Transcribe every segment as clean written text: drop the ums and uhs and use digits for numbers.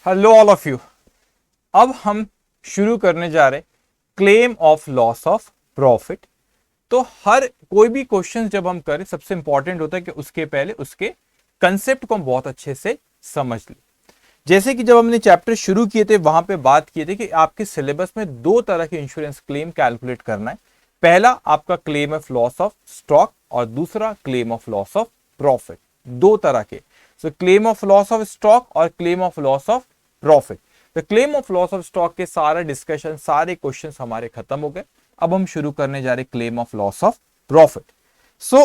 Hello all of you. अब हम शुरू करने जा रहे claim of loss of profit. तो हर कोई भी क्वेश्चन जब हम करें, सबसे इंपॉर्टेंट होता है कि उसके पहले उसके कंसेप्ट को हम बहुत अच्छे से समझ लें। जैसे कि जब हमने चैप्टर शुरू किए थे वहां पे बात किए थे कि आपके सिलेबस में दो तरह के इंश्योरेंस क्लेम कैलकुलेट करना है। पहला आपका claim of loss of stock और दूसरा claim of loss of profit. दो तरह के, so claim of loss of stock और claim of loss of profit. तो claim of loss of stock के सारा डिस्कशन, सारे क्वेश्चंस हमारे खत्म हो गए। अब हम शुरू करने जा रहे claim of loss of profit. So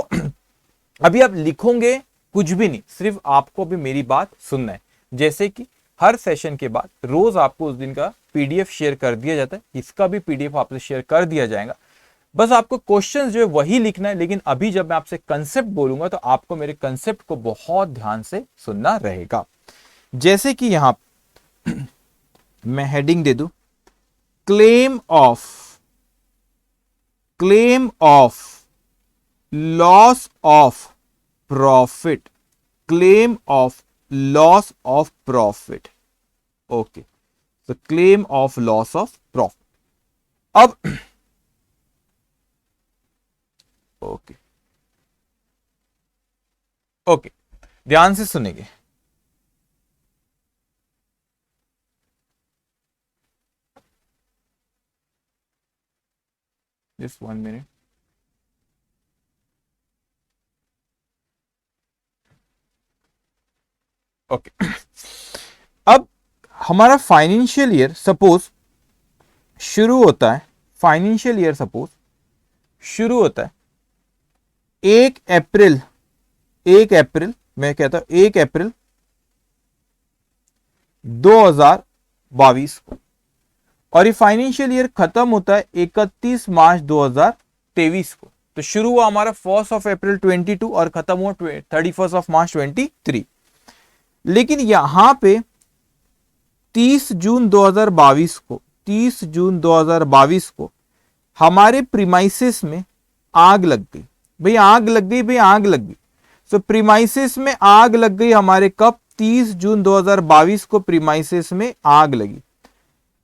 अभी आप लिखोगे कुछ भी नहीं, सिर्फ आपको भी मेरी बात सुनना है। जैसे कि हर सेशन के बाद रोज आपको उस दिन का पीडीएफ शेयर कर दिया जाता है, इसका भी पीडीएफ आपसे शेयर कर दिया जाएगा। बस आपको क्वेश्चंस जो है वही लिखना है, लेकिन अभी जब मैं आपसे कंसेप्ट बोलूंगा तो आपको मेरे कंसेप्ट को बहुत ध्यान से सुनना रहेगा। जैसे कि यहां मैं हेडिंग दे दूं, claim of loss of profit, claim of loss of profit. Okay, तो claim of loss of profit. अब ओके ओके, ध्यान से सुनेंगे। Just 1 minute. ओके, अब हमारा फाइनेंशियल ईयर सपोज शुरू होता है, फाइनेंशियल ईयर सपोज शुरू होता है 1 अप्रैल, 1 अप्रैल, मैं कहता हूं 1 अप्रैल 2022 को, और ये फाइनेंशियल ईयर खत्म होता है 31 मार्च 2023 को। तो शुरू हुआ हमारा 1 अप्रैल 22 और खत्म हुआ 31 मार्च 23। लेकिन यहां पे 30 जून 2022 को, 30 जून 2022 को हमारे प्रीमाइसेस में आग लग गई। भाई आग लग गई, भाई आग लग गई। सो प्रीमाइसेस में आग लग गई हमारे कब? 30 जून 2022 को प्रीमाइसेस में आग लगी।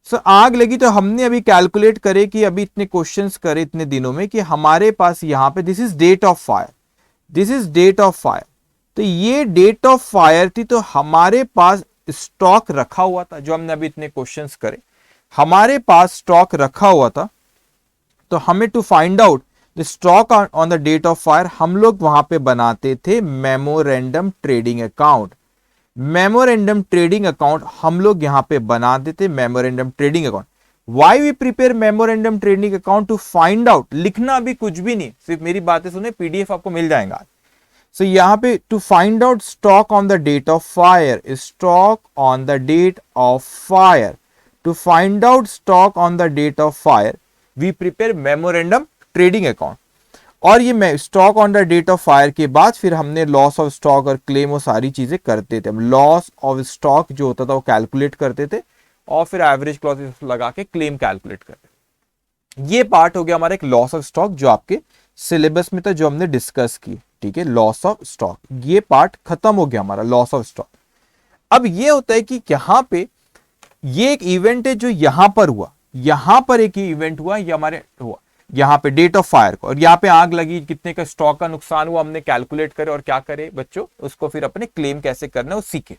सो आग लगी तो हमने अभी कैलकुलेट करे कि अभी इतने क्वेश्चंस करे इतने दिनों में कि हमारे पास यहां पे this is date of fire, this is date of fire. तो ये डेट ऑफ फायर थी, तो हमारे पास स्टॉक रखा हुआ था। जो हमने अभी इतने क्वेश्चंस करे, हमारे पास स्टॉक रखा हुआ था। तो हमें to find out the stock on the date of fire, हम लोग वहां पे बनाते थे memorandum trading account. Memorandum trading account हम लोग यहां पे बना देते, memorandum trading account. Why we prepare memorandum trading account? To find out, लिखना भी कुछ भी नहीं, सिर्फ मेरी बातें सुने, पीडीएफ आपको मिल जाएगा। सो यहां पे to find out stock on the date of fire, stock on the date of fire, to find out stock on the date of fire we prepare memorandum trading account. और ये stock on the date of fire के बाद फिर हमने loss of stock और claim वो सारी चीजें करते थे। हम लॉस ऑफ स्टॉक जो होता था वो कैलकुलेट करते थे और फिर एवरेज क्लॉज लगा के क्लेम कैलकुलेट करते थे। ये पार्ट हो गया हमारा एक लॉस ऑफ स्टॉक जो आपके सिलेबस में था, जो हमने डिस्कस की। ठीक है, लॉस ऑफ स्टॉक, ये पार्ट खत्म हो गया हमारा लॉस ऑफ स्टॉक। अब ये होता है कि यहां पे ये एक इवेंट है जो यहां पर हुआ, यहां पर एक इवेंट हुआ, ये हमारे हुआ यहां पे डेट ऑफ फायर को, और यहां पे आग लगी, कितने का स्टॉक का नुकसान हुआ हमने कैलकुलेट करे, और क्या करे बच्चों, उसको फिर अपने क्लेम कैसे करना है वो सीखे।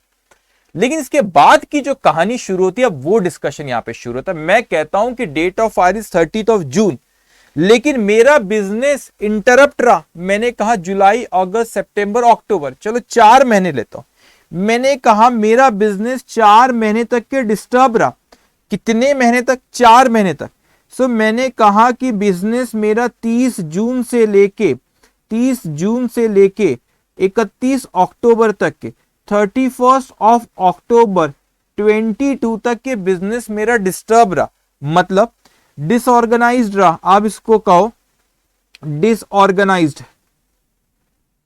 लेकिन इसके बाद की जो कहानी शुरू होती है, अब वो डिस्कशन यहां पे शुरू होता है। मैं कहता हूं कि डेट ऑफ फायर इज 30 जून, लेकिन मेरा बिजनेस इंटरप्ट रहा। मैंने कहा जुलाई, अगस्त, सितंबर, अक्टूबर, चलो 4 महीने लेता हूं। मैंने कहा मेरा बिजनेस 4 महीने तक के डिस्टर्ब रहा। कितने महीने तक? 4 महीने तक। सो मैंने कहा कि बिजनेस मेरा 30 जून से लेके 31 अक्टूबर तक के 31 ऑफ अक्टूबर 22 तक के बिजनेस मेरा डिस्टर्ब रहा, मतलब डिसऑर्गेनाइज्ड रहा। आप इसको कहो डिसऑर्गेनाइज्ड।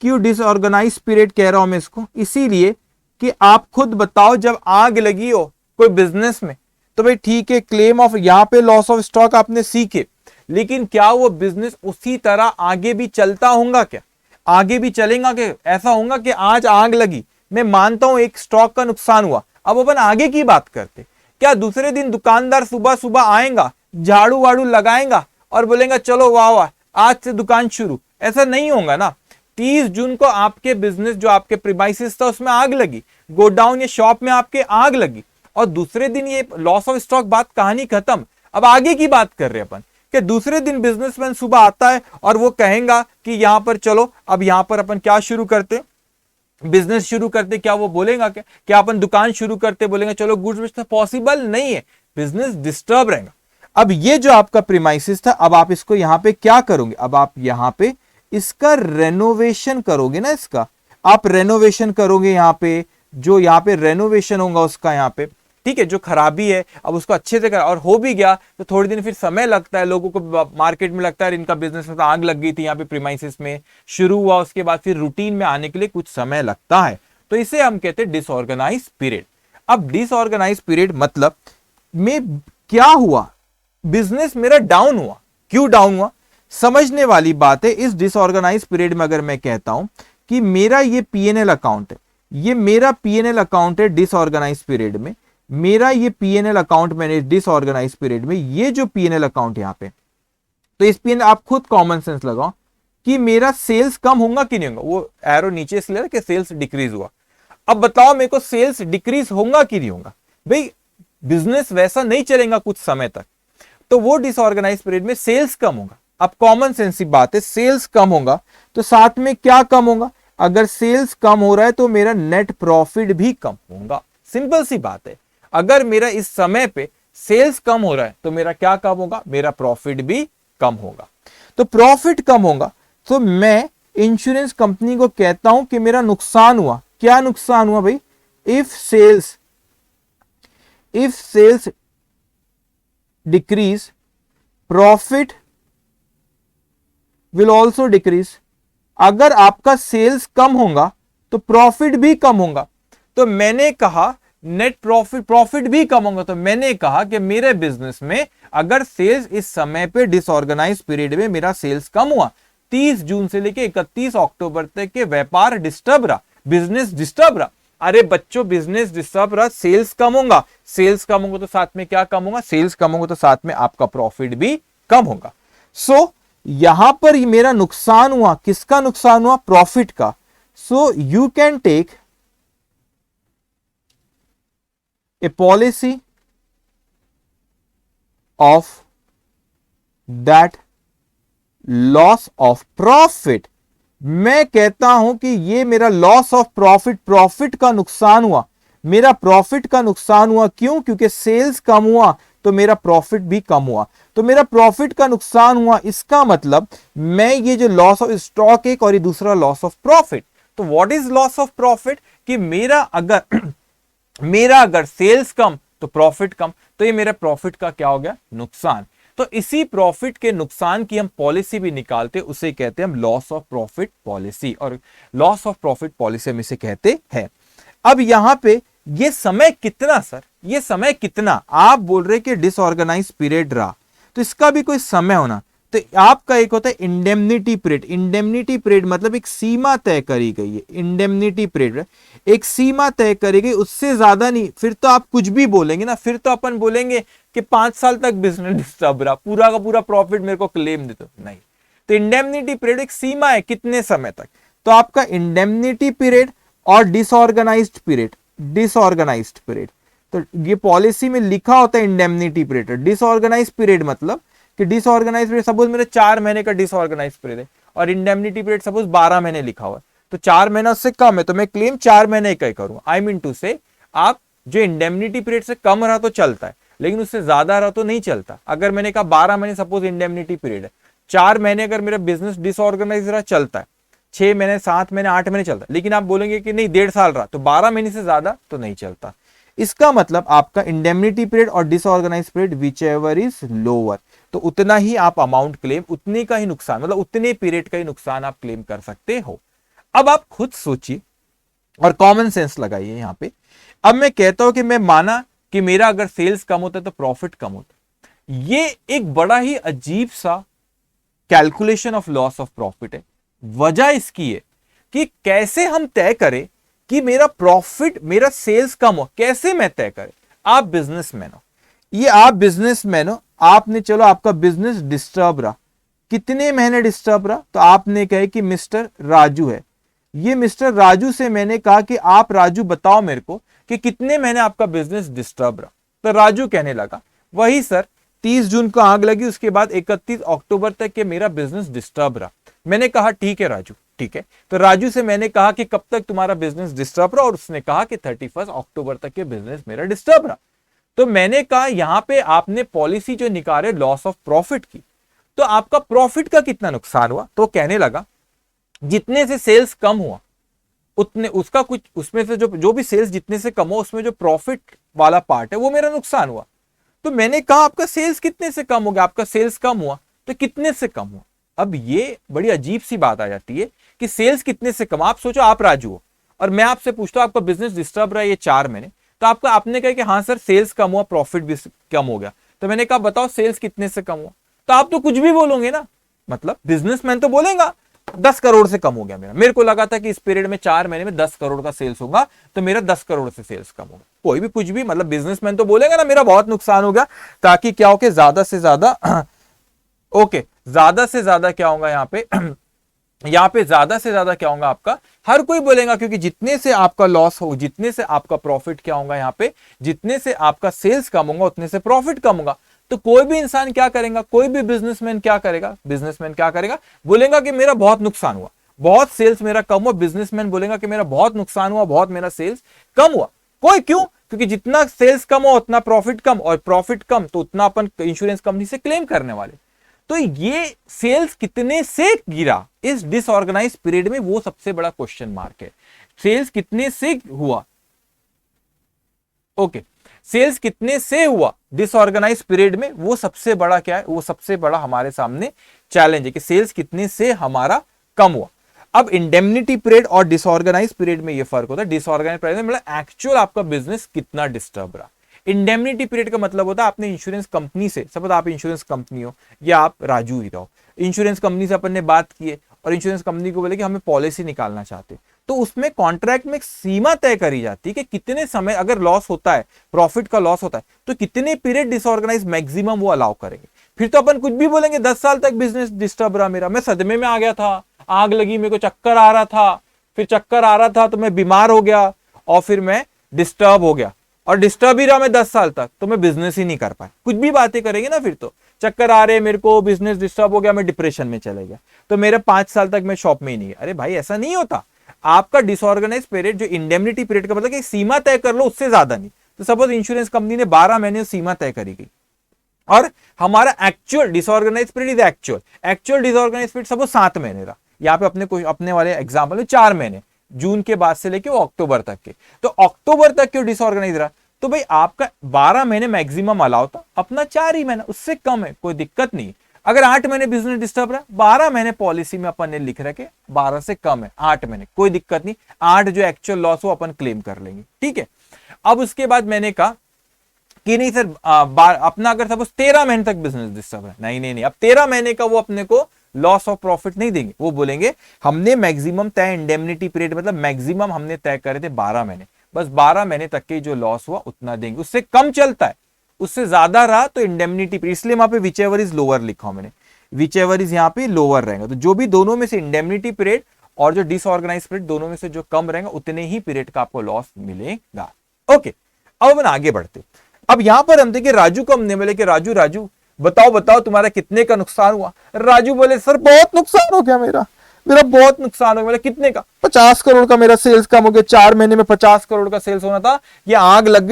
क्यों डिसऑर्गेनाइज्ड पीरियड कह रहा हूं मैं इसको? इसीलिए कि आप खुद बताओ, जब आग लगी हो कोई बिजनेस में तो भाई ठीक है, क्लेम ऑफ, यहां पे लॉस ऑफ स्टॉक आपने सीखे, लेकिन क्या वो बिजनेस उसी तरह आगे भी चलता होगा? क्या आगे भी चलेगा? कि ऐसा होगा कि आज आग लगी, मैं मानता हूं एक स्टॉक का नुकसान हुआ, अब अपन आगे की बात करते। क्या दूसरे दिन दुकानदार सुबह सुबह आएगा, झाड़ू वाड़ू लगाएगा और बोलेगा चलो वाह वाह आज से दुकान शुरू? ऐसा नहीं होगा ना। 30 जून को आपके बिजनेस जो आपके प्रीमाइसेस था उसमें आग लगी, गोडाउन या शॉप में आपके आग लगी, और दूसरे दिन ये लॉस ऑफ स्टॉक बात कहानी खत्म। अब आगे की बात कर रहे हैं अपन कि दूसरे दिन बिजनेसमैन सुबह आता है और वो कहेगा कि यहां पर चलो अब यहां पर अपन क्या शुरू करते, बिजनेस शुरू करते। क्या वो बोलेगा क्या अपन दुकान शुरू करते? बोलेंगे चलो गुड्स बिजनेस। पॉसिबल नहीं है, बिजनेस डिस्टर्ब रहेगा। अब ये जो आपका प्रीमाइसिस था, अब आप इसको यहां पे क्या करोगे? अब आप यहां पे इसका रेनोवेशन करोगे ना, इसका आप रेनोवेशन करोगे। यहां पे जो यहां पे रेनोवेशन होगा उसका यहां पे, ठीक है, जो खराबी है अब उसको अच्छे से कर, और हो भी गया तो थोड़ी दिन फिर समय लगता है, लोगों को मार्केट में लगता है इनका बिजनेस में तो आग लग गई थी यहाँ पे प्रीमाइसिस में, शुरू हुआ, उसके बाद फिर रूटीन में आने के लिए कुछ समय लगता है। तो इसे हम कहते हैं डिसऑर्गेनाइज पीरियड। अब डिसऑर्गेनाइज पीरियड मतलब में क्या हुआ, बिजनेस मेरा डाउन हुआ। क्यों डाउन हुआ? समझने वाली बात है। इस डिसऑर्गेनाइज पीरियड में अगर मैं कहता हूं कि मेरा ये पीएनएल अकाउंट है, ये मेरा पीएनएल अकाउंट है डिसऑर्गेनाइज पीरियड में, मेरा ये पीएनएल अकाउंट मैंने डिसऑर्गेनाइज पीरियड में, ये जो पीएनएल अकाउंट यहां पे, तो इस पीएनएल आप खुद कॉमन सेंस लगाओ कि मेरा सेल्स कम होगा कि नहीं होगा। वो एरो नीचे इसलिए कि सेल्स डिक्रीज हुआ। अब बताओ मेरे को सेल्स डिक्रीज होगा कि नहीं होगा? भाई बिजनेस वैसा नहीं चलेगा कुछ समय तक, तो वो डिसऑर्गेनाइज पीरियड में सेल्स कम होगा। अब कॉमन सेंस की बात है, सेल्स कम होगा तो साथ में क्या कम होगा? अगर सेल्स कम हो रहा है तो मेरा नेट प्रॉफिट भी कम होगा। सिंपल सी बात है। अगर मेरा इस समय पे सेल्स कम हो रहा है तो मेरा क्या कम होगा? मेरा प्रॉफिट भी कम होगा। तो प्रॉफिट कम होगा तो मैं इंश्योरेंस कंपनी को कहता हूं कि मेरा नुकसान हुआ। क्या नुकसान हुआ भाई? If sales decrease, profit will also decrease. अगर आपका सेल्स कम होगा तो प्रॉफिट भी कम होगा। तो मैंने कहा नेट प्रॉफिट भी कम होगा। तो मैंने कहा कि मेरे बिजनेस में अगर सेल्स इस समय पे डिसऑर्गेनाइज पीरियड में मेरा सेल्स कम हुआ, 30 जून से लेके 31 अक्टूबर तक के व्यापार डिस्टर्ब रहा, बिजनेस डिस्टर्ब रहा। अरे बच्चों बिजनेस डिस्टर्ब रहा, सेल्स कम होगा, सेल्स कम होगा तो साथ में क्या कम होगा? सेल्स कम होगा तो साथ में आपका प्रॉफिट भी कम होगा। सो यहां पर मेरा नुकसान हुआ, किसका नुकसान हुआ? प्रॉफिट का। So you can take a policy of that loss of profit. मैं कहता हूं कि ये मेरा लॉस ऑफ प्रॉफिट का नुकसान हुआ, मेरा प्रॉफिट का नुकसान हुआ। क्यों? क्योंकि सेल्स कम हुआ तो मेरा प्रॉफिट भी कम हुआ, तो मेरा प्रॉफिट का नुकसान हुआ। इसका मतलब मैं ये जो लॉस ऑफ स्टॉक एक और ये दूसरा लॉस ऑफ प्रॉफिट। तो what is loss of profit? कि मेरा अगर सेल्स कम तो प्रॉफिट कम, तो ये मेरा प्रॉफिट का क्या हो गया? नुकसान। तो इसी प्रॉफिट के नुकसान की हम पॉलिसी भी निकालते, उसे कहते हैं हम लॉस ऑफ प्रॉफिट पॉलिसी, और लॉस ऑफ प्रॉफिट पॉलिसी हम इसे कहते हैं। अब यहां पे ये समय कितना सर, ये समय कितना? आप बोल रहे कि डिसऑर्गेनाइज पीरियड रहा तो इसका भी कोई समय होना। तो आपका एक होता है इंडेमनिटी पीरियड। इंडेमनिटी पीरियड मतलब एक सीमा तय करी गई है। इंडेमनिटी पीरियड एक सीमा तय करी गई, उससे ज्यादा नहीं। फिर तो आप कुछ भी बोलेंगे ना, फिर तो अपन बोलेंगे कि 5 साल तक बिजनेस डिस्टर्ब रहा, पूरा का पूरा प्रॉफिट मेरे को क्लेम दे दो, नहीं। तो इंडेमनिटी पीरियड एक सीमा है, कितने समय तक। तो आपका इंडेमनिटी पीरियड और डिसऑर्गेनाइज्ड पीरियड, डिसऑर्गेनाइज्ड पीरियड, तो ये पॉलिसी में लिखा होता है इंडेमनिटी पीरियड। डिसऑर्गेनाइज्ड पीरियड मतलब कि डिसऑर्गेनाइज्ड पीरियड, सपोज मेरे 4 महीने का डिसऑर्गेनाइज्ड पीरियड है और इंडेमनिटी पीरियड सपोज 12 महीने लिखा हुआ है, तो 4 महीना उससे कम है तो मैं क्लेम 4 महीने का ही करूंगा। आई मीन टू से आप जो इंडेमनिटी पीरियड से कम रहा तो चलता है, लेकिन उससे ज्यादा रहा तो नहीं चलता। अगर मैंने कहा 12 महीने सपोज इंडेमनिटी पीरियड है, 4 महीने अगर मेरा बिजनेस डिसऑर्गेनाइज रहा चलता है, 6 महीने 7 महीने 8 महीने चलता है। लेकिन आप बोलेंगे कि नहीं 1.5 साल रहा, तो 12 महीने से ज्यादा तो नहीं चलता। इसका मतलब आपका इंडेमनिटी पीरियड और disorganise period which ever is lower, तो उतना ही आप अमाउंट क्लेम, उतने का ही नुकसान, मतलब उतने पीरियड का ही नुकसान आप क्लेम कर सकते हो। अब आप खुद सोचिए और कॉमन सेंस लगाइए यहां पे। अब मैं कहता हूं कि मैं माना कि मेरा अगर सेल्स कम होता है तो प्रॉफिट कम होता है। ये एक बड़ा ही अजीब सा calculation of loss of profit है। वजह इसकी है कि कैसे हम तय करें कि मेरा प्रॉफिट, मेरा सेल्स कम हो, कैसे मैं तय करें? आप बिजनेसमैन हो, ये आप बिजनेसमैन हो, आपने चलो आपका बिजनेस डिस्टर्ब रहा, कितने महीने डिस्टर्ब रहा? तो आपने कहे कि मिस्टर राजू है, ये मिस्टर राजू से मैंने कहा कि आप राजू बताओ मेरे को कि कितने महीने आपका बिजनेस डिस्टर्ब रहा? तो राजू कहने लगा वही सर 30 जून को आग लगी, उसके बाद 31 अक्टूबर तक के मेरा बिजनेस डिस्टर्ब रहा। मैंने कहा ठीक है राजू, ठीक है। तो राजू से मैंने कहा कि कब तक तुम्हारा बिजनेस डिस्टर्ब रहा, और उसने कहा कि 31 अक्टूबर तक के बिजनेस मेरा डिस्टर्ब रहा। तो मैंने कहा यहां पे आपने पॉलिसी जो निकाले लॉस ऑफ प्रॉफिट की, तो आपका प्रॉफिट का कितना नुकसान हुआ? तो कहने लगा जितने से सेल्स कम हुआ उतने उसका कुछ, उसमें से जो भी सेल्स जितने से कम हुआ उसमें जो प्रॉफिट वाला पार्ट है वो मेरा नुकसान हुआ। तो मैंने कहा आपका सेल्स कितने से कम हो गया? आपका सेल्स कम हुआ तो कितने से कम हुआ? अब ये बड़ी अजीब सी बात आ जाती है कि सेल्स कितने से कम। आप सोचो आप राजू हो और मैं आपसे पूछता हूं आपका बिजनेस डिस्टर्ब रहा है ये 4 महीने, तो आपका आपने कहा कि हाँ सर सेल्स कम हुआ, प्रॉफिट भी कम हो गया। तो मैंने कहा बताओ सेल्स कितने से कम हुआ? तो आप तो कुछ भी बोलोगे ना, मतलब बिजनेसमैन तो बोलेगा 10 करोड़ से कम हो गया मेरे को लगा था कि इस पीरियड में 4 महीने में 10 करोड़ का सेल्स होगा, तो मेरा 10 करोड़ से सेल्स कम होगा। कोई भी कुछ भी, मतलब बिजनेसमैन तो बोलेगा ना मेरा बहुत नुकसान हो गया, ताकि क्या हो कि ज्यादा से ज्यादा ओके ज्यादा से ज्यादा क्या होगा यहाँ पे ज्यादा से ज्यादा क्या होगा आपका, हर कोई बोलेगा, क्योंकि जितने से आपका लॉस हो, जितने से आपका प्रॉफिट क्या होगा यहाँ पे, जितने से आपका सेल्स कम होगा उतने से प्रॉफिट कम होगा। तो कोई भी इंसान क्या करेगा, कोई भी बिजनेसमैन क्या करेगा, बोलेगा कि मेरा बहुत नुकसान हुआ, बहुत सेल्स मेरा कम हुआ। बिजनेसमैन बोलेगा कि मेरा बहुत नुकसान हुआ, बहुत मेरा सेल्स कम हुआ। कोई क्यों? क्योंकि जितना सेल्स कम हो उतना प्रॉफिट कम, और प्रॉफिट कम तो उतना अपन इंश्योरेंस कंपनी से क्लेम करने वाले। तो ये सेल्स कितने से गिरा इस डिसऑर्गेनाइज पीरियड में, वो सबसे बड़ा क्वेश्चन मार्क है। सेल्स कितने से हुआ, ओके सेल्स कितने से हुआ डिसऑर्गेनाइज पीरियड में, वो सबसे बड़ा क्या है, वो सबसे बड़ा हमारे सामने चैलेंज है कि सेल्स कितने से हमारा कम हुआ। अब इंडेमनिटी पीरियड और डिसऑर्गेनाइज पीरियड में ये फर्क होता है। डिसऑर्गेनाइज पीरियड में मतलब एक्चुअल आपका बिजनेस कितना डिस्टर्ब रहा। इंडेमनिटी पीरियड का मतलब होता है आपने इंश्योरेंस कंपनी से, सपोज आप इंश्योरेंस कंपनी हो या आप राजू ही रहो, इंश्योरेंस कंपनी से अपन ने बात की है और इंश्योरेंस कंपनी को बोले कि हमें पॉलिसी निकालना चाहते, तो उसमें कॉन्ट्रैक्ट में एक सीमा तय करी जाती है कि कितने समय अगर लॉस होता है, प्रॉफिट का लॉस होता है, तो कितने पीरियड डिसऑर्गेनाइज मैक्सिमम वो अलाउ करेंगे। फिर तो अपन कुछ भी बोलेंगे 10 साल तक बिजनेस डिस्टर्ब रहा मेरा, मैं सदमे में आ गया था, आग लगी, मेरे को चक्कर आ रहा था, फिर चक्कर आ रहा था तो मैं बीमार हो गया और फिर मैं डिस्टर्ब हो गया, और डिस्टर्ब ही रहा मैं 10 साल तक, तो मैं बिजनेस ही नहीं कर पाया। कुछ भी बातें करेंगे ना, फिर तो चक्कर आ रहे मेरे को, बिजनेस डिस्टर्ब हो गया, मैं डिप्रेशन में चले गया, तो मेरे 5 साल तक मैं शॉप में ही नहीं गया। अरे भाई ऐसा नहीं होता। आपका डिसऑर्गेनाइज पीरियड जो इंडेमनिटी पीरियड का मतलब कि सीमा तय कर लो, उससे ज्यादा नहीं। तो सपोज इंश्योरेंस कंपनी ने 12 महीने सीमा तय करी गई और हमारा actual disorganise period is actual disorganise period suppose 7 महीने रहा। यहाँ पे अपने वाले एग्जाम्पल में 4 महीने, जून के बाद से लेके अक्टूबर तक के, तो अक्टूबर तक क्यों डिसऑर्गेनाइज रहा? तो भाई आपका 12 महीने मैक्सिमम अलाउ था, अपना 4 ही महीना, उससे कम है, कोई दिक्कत नहीं। अगर 8 महीने बिजनेस डिस्टर्ब रहा, 12 महीने पॉलिसी में अपन ने लिख रखे, 12 से कम है 8 महीने, कोई दिक्कत नहीं। 8 जो एक्चुअल लॉस हो अपन क्लेम कर लेंगे, ठीक है। अब उसके बाद मैंने कहा कि नहीं सर अपना अगर सपोज 13 महीने तक बिजनेस डिस्टर्ब है, नहीं, अब 13 महीने का वो अपने को लॉस ऑफ प्रॉफिट नहीं देंगे। वो बोलेंगे हमने मैक्सिमम तय इंडेमनिटी पीरियड मतलब मैक्सिमम हमने तय करे थे 12 महीने, बस 12 महीने तक के जो लॉस हुआ उतना देंगे, उससे कम चलता है, उससे ज्यादा रहा तो इंडेमनिटी पीरियड, इसलिए वहां पे विच एवर इज लोअर लिखा मैंने, विच एवर इज यहाँ पे लोअर रहेगा। तो जो भी दोनों में से इंडेमनिटी पीरियड और जो डिसऑर्गेनाइज पीरियड, दोनों में से जो कम रहेगा उतने ही पीरियड का आपको लॉस मिलेगा। ओके, अब अपन आगे बढ़ते। अब यहां पर हम देखिए राजू को हमने बोले कि राजू बताओ तुम्हारा कितने का नुकसान हुआ। राजू बोले सर बहुत नुकसान हो गया मेरा बहुत नुकसान हो गया। कितने का? 50 करोड़ का मेरा सेल्स कम हो गया, 4 महीने में 50 करोड़ का सेल्स होना था, ये आग लग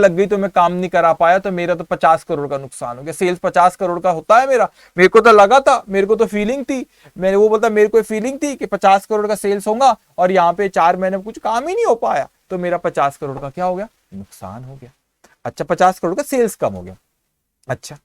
गई तो मैं काम नहीं करा पाया, तो मेरा तो 50 करोड़ का नुकसान हो गया। सेल्स 50 करोड़ का होता है मेरे को तो लगा था, मेरे को तो फीलिंग थी, मैंने वो बोलता मेरे को फीलिंग थी कि 50 करोड़ का सेल्स होगा और यहाँ पे 4 महीने में कुछ काम ही नहीं हो पाया, तो मेरा 50 करोड़ का क्या हो गया? नुकसान हो गया। अच्छा 50 करोड़ का सेल्स कम हो गया। अच्छा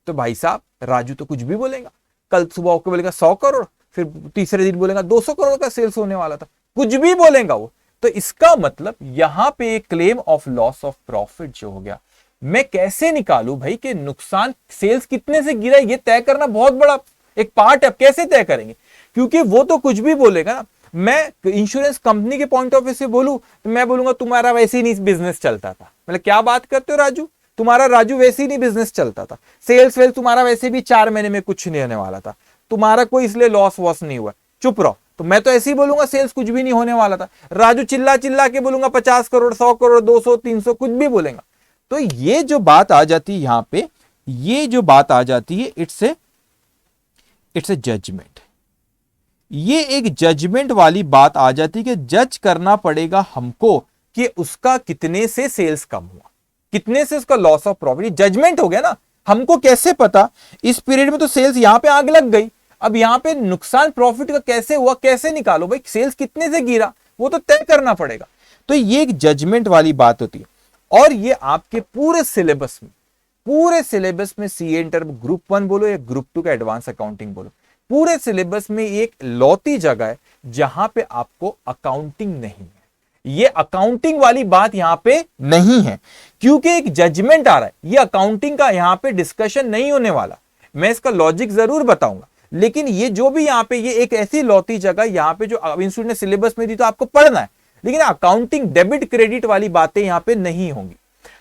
तो भाई साहब राजू तो कुछ भी बोलेगा, कल सुबह होकर बोलेगा 100 करोड़, फिर तीसरे दिन बोलेगा 200 करोड़ का सेल्स होने वाला था, कुछ भी बोलेगा वो। तो इसका मतलब यहां पे claim of loss of profit जो हो गया, मैं कैसे निकालू भाई कि नुकसान सेल्स कितने से गिरा, ये तय करना बहुत बड़ा एक पार्ट है। कैसे तय करेंगे? क्योंकि वो तो कुछ भी बोलेगा ना, मैं इंश्योरेंस कंपनी के पॉइंट ऑफ व्यू से बोलूं तो मैं बोलूंगा तुम्हारा वैसे ही नहीं बिजनेस चलता था। मतलब क्या बात करते हो राजू, तुम्हारा राजू वैसे ही नहीं बिजनेस चलता था, सेल्स वेल्स तुम्हारा वैसे भी 4 महीने में कुछ नहीं होने वाला था, तुम्हारा कोई इसलिए लॉस वॉस नहीं हुआ, चुप रहो। तो मैं तो ऐसे ही बोलूंगा सेल्स कुछ भी नहीं होने वाला था। राजू चिल्ला चिल्ला के बोलूंगा 50 करोड़ 100 करोड़ 200 300 कुछ भी बोलेगा। तो ये जो बात आ जाती है यहां पे, ये जो बात आ जाती है इट्स ए जजमेंट। ये एक जजमेंट वाली बात आ जाती है कि जज करना पड़ेगा हमको कि उसका कितने से सेल्स कम हुआ, कितने से उसका लॉस ऑफ प्रॉफिट, जजमेंट हो गया ना। हमको कैसे पता, इस पीरियड में तो सेल्स यहां पे आग लग गई, अब यहां पे नुकसान प्रॉफिट का कैसे हुआ, कैसे निकालो भाई, सेल्स कितने से गिरा वो तो तय करना पड़ेगा। तो ये एक जजमेंट वाली बात होती है। और ये आपके पूरे सिलेबस में सीए इंटर ग्रुप 1 बोलो या ग्रुप 2 का एडवांस अकाउंटिंग बोलो, पूरे सिलेबस में एक लौती जगह है जहां पे आपको अकाउंटिंग नहीं है। ये अकाउंटिंग वाली बात यहां पे नहीं है, क्योंकि एक जजमेंट आ रहा है। ये अकाउंटिंग का यहां पे डिस्कशन नहीं होने वाला। मैं इसका लॉजिक जरूर बताऊंगा, लेकिन ये जो भी यहां पे, ये एक ऐसी लौती जगह यहां पे जो इंस्टीट्यूट ने सिलेबस में दी तो आपको पढ़ना है, लेकिन अकाउंटिंग डेबिट क्रेडिट वाली बातें यहां पे नहीं होंगी।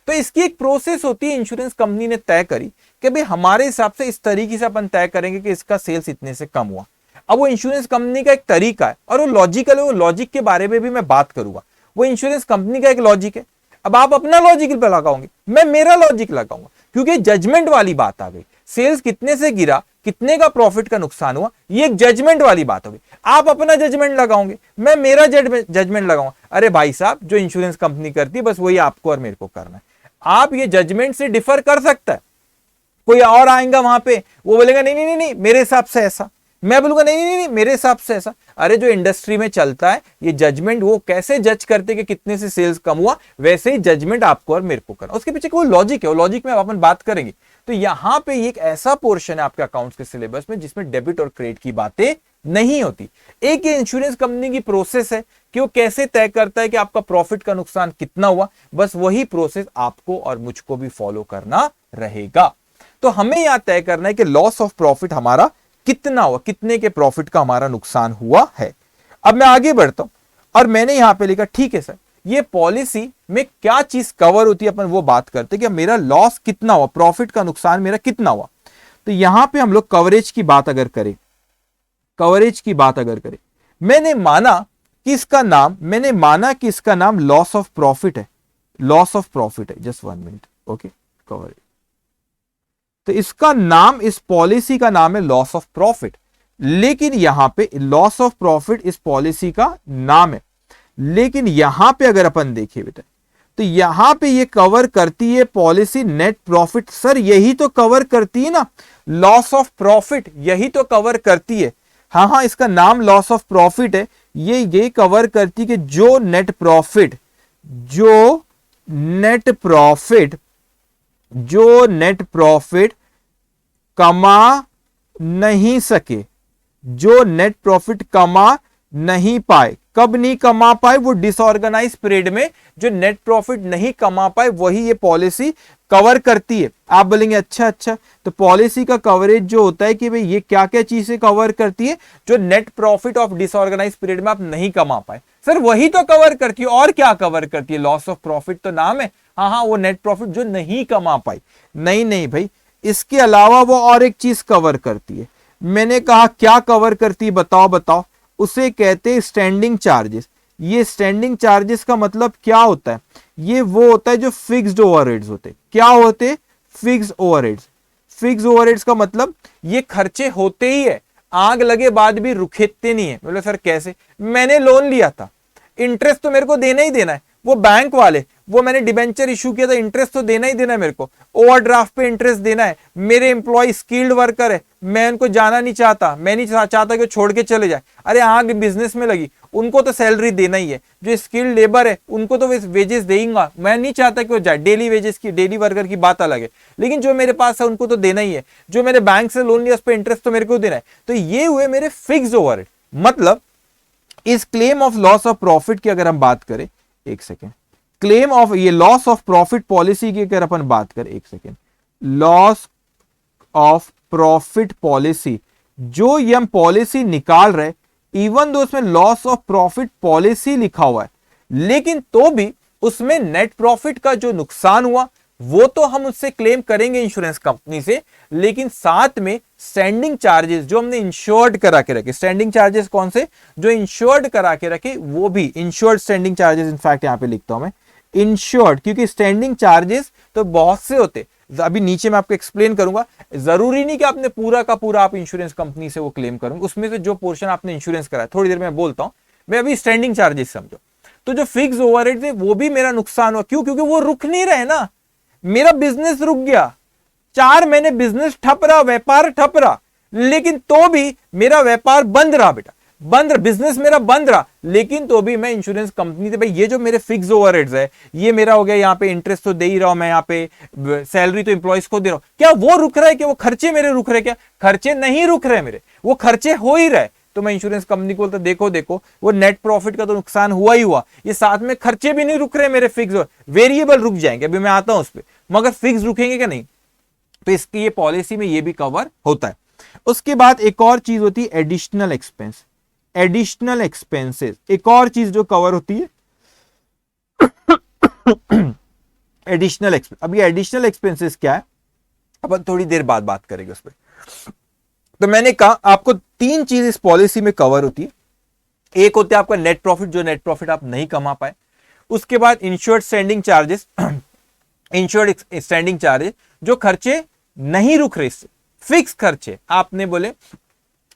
तो इसकी एक प्रोसेस होती है, इंश्योरेंस कंपनी ने तय करी कि भाई हमारे हिसाब से इस तरीके से अपन तय करेंगे कि इसका सेल्स इतने से कम हुआ। अब वो इंश्योरेंस कंपनी का एक तरीका है और वो लॉजिकल है, वो लॉजिक के बारे में भी मैं बात करूंगा। वो इंश्योरेंस कंपनी का एक लॉजिक है। अब आप अपना लॉजिक पे लगाओगे, मैं मेरा लॉजिक लगाऊंगा, क्योंकि जजमेंट वाली बात आ गई। सेल्स कितने से गिरा, कितने का प्रॉफिट का नुकसान हुआ, ये एक जजमेंट वाली बात होगी। आप अपना जजमेंट लगाओगे, मैं मेरा जजमेंट लगाऊंगा। अरे भाई साहब, जो इंश्योरेंस कंपनी करती है बस वही आपको और मेरे को करना है। आप ये जजमेंट से डिफर कर सकता है। कोई और आएगा वहां पे, वो बोलेगा नहीं नहीं नहीं नहीं मेरे हिसाब से ऐसा, मैं बोलूंगा नहीं नहीं नहीं मेरे हिसाब से ऐसा। अरे जो इंडस्ट्री में चलता है ये जजमेंट, वो कैसे जज करते कि कितने से सेल्स कम हुआ, वैसे ही जजमेंट आपको और मेरे को करना। उसके पीछे कोई लॉजिक है, वो लॉजिक में अपन बात करेंगे। तो यहां पे एक ऐसा पोर्शन है आपके अकाउंट्स के सिलेबस में जिसमें डेबिट और क्रेडिट की बातें नहीं होती। एक ये इंश्योरेंस कंपनी की प्रोसेस है कि वो कैसे तय करता है कि आपका प्रॉफिट का नुकसान कितना हुआ, बस वही प्रोसेस आपको और मुझको भी फॉलो करना रहेगा। तो हमें यहां तय करना है कि लॉस ऑफ प्रॉफिट हमारा कितना हुआ, कितने के प्रॉफिट का हमारा नुकसान हुआ है। अब मैं आगे बढ़ता हूं और मैंने यहां पे लिखा ठीक है सर, ये पॉलिसी में क्या चीज कवर होती है अपन वो बात करते हैं कि मेरा लॉस कितना हुआ, प्रॉफिट का नुकसान मेरा कितना हुआ। तो यहां पे हम लोग कवरेज की बात अगर करें, मैंने माना कि इसका नाम लॉस ऑफ प्रॉफिट है, जस्ट 1 मिनट, ओके। कवरेज, तो इसका नाम, इस पॉलिसी का नाम है लॉस ऑफ प्रॉफिट, लेकिन यहां पे लॉस ऑफ प्रॉफिट इस पॉलिसी का नाम है। लेकिन यहां पे अगर अपन देखें बेटा, तो यहां पे ये कवर करती है पॉलिसी नेट प्रॉफिट। सर यही तो कवर करती है ना, लॉस ऑफ प्रॉफिट यही तो कवर करती है। हाँ, इसका नाम लॉस ऑफ प्रॉफिट है, ये कवर करती है कि जो नेट प्रॉफिट कमा नहीं सके, जो नेट प्रॉफिट कमा नहीं पाए, कब नहीं कमा पाए, वो डिसऑर्गेनाइज पीरियड में जो नेट प्रॉफिट नहीं कमा पाए वही ये पॉलिसी कवर करती है। आप बोलेंगे अच्छा, तो पॉलिसी का कवरेज जो होता है कि भाई ये क्या क्या चीजें कवर करती है, जो net profit of disorganise period में आप नहीं कमा पाए, सर वही तो कवर करती है। और क्या कवर करती है, लॉस ऑफ प्रॉफिट तो नाम है, हाँ, वो नेट प्रॉफिट जो नहीं कमा पाई। नहीं भाई, इसके अलावा वो और एक चीज कवर करती है। मैंने कहा क्या कवर करती है, बताओ। उसे कहते हैं स्टैंडिंग चार्जेस। ये स्टैंडिंग चार्जेस का मतलब क्या होता है, ये वो होता है जो फिक्स्ड ओवरहेड्स होते। क्या होते, फिक्स्ड ओवरहेड्स का मतलब ये खर्चे होते ही है, आग लगे बाद भी रुकते नहीं है। बोले सर कैसे, मैंने लोन लिया था, इंटरेस्ट तो मेरे को देना ही देना है, वो बैंक वाले, वो मैंने डिबेंचर इशू किया था, इंटरेस्ट तो देना ही देना है मेरे को, ओवरड्राफ्ट पे इंटरेस्ट देना है। मेरे एम्प्लॉय स्किल्ड वर्कर है, मैं उनको जाना नहीं चाहता, मैं नहीं चाहता कि वो छोड़ के चले जाए। अरे आग बिजनेस में लगी, उनको तो सैलरी देना ही है। जो स्किल्ड लेबर है उनको तो वेजेस देगा, मैं नहीं चाहता कि वो जाए। डेली वेजेस की, डेली वर्कर की बात अलग है, लेकिन जो मेरे पास है उनको तो देना ही है। जो मैंने बैंक से लोन लिया उस पर इंटरेस्ट तो मेरे को देना है। तो ये हुए मेरे फिक्स्ड ओवरहेड। मतलब इस claim of loss of profit की अगर हम बात करें, एक सेकेंड, क्लेम ऑफ ये लॉस ऑफ प्रॉफिट पॉलिसी की अगर अपन बात करें, एक second, loss of profit policy जो ये हम पॉलिसी निकाल रहे, इवन दो उसमें लॉस ऑफ प्रॉफिट पॉलिसी लिखा हुआ है, लेकिन तो भी उसमें नेट प्रॉफिट का जो नुकसान हुआ वो तो हम उससे क्लेम करेंगे इंश्योरेंस कंपनी से, लेकिन साथ में स्टैंडिंग चार्जेस जो हमने इंश्योर्ड करा के रखे, स्टैंडिंग चार्जेस कौन से, जो इंश्योर्ड करा के रखे वो भी इंश्योर्ड स्टैंडिंग चार्जेस, इनफैक्ट यहां पे लिखता हूं मैं इंश्योर्ड, क्योंकि स्टैंडिंग चार्जेस तो बहुत से होते, अभी नीचे मैं आपको एक्सप्लेन करूंगा। जरूरी नहीं कि आपने पूरा का पूरा आप इंश्योरेंस कंपनी से वो क्लेम करोगे, उसमें से जो पोर्शन आपने इंश्योरेंस करा थोड़ी देर में बोलता हूं मैं, अभी स्टैंडिंग चार्जेस समझो। तो जो फिक्स ओवरहेड्स है वो भी मेरा नुकसान हुआ, क्यों, क्योंकि वो रुक नहीं रहे ना, मेरा बिजनेस रुक गया, 4 महीने बिजनेस ठप रहा, व्यापार ठप रहा, लेकिन तो भी मेरा व्यापार बंद रहा बेटा, बंद रहा, बिजनेस मेरा बंद रहा, लेकिन तो भी मैं इंश्योरेंस कंपनी से भाई ये जो मेरे फिक्स ओवरहेड्स है ये मेरा हो गया, यहाँ पे इंटरेस्ट तो दे ही रहा हूं मैं, यहाँ पे सैलरी तो एम्प्लॉइज को दे रहा हूं, क्या वो रुक रहा है, क्या वो खर्चे मेरे रुक रहे, क्या खर्चे नहीं रुक रहे मेरे, वो खर्चे हो ही रहे। तो मैं इंश्योरेंस कंपनी को बोलता देखो देखो वो नेट प्रॉफिट का तो नुकसान हुआ ही हुआ, ये साथ में खर्चे भी नहीं रुक रहे मेरे, फिक्स वेरिएबल रुक जाएंगे, अभी मैं आता हूं उस पर, मगर फिक्स रुकेंगे क्या नहीं, तो इसकी ये पॉलिसी में ये भी कवर होता है। उसके बाद एक और चीज होती है एडिशनल एक्सपेंस, एडिशनल एक्सपेंसेस एक और चीज जो कवर होती है एडिशनल एक्सपेंस। अब ये एडिशनल एक्सपेंसेस क्या है अपन थोड़ी देर बाद बात करेंगे उस पर। तो मैंने कहा आपको 3 चीज इस पॉलिसी में कवर होती है, एक होता है आपका नेट प्रॉफिट, जो नेट प्रॉफिट आप नहीं कमा पाए, उसके बाद insured standing charges, insured standing charges जो खर्चे नहीं रुक रहे, फिक्स खर्चे, आपने बोले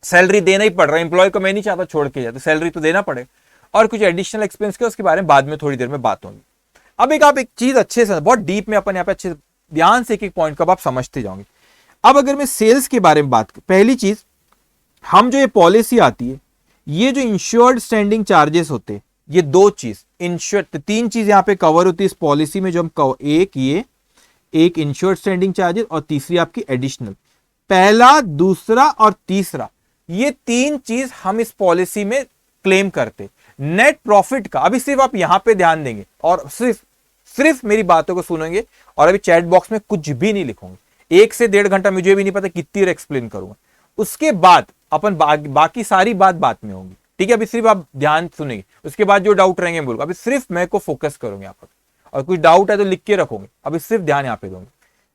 सैलरी देना ही पड़ रहा है एम्प्लॉय को, मैं नहीं चाहता छोड़ के जाए, तो सैलरी तो देना पड़ेगा, और कुछ एडिशनल एक्सपेंस के उसके बारे में बाद में थोड़ी देर में बात होगी। अब आप एक चीज अच्छे से बहुत डीप में अपन यहाँ पे अच्छे ध्यान से एक पॉइंट को आप समझते जाओगे। अब अगर मैं सेल्स के बारे में बात करूं, पहली चीज हम जो ये पॉलिसी आती है, ये जो इंश्योर्ड स्टैंडिंग चार्जेस होते हैं, ये 2 चीज इंश्योर्ड, 3 चीज यहां पे कवर होती है इस पॉलिसी में, जो हम एक इंश्योर्ड स्टैंडिंग चार्जेस और तीसरी आपकी एडिशनल, पहला दूसरा और तीसरा, ये 3 चीज हम इस पॉलिसी में क्लेम करते। नेट प्रॉफिट का अभी सिर्फ आप यहां पे ध्यान देंगे और सिर्फ मेरी बातों को सुनेंगे, और अभी चैट बॉक्स में कुछ भी नहीं लिखोगे, 1 से 1.5 घंटा मुझे भी नहीं पता कितनी देर एक्सप्लेन करूंगा, उसके बाद अपन बाकी सारी बात में होगी, ठीक है। अभी सिर्फ आप ध्यान सुनेंगे, उसके बाद जो डाउट रहेंगे बोलो, अभी सिर्फ मैं को फोकस करूंगे यहाँ पर, और कुछ डाउट है तो लिख के रखोगे, अभी सिर्फ ध्यान यहाँ पे दोगे।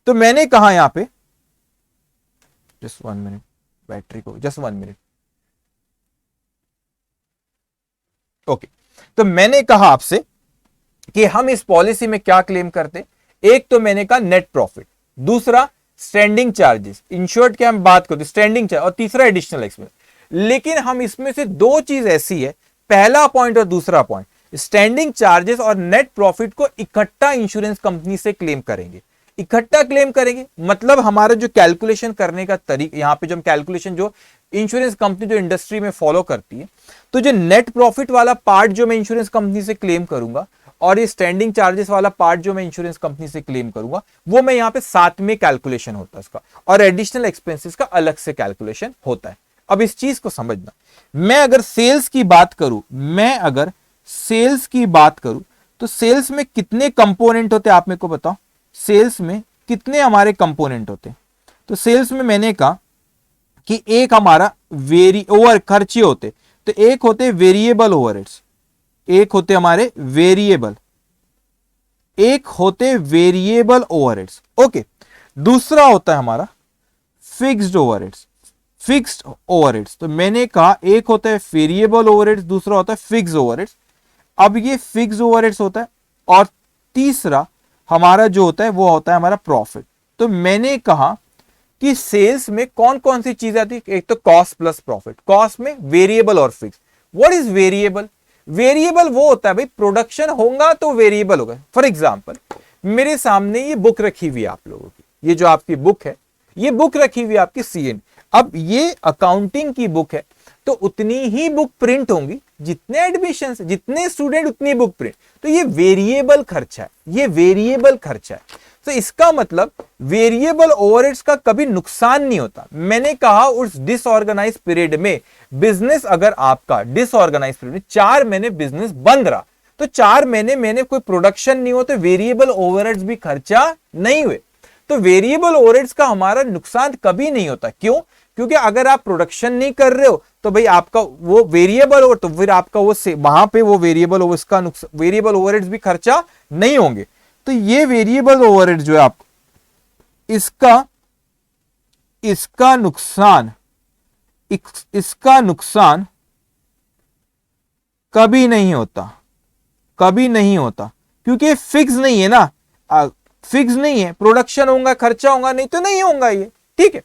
तो मैंने कहा यहाँ पे जस्ट 1 मिनट, बैटरी को जस्ट 1 मिनट, ओके। तो मैंने कहा आपसे कि हम इस पॉलिसी में क्या क्लेम करते, एक तो मैंने कहा नेट प्रॉफिट, दूसरा स्टैंडिंग चार्जेस, इंश्योर्ड की हम बात करते स्टैंडिंग चार्ज, और तीसरा एडिशनल एक्सपेंस। लेकिन हम इसमें से 2 चीज ऐसी है, पहला पॉइंट और दूसरा पॉइंट, स्टैंडिंग चार्जेस और नेट प्रॉफिट को इकट्ठा इंश्योरेंस कंपनी से क्लेम करेंगे, इकट्ठा क्लेम करेंगे, मतलब हमारा जो कैलकुलेशन करने का तरीका, यहां पे जो हम कैलकुलेशन जो इंश्योरेंस कंपनी जो इंडस्ट्री में फॉलो करती है, तो जो नेट प्रॉफिट वाला पार्ट जो मैं इंश्योरेंस कंपनी से क्लेम करूंगा, और ये स्टैंडिंग चार्जेस वाला पार्ट जो मैं इंश्योरेंस कंपनी से क्लेम करूंगा, वो मैं यहां पे साथ में कैलकुलेशन होता है इसका, और एडिशनल एक्सपेंसेस का अलग से कैलकुलेशन होता है। अब इस चीज को समझना, मैं अगर सेल्स की बात करूं, तो सेल्स में कितने कंपोनेंट होते हैं आप मेरे को बताओ, सेल्स में कितने हमारे कंपोनेंट होते हैं। तो सेल्स में मैंने कहा कि एक हमारा ओवर खर्चे होते, तो एक होते वेरिएबल ओवरहेड्स, एक होते हमारे वेरिएबल ओवरहेड्स, ओके। दूसरा होता है हमारा फिक्स्ड ओवरहेड्स, तो मैंने कहा एक होता है वेरिएबल ओवरहेड्स, दूसरा होता है फिक्स्ड ओवरहेड्स। अब ये फिक्स्ड ओवरहेड्स होता है, और तीसरा हमारा जो होता है वो होता है हमारा प्रॉफिट। तो मैंने कहा कि सेल्स में कौन कौन सी चीजें आती है, एक तो कॉस्ट प्लस प्रॉफिट, कॉस्ट में वेरिएबल और fix. What is variable, variable वो होता है भाई प्रोडक्शन होगा तो वेरिएबल होगा। फॉर एग्जांपल मेरे सामने ये बुक रखी हुई है आप लोगों की, ये जो आपकी बुक है, ये बुक रखी हुई है आपकी सीएन, अब ये अकाउंटिंग की बुक है, तो उतनी ही बुक प्रिंट होंगी, जितने एडमिशन जितने स्टूडेंट उतनी बुक प्रिंट, तो ये वेरिएबल खर्चा है, ये वेरिएबल खर्चा है। तो इसका मतलब वेरिएबल ओवरहेड्स का कभी नुकसान नहीं होता। मैंने कहा उस डिसऑर्गेनाइज पीरियड में बिजनेस, अगर आपका डिसऑर्गेनाइज पीरियड में 4 महीने बिजनेस बंद रहा, तो 4 महीने कोई प्रोडक्शन नहीं हो, तो वेरिएबल ओवरहेड्स भी खर्चा नहीं हुए, तो वेरिएबल ओवरहेड्स का हमारा नुकसान कभी नहीं होता। क्यों? क्योंकि अगर आप प्रोडक्शन नहीं कर रहे हो तो भाई आपका वो वेरिएबल ओवर, तो फिर आपका वो वहां पे वो वेरिएबल ओवर, इसका वेरिएबल ओवरहेड्स भी खर्चा नहीं होंगे। तो ये वेरिएबल ओवरहेड जो है आप इसका नुकसान कभी नहीं होता, कभी नहीं होता, क्योंकि फिक्स नहीं है ना, फिक्स नहीं है, प्रोडक्शन होगा खर्चा होगा, नहीं तो नहीं होगा ये, ठीक है।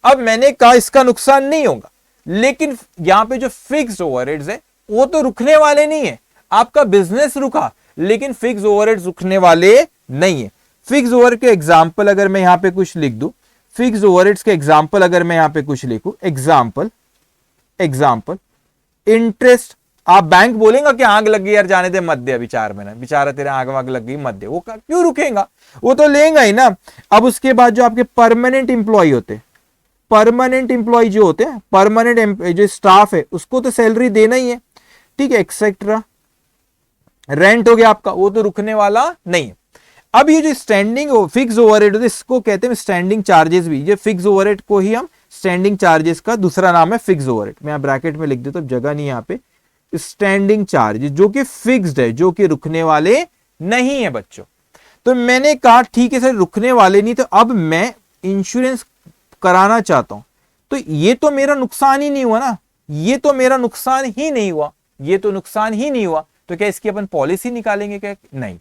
अब मैंने कहा इसका नुकसान नहीं होगा, लेकिन यहां पे जो फिक्स्ड ओवरहेड्स है वो तो रुकने वाले नहीं है। आपका बिजनेस रुका लेकिन फिक्स्ड ओवरहेड्स रुकने वाले नहीं है। फिक्स्ड ओवरहेड के एग्जांपल अगर मैं यहां पे कुछ लिख दूं, फिक्स्ड ओवरहेड्स के एग्जांपल अगर मैं यहां पे कुछ लिखूं, एग्जांपल इंटरेस्ट, आप बैंक बोलेगा कि आग लग गई यार जाने दे मत दे, अभी 4 महीना बेचारा तेरे आग वाग लग गई मत दे, वो क्यों रुकेगा, वो तो लेगा ही ना। अब उसके बाद जो आपके परमानेंट इंप्लॉय होते हैं, परमानेंट इंप्लॉय जो होते हैं, परमानेंट जो स्टाफ है उसको तो सैलरी देना ही है, ठीक है, एक्सेट्रा। रेंट हो गया आपका, वो तो रुकने वाला नहीं है। अब ये जो स्टैंडिंग फिक्स ओवरहेड होते हैं इसको कहते हैं स्टैंडिंग चार्जेस भी। ये फिक्स ओवरहेड को ही हम स्टैंडिंग चार्जेस का दूसरा नाम है फिक्स ओवरहेड। मैं ब्रैकेट में लिख देता हूं, जगह नहीं यहाँ पे। स्टैंडिंग चार्जेस जो कि फिक्स्ड है, जो कि रुकने वाले नहीं है बच्चों। तो मैंने कहा ठीक है सर रुकने वाले नहीं, तो अब मैं इंश्योरेंस कराना चाहता हूं, तो ये तो मेरा नुकसान ही नहीं हुआ ना, ये तो मेरा नुकसान ही नहीं हुआ, ये तो नुकसान ही नहीं हुआ, तो क्या इसकी अपन पॉलिसी निकालेंगे क्या? नहीं।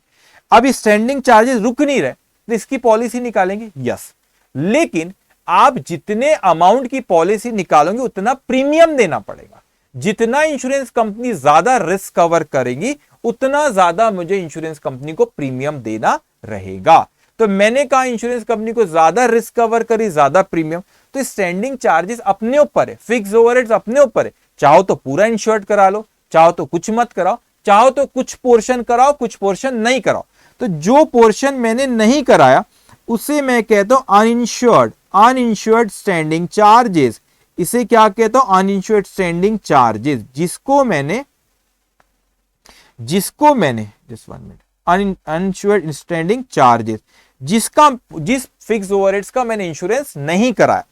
अब स्टैंडिंग चार्जेस रुक नहीं रहे तो इसकी पॉलिसी निकालेंगे, यस। लेकिन आप जितने अमाउंट की पॉलिसी निकालोगे उतना प्रीमियम देना पड़ेगा। जितना इंश्योरेंस कंपनी ज्यादा रिस्क कवर करेगी उतना ज्यादा मुझे इंश्योरेंस कंपनी को प्रीमियम देना रहेगा। तो मैंने कहा इंश्योरेंस कंपनी को ज्यादा रिस्क कवर करी ज्यादा प्रीमियम, तो स्टैंडिंग चार्जेस अपने ऊपर है, फिक्स ओवरहेड्स अपने ऊपर है। चाहो तो पूरा इंश्योर्ड करा लो, चाहो तो कुछ मत कराओ, चाहो तो कुछ पोर्शन कराओ कुछ पोर्शन नहीं कराओ। तो जो पोर्शन मैंने नहीं कराया उसे मैं कहता हूं अनइंश्योर्ड, अनइंश्योर्ड स्टैंडिंग चार्जेस। इसे क्या कहता हूं? अनइंश्योर्ड स्टैंडिंग चार्जेस, जिसको मैंने just 1 minute, uninsured standing charges, जिस फिक्स ओवरहेड्स का मैंने इंश्योरेंस नहीं कराया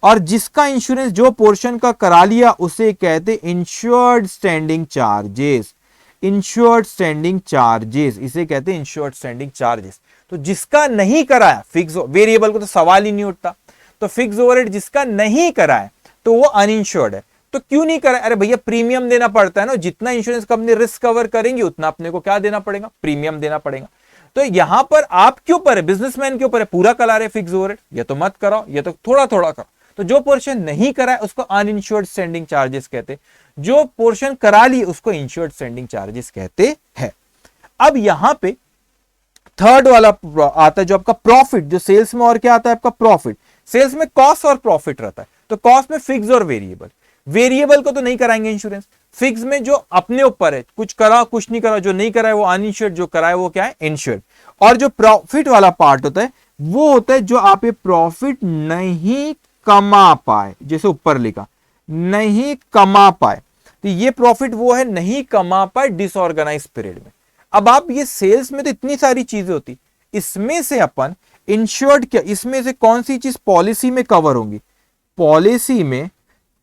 और जिसका इंश्योरेंस जो पोर्शन का करा लिया उसे कहते insured standing charges. Insured standing charges इसे कहते हैं इंश्योर्ड स्टैंडिंग चार्जेस। तो जिसका नहीं कराया फिक्स वेरिएबल को तो सवाल ही नहीं उठता, तो फिक्स ओवरहेड जिसका नहीं कराया तो वो अनइंश्योर्ड है। तो क्यों नहीं करा? अरे भैया प्रीमियम देना पड़ता है ना, जितना इंश्योरेंस कंपनी रिस्क कवर करेंगी उतना अपने को क्या देना पड़ेगा? प्रीमियम देना पड़ेगा। तो यहां पर आप क्यों ऊपर है? बिजनेसमैन के ऊपर है, पूरा करा रहे फिक्स ओवरहेड, ये तो मत कराओ, ये तो थोड़ा थोड़ा करो। तो जो पोर्शन नहीं करा है उसको अनइंश्योर्ड स्टैंडिंग चार्जेस कहते, जो पोर्शन करा ली उसको इंश्योर्ड स्टैंडिंग चार्जेस कहते हैं। अब यहां पे थर्ड वाला आता है जो आपका प्रॉफिट, जो सेल्स में और क्या आता है आपका प्रॉफिट। सेल्स में कॉस्ट और प्रॉफिट रहता है, तो कॉस्ट में फिक्स और वेरिएबल। वेरिएबल को तो नहीं कराएंगे इंश्योरेंस, फिक्स में जो अपने ऊपर है, कुछ करा कुछ नहीं करा, जो नहीं करा है वो अनइंश्योर्ड, जो करा है वो क्या है? इंश्योर्ड। और जो प्रॉफिट वाला पार्ट होता है वो होता है जो आप ये प्रॉफिट नहीं कमा पाए, जैसे ऊपर लिखा नहीं कमा पाए, तो ये प्रॉफिट वो है नहीं कमा पाए डिसऑर्गेनाइज पीरियड में। अब आप ये सेल्स में तो इतनी सारी चीजें होती, इसमें से अपन इंश्योर्ड क्या, इसमें से कौन सी चीज पॉलिसी में कवर होंगी, पॉलिसी में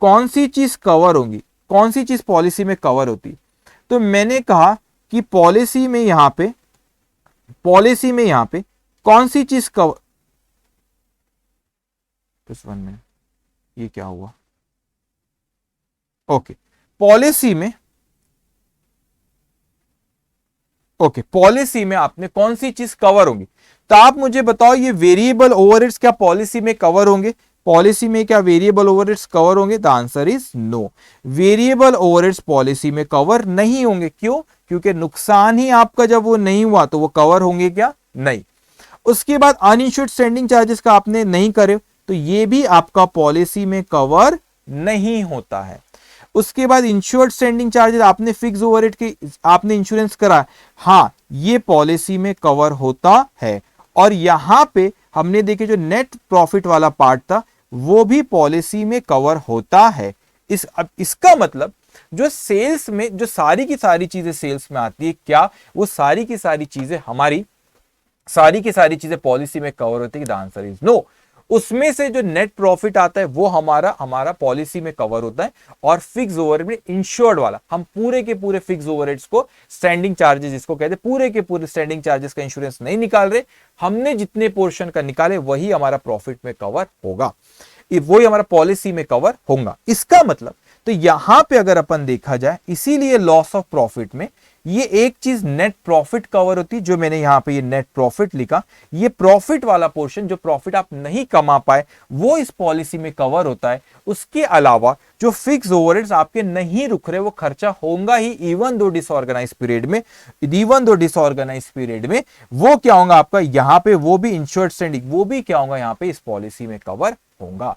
कौन सी चीज कवर होंगी, कौन सी चीज पॉलिसी में कवर होती। तो मैंने कहा कि पॉलिसी में यहां पे कौन सी चीज कवर, just 1 मिनट, ये क्या हुआ? ओके, पॉलिसी में आपने कौन सी चीज कवर होंगी। तो आप मुझे बताओ ये वेरिएबल ओवरहेड्स क्या पॉलिसी में कवर होंगे? पॉलिसी में क्या वेरिएबल ओवरहेड्स कवर होंगे? The answer is no. Variable overheads policy में कवर नहीं होंगे। क्यों? क्योंकि नुकसान ही आपका जब वो नहीं हुआ तो वो कवर होंगे क्या? नहीं। उसके बाद अनइंश्योर्ड स्टैंडिंग चार्जेस का आपने नहीं करे तो ये भी आपका पॉलिसी में कवर नहीं होता है। उसके बाद इंश्योर्ड स्टैंडिंग चार्जेस आपने फिक्स ओवरहेड के आपने इंश्योरेंस करा, हाँ ये पॉलिसी में कवर होता है। और यहां पे हमने देखे जो नेट प्रॉफिट वाला पार्ट था वो भी पॉलिसी में कवर होता है। इसका मतलब जो सेल्स में जो सारी की सारी चीजें सेल्स में आती है, क्या वो सारी की सारी चीजें हमारी सारी की सारी चीजें पॉलिसी में कवर होती है? The answer is no. उसमें से जो नेट प्रॉफिट आता है वो हमारा पॉलिसी में कवर होता है, और फिक्स ओवरहेड में इंश्योर्ड वाला हम पूरे के पूरे फिक्स ओवरहेड्स को, स्टैंडिंग चार्जेस जिसको कहते हैं, पूरे के पूरे स्टैंडिंग चार्जेस का इंश्योरेंस नहीं निकाल रहे, हमने जितने पोर्शन का निकाले वही हमारा प्रॉफिट में कवर होगा, वही हमारा पॉलिसी में कवर होगा। इसका मतलब तो यहां पे अगर अपन देखा जाए, इसीलिए लॉस ऑफ प्रॉफिट में ये एक चीज नेट प्रॉफिट कवर होती है, जो मैंने यहां पे ये नेट प्रॉफिट लिखा, ये प्रॉफिट वाला पोर्शन जो प्रॉफिट आप नहीं कमा पाए वो इस पॉलिसी में कवर होता है। उसके अलावा जो फिक्स ओवरहेड्स आपके नहीं रुक रहे वो खर्चा होगा ही, इवन दो डिसऑर्गेनाइज पीरियड में वो क्या होगा आपका यहां पे, वो भी इंश्योर्ड स्टैंडिंग, वो भी क्या होगा यहां पे इस पॉलिसी में कवर होगा।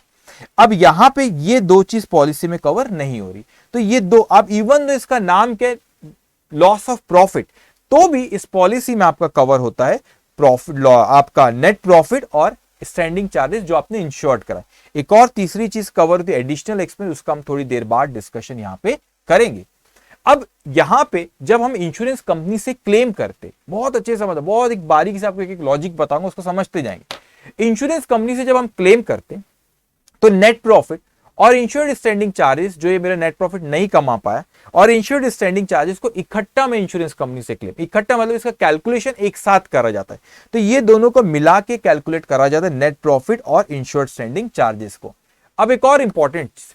अब यहां पे ये दो चीज पॉलिसी में कवर नहीं हो रही, तो ये दो, अब इवन दो इसका नाम क्या, लॉस ऑफ प्रॉफिट, तो भी इस पॉलिसी में आपका कवर होता है प्रॉफिट, आपका नेट प्रॉफिट और स्टैंडिंग चार्जेस जो आपने इंश्योर्ड करा। एक और तीसरी चीज कवर होती है एडिशनल एक्सपेंस, उसका हम थोड़ी देर बाद डिस्कशन यहां पे करेंगे। अब यहां पे जब हम इंश्योरेंस कंपनी से क्लेम करते, बहुत अच्छे समझ, बहुत एक बारीकी से आपको एक लॉजिक बताऊंगा, उसको समझते जाएंगे। इंश्योरेंस कंपनी से जब हम क्लेम करते तो नेट प्रॉफिट और इंश्योर्ड स्टैंडिंग चार्जेस, जो ये मेरा नेट प्रॉफिट नहीं कमा पाया, और इंश्योर्ड स्टैंडिंग चार्जेस को इकट्ठा में इंश्योरेंस कंपनी से क्लेम, इकट्ठा मतलब इसका कैलकुलेशन एक साथ करा जाता है, तो ये दोनों को मिला के कैलकुलेट करा जाता है नेट प्रॉफिट और इंश्योर्ड स्टैंडिंग चार्जेस को। अब एक और इंपॉर्टेंट चीज,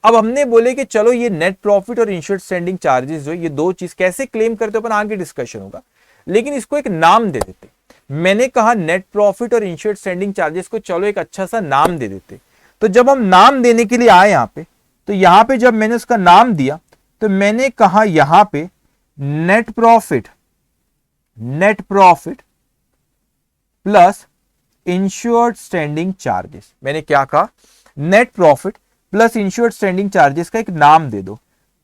अब हमने बोले कि चलो ये नेट प्रॉफिट और इंश्योर्ड स्टैंडिंग चार्जेस जो ये दो चीज कैसे क्लेम करते अपन आगे डिस्कशन होगा, लेकिन इसको एक नाम दे देते। मैंने कहा नेट प्रॉफिट और इंश्योर्ड स्टैंडिंग चार्जेस को चलो एक अच्छा सा नाम दे देते। तो जब हम नाम देने के लिए आए यहां पे, तो यहां पे जब मैंने उसका नाम दिया तो मैंने कहा यहां पे net profit plus insured standing charges, मैंने क्या कहा, net profit plus insured standing charges का एक नाम दे दो।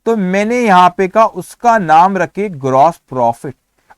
तो मैंने यहां पे कहा उसका नाम रखे ग्रॉस प्रॉफिट।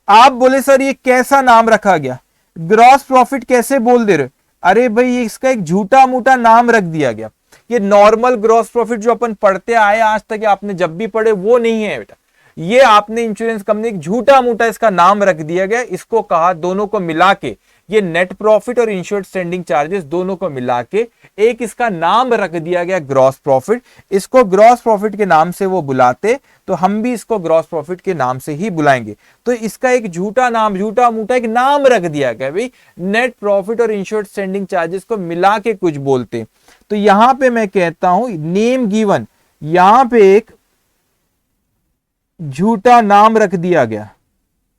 आप बोले सर ये कैसा नाम रखा गया, ग्रॉस प्रॉफिट कैसे बोल दे रहे हो? अरे भाई ये इसका एक झूठा मूठा नाम रख दिया गया। ये नॉर्मल ग्रॉस प्रॉफिट जो अपन पढ़ते आए आज तक, या आपने जब भी पढ़े वो नहीं है बेटा, ये आपने इंश्योरेंस कंपनी एक झूठा मूठा इसका नाम रख दिया गया। इसको कहा दोनों को मिला के, ये नेट प्रॉफिट और इंश्योर्ड स्टैंडिंग चार्जेस दोनों को मिला के एक इसका नाम रख दिया गया ग्रॉस प्रॉफिट। इसको ग्रॉस प्रॉफिट के नाम से वो बुलाते, तो हम भी इसको ग्रॉस प्रॉफिट के नाम से ही बुलाएंगे। तो इसका एक झूठा नाम, झूठा मूठा एक नाम रख दिया गया भाई, नेट प्रॉफिट और इंश्योर्ड स्टैंडिंग चार्जेस को मिला के कुछ बोलते। तो यहां पे मैं कहता हूं नेम गिवन, यहां पे एक झूठा नाम रख दिया गया,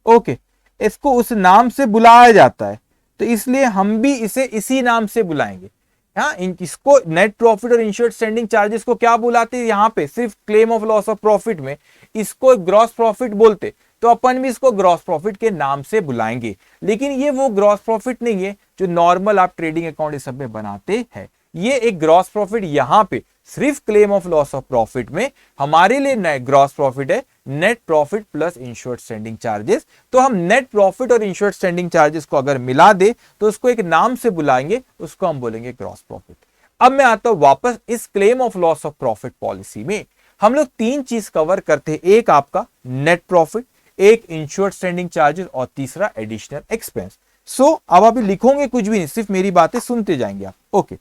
ओके, इसको उस नाम से बुलाया जाता है, तो इसलिए हम भी इसे इसी नाम से बुलाएंगे। हाँ, इसको नेट प्रॉफिट और इंश्योर्ड स्टैंडिंग चार्जेस को क्या बुलाते हैं, यहां पे सिर्फ claim of loss of profit में इसको ग्रॉस प्रॉफिट बोलते, तो अपन भी इसको ग्रॉस प्रॉफिट के नाम से बुलाएंगे। लेकिन ये वो ग्रॉस प्रॉफिट नहीं है जो नॉर्मल आप ट्रेडिंग अकाउंट इस सब में बनाते हैं। ये एक ग्रॉस प्रॉफिट यहां पे सिर्फ claim of loss of profit में हमारे लिए ग्रॉस प्रॉफिट है net profit plus insured standing charges. तो हम नेट प्रॉफिट और इंश्योर्ड स्टैंडिंग चार्जेस को अगर मिला दे तो उसको एक नाम से बुलाएंगे, उसको हम बोलेंगे ग्रॉस प्रॉफिट। अब मैं आता हूं वापस इस claim of loss of profit policy में। हम लोग तीन चीज कवर करते हैं, एक आपका नेट प्रॉफिट, एक इंश्योर्ड स्टैंडिंग चार्जेस और तीसरा एडिशनल एक्सपेंस। सो अब अभी लिखोगे कुछ भी नहीं, सिर्फ मेरी बातें सुनते जाएंगे आप। Okay,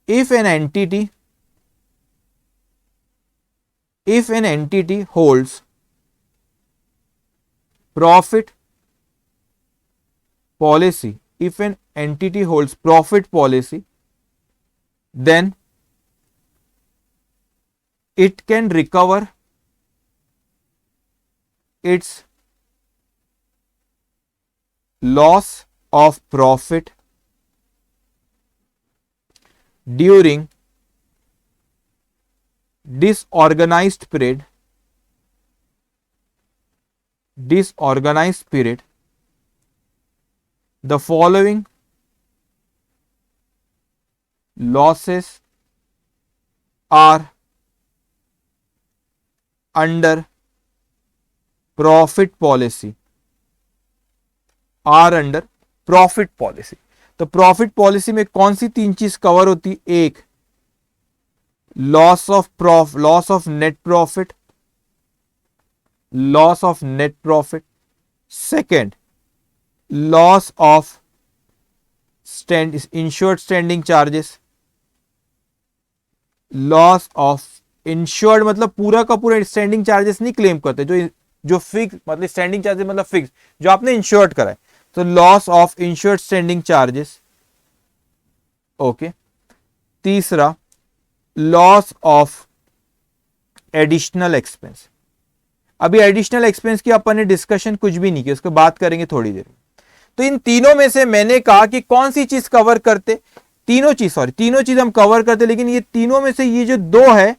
if an entity holds profit policy, if an entity holds profit policy, then it can recover its loss of profit during disorganized period the following losses are under profit policy, तो profit policy में कौन सी तीन चीज cover होती, एक loss of net profit, second loss of insured standing charges, loss of insured मतलब पूरा का पूरा स्टैंडिंग चार्जेस नहीं क्लेम करते, जो फिक्स मतलब स्टैंडिंग चार्जेस मतलब फिक्स जो आपने इंश्योर्ड करा है, तो loss of insured standing charges. Okay, तीसरा लॉस ऑफ एडिशनल एक्सपेंस। अभी एडिशनल एक्सपेंस की अपन ने डिस्कशन कुछ भी नहीं की, उसको बात करेंगे थोड़ी देर में। तो इन तीनों में से मैंने कहा कि कौन सी चीज कवर करते, तीनों चीज हम कवर करते, लेकिन ये तीनों में से ये जो दो है,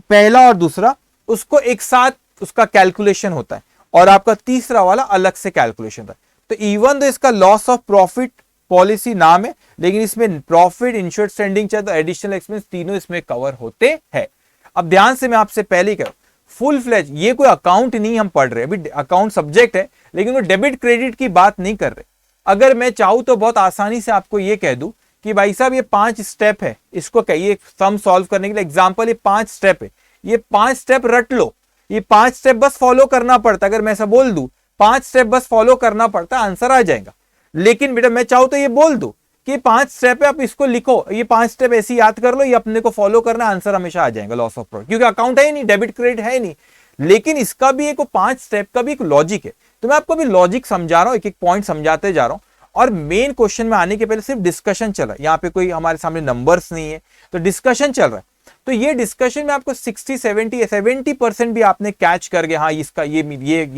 पहला और दूसरा, उसको एक साथ उसका कैलकुलेशन होता है और आपका तीसरा वाला अलग से कैलकुलेशन होता है। तो इवन तो इसका लॉस ऑफ प्रॉफिट पॉलिसी नाम है, लेकिन इसमें profit, insured standing charge, additional expense तीनों इसमें कवर होते हैं। अब ध्यान से मैं आपसे पहले ही कह रहा हूं, फुल फ्लेज ये कोई अकाउंट नहीं हम पढ़ रहे, अभी अकाउंट सब्जेक्ट है, लेकिन वो डेबिट क्रेडिट की बात नहीं कर रहे। अगर मैं चाहूं तो बहुत आसानी से आपको ये कह दूं कि भाई साहब ये 5 स्टेप है, इसको कहिए सम सॉल्व करने के लिए एग्जांपल, ये 5 स्टेप है, ये 5 स्टेप रट लो, ये 5 स्टेप बस फॉलो करना पड़ता। अगर मैं ऐसा बोल दूं 5 स्टेप बस फॉलो करना पड़ता, आंसर आ जाएगा। लेकिन बेटा मैं चाहूं तो ये बोल दूं कि 5 स्टेप है, आप इसको लिखो, ये 5 स्टेप ऐसे याद कर लो, ये अपने को फॉलो करना, आंसर हमेशा आ जाएगा लॉस ऑफ प्रॉफिट, क्योंकि अकाउंट है ही नहीं, डेबिट क्रेडिट है ही नहीं। लेकिन इसका भी एक 5 स्टेप का भी एक लॉजिक है, तो मैं आपको भी लॉजिक समझा रहा हूं, एक एक पॉइंट समझाते जा रहा हूं। और मेन क्वेश्चन में आने के पहले सिर्फ डिस्कशन चल रहा है, यहाँ पे कोई हमारे सामने नंबर्स नहीं है, तो डिस्कशन चल रहा है। तो ये डिस्कशन में आपको 60-70% भी आपने कैच कर गया, हाँ इसका ये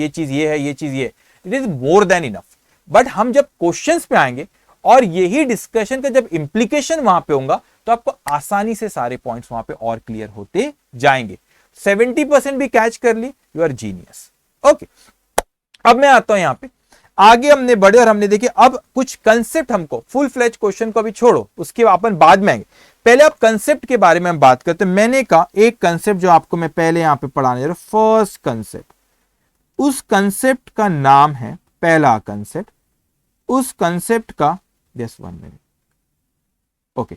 चीज ये है, ये चीज ये, it is more than enough. But हम जब क्वेश्चंस पे आएंगे और यही डिस्कशन का जब इंप्लीकेशन वहां पे होगा, तो आपको आसानी से सारे पॉइंट्स वहां पे और क्लियर होते जाएंगे। 70% भी कैच कर ली, यू आर जीनियस। ओके, अब मैं आता हूं यहां पे आगे, हमने बढ़े और हमने देखे अब कुछ कंसेप्ट, हमको फुल फ्लेज क्वेश्चन को अभी छोड़ो, उसके अपन बाद में आएंगे, पहले आप कंसेप्ट के बारे में हम बात करते हैं। मैंने कहा एक कंसेप्ट जो आपको मैं पहले यहां पे पढ़ाने जा रहा हूं, फर्स्ट कंसेप्ट, उस कंसेप्ट का नाम है, पहला कंसेप्ट, उस कंसेप्ट का, just 1 minute, okay,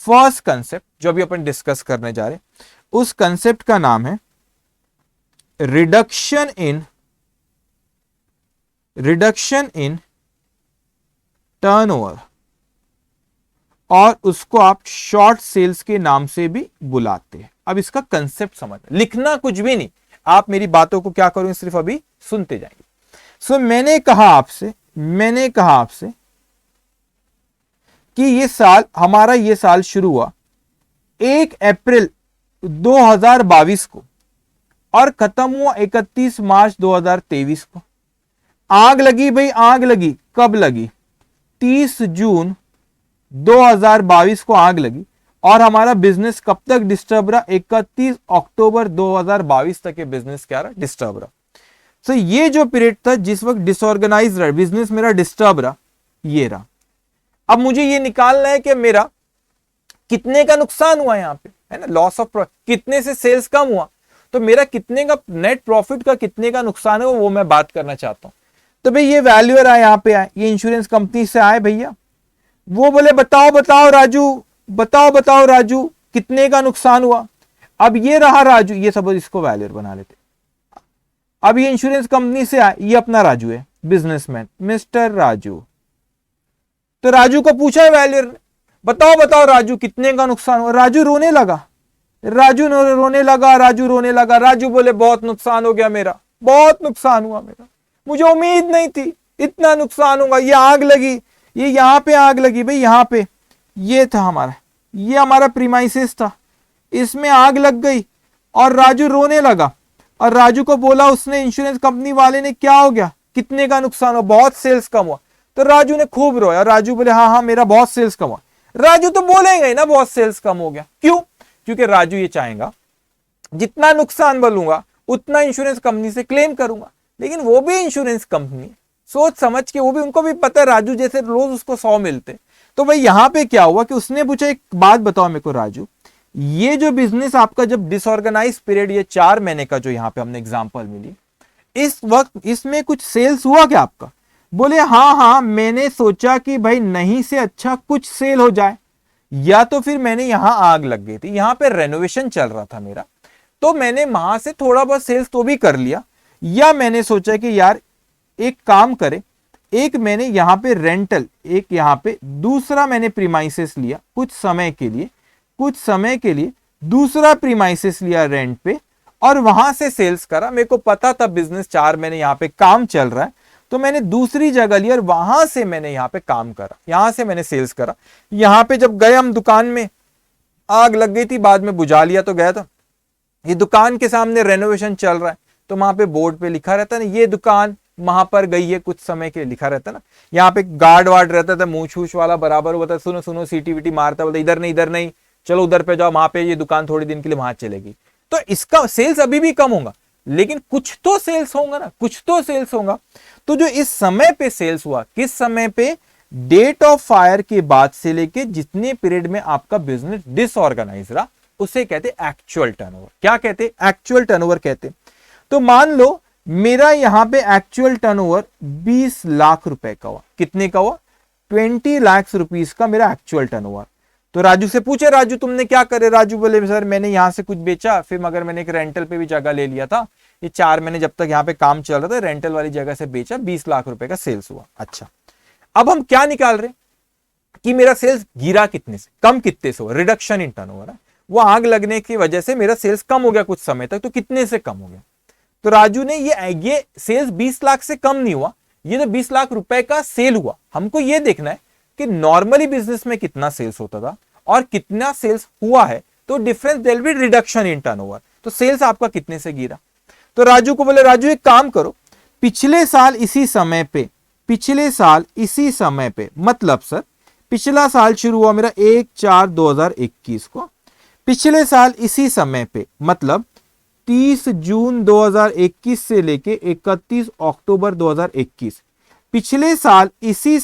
first concept जो अभी अपन डिस्कस करने जा रहे हैं, उस कंसेप्ट का नाम है रिडक्शन इन टर्नओवर, और उसको आप शॉर्ट सेल्स के नाम से भी बुलाते हैं। अब इसका कंसेप्ट समझ, लिखना कुछ भी नहीं, आप मेरी बातों को क्या करोगे, सिर्फ अभी सुनते जाएंगे। सो मैंने कहा आपसे कि ये साल हमारा, ये साल शुरू हुआ 1 अप्रैल 2022 को और खत्म हुआ 31 मार्च 2023 को। आग लगी भाई, आग लगी, कब लगी, 30 जून 2022 को आग लगी, और हमारा बिजनेस कब तक डिस्टर्ब रहा, 31 अक्टूबर 2022 तक ये बिजनेस क्या रहा, डिस्टर्ब रहा। सो ये जो पीरियड था जिस वक्त डिसऑर्गेनाइज रहा, बिजनेस मेरा डिस्टर्ब रहा, ये रहा। अब मुझे ये निकालना है कि मेरा कितने का नुकसान हुआ यहां पे, है ना, लॉस ऑफ प्रॉफिट, कितने से सेल्स कम हुआ, तो मेरा कितने का नेट प्रॉफिट का कितने का नुकसान है, वो मैं बात करना चाहता हूं। तो भाई ये वैल्यूअर आए, यहां पे आए, ये इंश्योरेंस कंपनी से आए भैया, वो बोले बताओ राजू कितने का नुकसान हुआ। अब ये रहा राजू, ये सब इसको वैल्यूअर बना लेते। अब ये इंश्योरेंस कंपनी से आए, ये अपना राजू है, बिजनेसमैन, मिस्टर राजू। तो राजू को पूछा है वैल्यूअर ने, बताओ राजू कितने का नुकसान हुआ। राजू रोने लगा, राजू बोले बहुत नुकसान हो गया मेरा, बहुत नुकसान हुआ मेरा, मुझे उम्मीद नहीं थी इतना नुकसान होगा। ये आग लगी, ये यहां पे आग लगी भाई, यहां पे ये था हमारा, ये हमारा प्रीमाइसेस था, इसमें आग लग गई और राजू रोने लगा। और राजू को बोला उसने, इंश्योरेंस कंपनी वाले ने, क्या हो गया, कितने का नुकसान हुआ, बहुत सेल्स कम हुआ। तो राजू ने खूब रोया, राजू बोले हाँ मेरा बहुत सेल्स कम हुआ। राजू तो बोलेगा ही ना बहुत सेल्स कम हो गया, क्यों, क्योंकि राजू ये चाहेगा जितना नुकसान बोलूंगा उतना इंश्योरेंस कंपनी से क्लेम करूंगा। लेकिन वो भी इंश्योरेंस कंपनी सोच समझ के, वो भी, उनको भी पता है राजू जैसे रोज उसको 100 मिलते। तो भाई यहां पे क्या हुआ कि उसने पूछा एक बात बताओ मेरे को राजू, ये जो बिजनेस आपका जब डिसऑर्गेनाइज पीरियड, ये 4 महीने का जो यहाँ पे हमने एग्जांपल मिली, इस वक्त इसमें कुछ सेल्स हुआ क्या आपका। बोले हाँ मैंने सोचा कि भाई नहीं से अच्छा कुछ सेल हो जाए, या तो फिर मैंने यहां आग लग गई थी, यहां पे रेनोवेशन चल रहा था मेरा, तो मैंने वहां से थोड़ा बहुत सेल्स तो भी कर लिया, या मैंने सोचा कि यार एक काम करे, एक मैंने यहाँ पे रेंटल, एक यहाँ पे दूसरा मैंने प्रीमाइसेस लिया कुछ समय के लिए, दूसरा प्रीमाइसेस लिया रेंट पे और वहां से सेल्स करा। मेरे को पता था बिजनेस 4 महीने यहाँ पे काम चल रहा है, तो मैंने दूसरी जगह ली और वहां से मैंने यहाँ पे काम करा, यहां से मैंने सेल्स करा। यहाँ पे जब गए हम दुकान में, आग लग गई थी, बाद में बुझा लिया तो गया था। ये दुकान के सामने रेनोवेशन चल रहा है, तो वहां पे बोर्ड पे लिखा रहता है ना, ये दुकान वहां पर गई है, कुछ समय के लिखा रहता है ना। यहाँ पे गार्ड वार्ड रहता था, मूछ वूछ वाला बराबर होता, सुनो सुनो सीटी वीटी मारता, बोलता इधर नहीं, चलो उधर पे जाओ, वहां पे ये दुकान थोड़ी दिन के लिए वहां चलेगी। तो इसका सेल्स अभी भी कम होगा, लेकिन कुछ तो सेल्स होगा ना, कुछ तो सेल्स होगा। तो जो इस समय पे सेल्स हुआ, किस समय पे, डेट ऑफ फायर के बाद से लेके जितने पीरियड में आपका बिजनेस डिसऑर्गेनाइज रहा, उसे कहते एक्चुअल टर्नओवर। क्या कहते? एक्चुअल टर्नओवर कहते। तो मान लो मेरा यहां पे एक्चुअल टर्नओवर 20 लाख रुपए का हुआ। कितने का हुआ? 20 लाख रुपीस का मेरा एक्चुअल टर्नओवर। तो राजू से पूछे, राजू तुमने क्या करे? राजू बोले सर मैंने यहां से कुछ बेचा, फिर मगर मैंने एक रेंटल पे भी जगह ले लिया था, ये 4 महीने जब तक यहाँ पे काम चल रहा था, रेंटल वाली जगह से बेचा, 20 लाख रुपए का सेल्स हुआ। अच्छा, अब हम क्या निकाल रहे कि मेरा सेल्स गिरा कितने से, कम कितने से हुआ, रिडक्शन इन टर्नओवर है। वो आग लगने की वजह से मेरा सेल्स कम हो गया कुछ समय तक, तो कितने से कम हो गया? तो राजू ने ये सेल्स 20 लाख से कम नहीं हुआ, ये तो 20 लाख रुपए का सेल हुआ। हमको ये देखना है कि नॉर्मली बिजनेस में कितना सेल्स होता था और कितना सेल्स हुआ है, तो difference there will be reduction in turnover. तो सेल्स आपका कितने से गिरा? तो राजू को बोले, राजू एक काम करो, पिछले साल इसी समय पे, मतलब सर पिछला साल शुरू हुआ मेरा 1/4/2021 को, पिछले साल इसी समय पे मतलब 30 जून 2021 से लेके 31 अक्टूबर 2021, पिछले साल इसी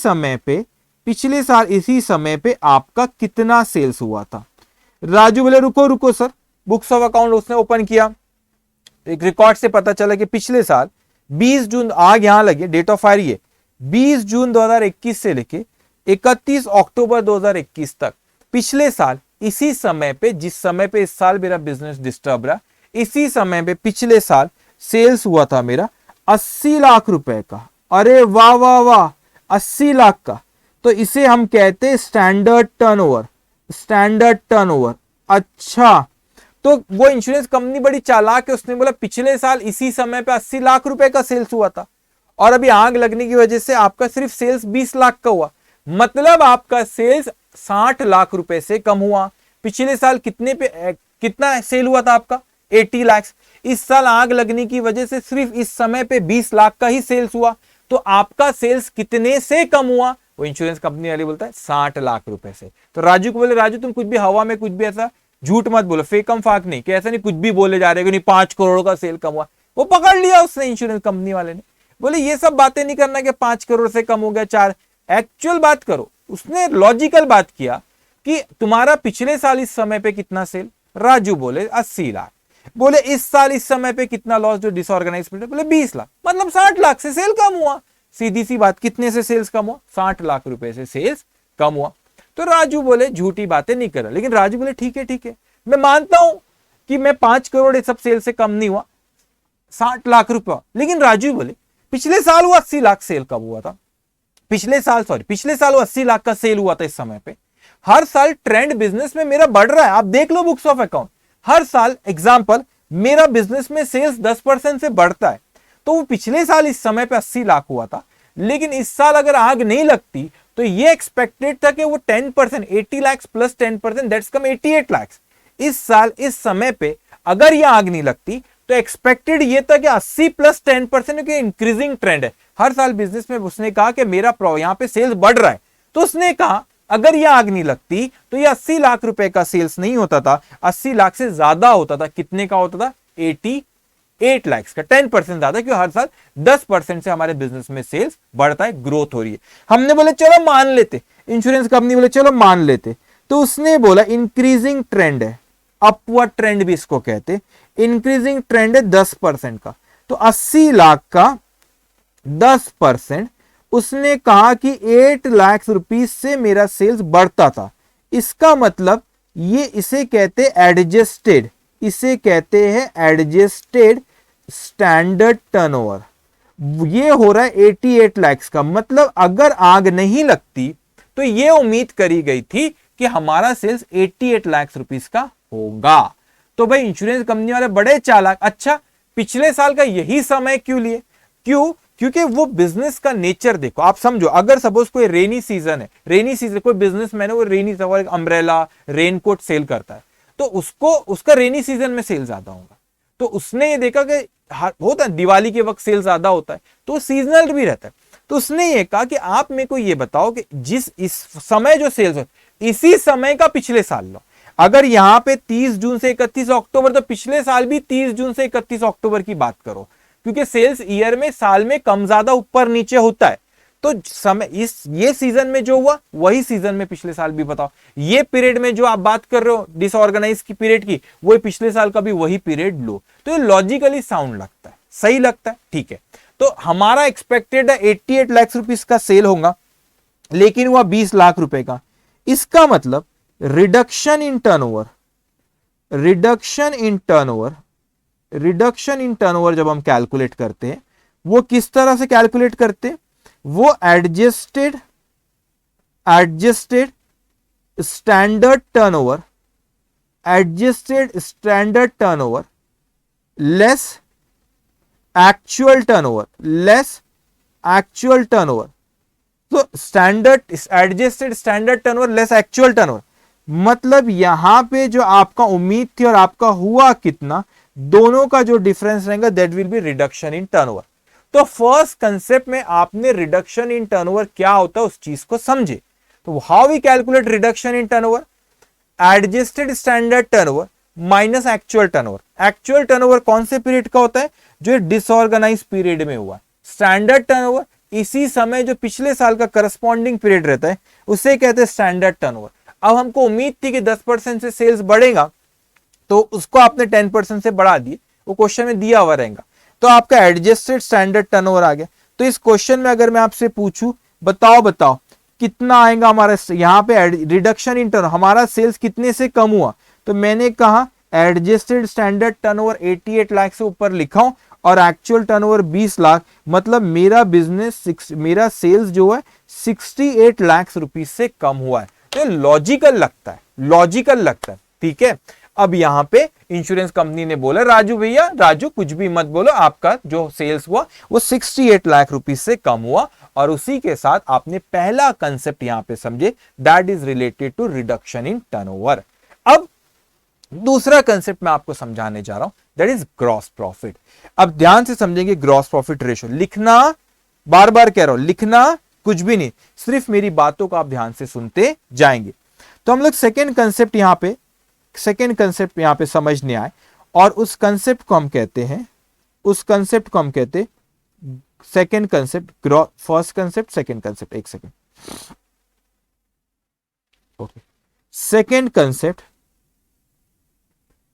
समय पे आपका कितना सेल्स हुआ था? राजू बोले रुको सर, बुक्स ऑफ अकाउंट उसने ओपन किया, एक रिकॉर्ड से पता चला कि पिछले साल 20 जून, आग यहां लगी, डेट ऑफ फायर ये 20 जून 2021 से लेके 31 अक्टूबर 2021 तक, पिछले साल इसी समय पे, जिस समय पे इस साल मेरा बिजनेस डिस्टर्ब रहा, इसी समय पे पिछले साल सेल्स हुआ था मेरा 80 लाख रुपए का। अरे वाह वाह वाह, 80 लाख का। तो इसे हम कहते हैं स्टैंडर्ड टर्नओवर। अच्छा, तो वो इंश्योरेंस कंपनी बड़ी चालाक है, उसने बोला पिछले साल इसी समय पे 80 लाख रुपए का सेल्स हुआ था और अभी आग लगने की वजह से आपका सिर्फ सेल्स 20 लाख का हुआ, मतलब आपका सेल्स 60 लाख रुपए से कम हुआ। पिछले साल कितना सेल हुआ था आपका? 80 लाख। इस साल आग लगने की वजह से सिर्फ इस समय पे 20 लाख का ही सेल्स हुआ, तो आपका सेल्स कितने से कम हुआ? वो इंश्योरेंस कंपनी वाले बोलता है 60 लाख रुपए से। तो राजू को बोले, राजू तुम कुछ भी हवा में कुछ भी ऐसा झूठ मत बोलो, फेकम फाक नहीं, कि ऐसा नहीं कुछ भी बोले जा रहे हो, नहीं 5 करोड़ का सेल कम हुआ। वो पकड़ लिया उसने, इंश्योरेंस कंपनी वाले ने, बोले ये सब बातें नहीं करना कि 5 करोड़ से कम हो गया 4, एक्चुअल बात करो। उसने लॉजिकल बात किया कि तुम्हारा पिछले साल इस समय पे कितना सेल? राजू बोले 80 लाख। बोले इस साल इस समय पे कितना लॉस जो डिसऑर्गेनाइज? बोले 20 लाख, मतलब 60 लाख से सेल कम हुआ। सीधी सी बात, कितने से सेल्स कम हुआ? 60 लाख रुपए से सेल्स कम हुआ। तो राजू बोले झूठी बातें नहीं कर रहा, लेकिन राजू बोले ठीक है, मैं मानता हूं कि मैं 5 करोड़ सब सेल से कम नहीं हुआ, 60 लाख रुपया। लेकिन राजू बोले पिछले साल वो 80 लाख सेल कब हुआ था? पिछले साल वो 80 लाख का सेल हुआ था इस समय पे। हर साल ट्रेंड बिजनेस में मेरा बढ़ रहा है, आप देख लो बुक्स ऑफ अकाउंट, हर साल एग्जांपल मेरा बिजनेस में सेल्स 10% से बढ़ता है। तो वो पिछले साल इस समय पे 80 लाख हुआ था, लेकिन इस साल अगर आग नहीं लगती तो ये एक्सपेक्टेड था कि वो 10%, 80 लाख प्लस 10%, दैट्स कम 88 लाख। इस साल इस समय पे अगर ये आग नहीं लगती तो एक्सपेक्टेड ये था कि 80 प्लस 10% की इंक्रीजिंग ट्रेंड है। हर साल बिजनेस में उसने कहा कि मेरा यहाँ पे सेल्स बढ़ रहा है, तो उसने कहा अगर ये आग नहीं लगती तो ये 80 लाख रुपए का सेल्स नहीं होता था, 80 लाख से ज्यादा होता था। कितने का होता था? 88 लाख का, 10% ज्यादा, क्योंकि हर साल 10% से हमारे बिजनेस में सेल्स बढ़ता है, ग्रोथ हो रही है। हमने बोले चलो मान लेते, इंश्योरेंस कंपनी बोले चलो मान लेते, तो उसने बोला इंक्रीजिंग ट्रेंड है, अपवर्ड ट्रेंड भी इसको कहते, इंक्रीजिंग ट्रेंड है 10% का, तो 80 लाख का 10%, उसने कहा कि 8 लाख रुपीस से मेरा सेल्स बढ़ता था। इसका मतलब ये इसे कहते एडजस्टेड, इसे कहते हैं एडजस्टेड स्टैंडर्ड टर्नओवर। ये हो रहा है 88 लाख का। मतलब अगर आग नहीं लगती तो ये उम्मीद करी गई थी कि हमारा सेल्स 88 लाख रुपीस का होगा। तो भाई इंश्योरेंस कंपनी वाले बड़े चालाक। अच्छा, पिछले साल का यही समय क्यों लिए? क्यों? क्योंकि वो बिजनेस का नेचर देखो, आप समझो, अगर सपोज कोई रेनी सीजन है, रेनी सीजन कोई बिजनेसमैन है, वो रेनी अम्ब्रेला रेनकोट सेल करता है, तो उसको उसका रेनी सीजन में सेल ज्यादा होगा। तो उसने ये देखा कि होता है दिवाली के वक्त सेल ज्यादा होता है, तो सीजनल भी रहता है। तो उसने ये कहा कि आप मेरे को ये बताओ कि जिस इस समय जो सेल्स हो, इसी समय का पिछले साल लो। अगर यहां पे 30 जून से 31 अक्टूबर, तो पिछले साल भी 30 जून से 31 अक्टूबर की बात करो, क्योंकि सेल्स ईयर में साल में कम ज्यादा ऊपर नीचे होता है। तो समय ये सीजन में जो हुआ वही सीजन में पिछले साल भी बताओ। ये पीरियड में जो आप बात कर रहे हो डिसऑर्गेनाइज की पीरियड की, वही पिछले साल का भी वही पीरियड लो। तो ये लॉजिकली साउंड लगता है, सही लगता है, ठीक है। तो हमारा एक्सपेक्टेड है 88 लाख रुपीस का सेल होगा, लेकिन हुआ 20 लाख रुपए का। इसका मतलब reduction in turnover, reduction in turnover, reduction in turnover जब हम कैलकुलेट करते हैं, वो किस तरह से कैलकुलेट करते हैं? वो adjusted standard turnover, adjusted standard turnover less actual turnover, less actual turnover. तो standard adjusted standard turnover less actual turnover, मतलब यहां पे जो आपका उम्मीद थी और आपका हुआ कितना, दोनों का जो डिफरेंस रहेगा that will be reduction in turnover. तो फर्स्ट कंसेप्ट में आपने रिडक्शन इन टर्नओवर क्या होता है उस चीज को समझे। तो how we calculate reduction in turnover? Adjusted standard turnover minus actual turnover. Actual turnover कौन से पीरियड का होता है? जो डिसऑर्गेनाइज पीरियड में हुआ। स्टैंडर्ड टर्नओवर इसी समय जो पिछले साल का करस्पॉन्डिंग पीरियड रहता है, उसे कहते हैं स्टैंडर्ड टर्नओवर। अब हमको उम्मीद थी कि 10% से सेल्स बढ़ेगा, तो उसको आपने 10% से बढ़ा दिए, वो क्वेश्चन में दिया हुआ रहेगा, तो आपका एडजस्टेड स्टैंडर्ड टर्नओवर आ गया। तो इस क्वेश्चन में अगर मैं आपसे पूछूं, बताओ कितना आएगा हमारा यहाँ पे रिडक्शन इन टर्न, हमारा सेल्स कितने से कम हुआ? तो मैंने कहा एडजस्टेड स्टैंडर्ड टर्नओवर 88 लाख से ऊपर लिखा हूं और एक्चुअल टर्नओवर 20 लाख, मतलब मेरा बिजनेस मेरा सेल्स जो है 68 लाख रुपीस से कम हुआ है। तो लॉजिकल लगता है, लॉजिकल लगता है, ठीक है। अब यहां पे इंश्योरेंस कंपनी ने बोला, राजू भैया, राजू कुछ भी मत बोलो, आपका जो सेल्स हुआ वो 68 लाख रुपीस से कम हुआ। और उसी के साथ आपने पहला कंसेप्ट यहां पे समझे, that is related to reduction in turnover. अब दूसरा कंसेप्ट मैं आपको समझाने जा रहा हूं, दैट इज ग्रॉस प्रॉफिट। अब ध्यान से समझेंगे ग्रॉस प्रॉफिट रेशियो। लिखना, बार बार कह रहा हूं, लिखना कुछ भी नहीं, सिर्फ मेरी बातों को आप ध्यान से सुनते जाएंगे। तो हम लोग सेकेंड कंसेप्ट यहां पे समझने आए, और उस कंसेप्ट को हम कहते हैं, second concept, first concept, second concept, एक सेकेंड, ओके, सेकेंड कंसेप्ट,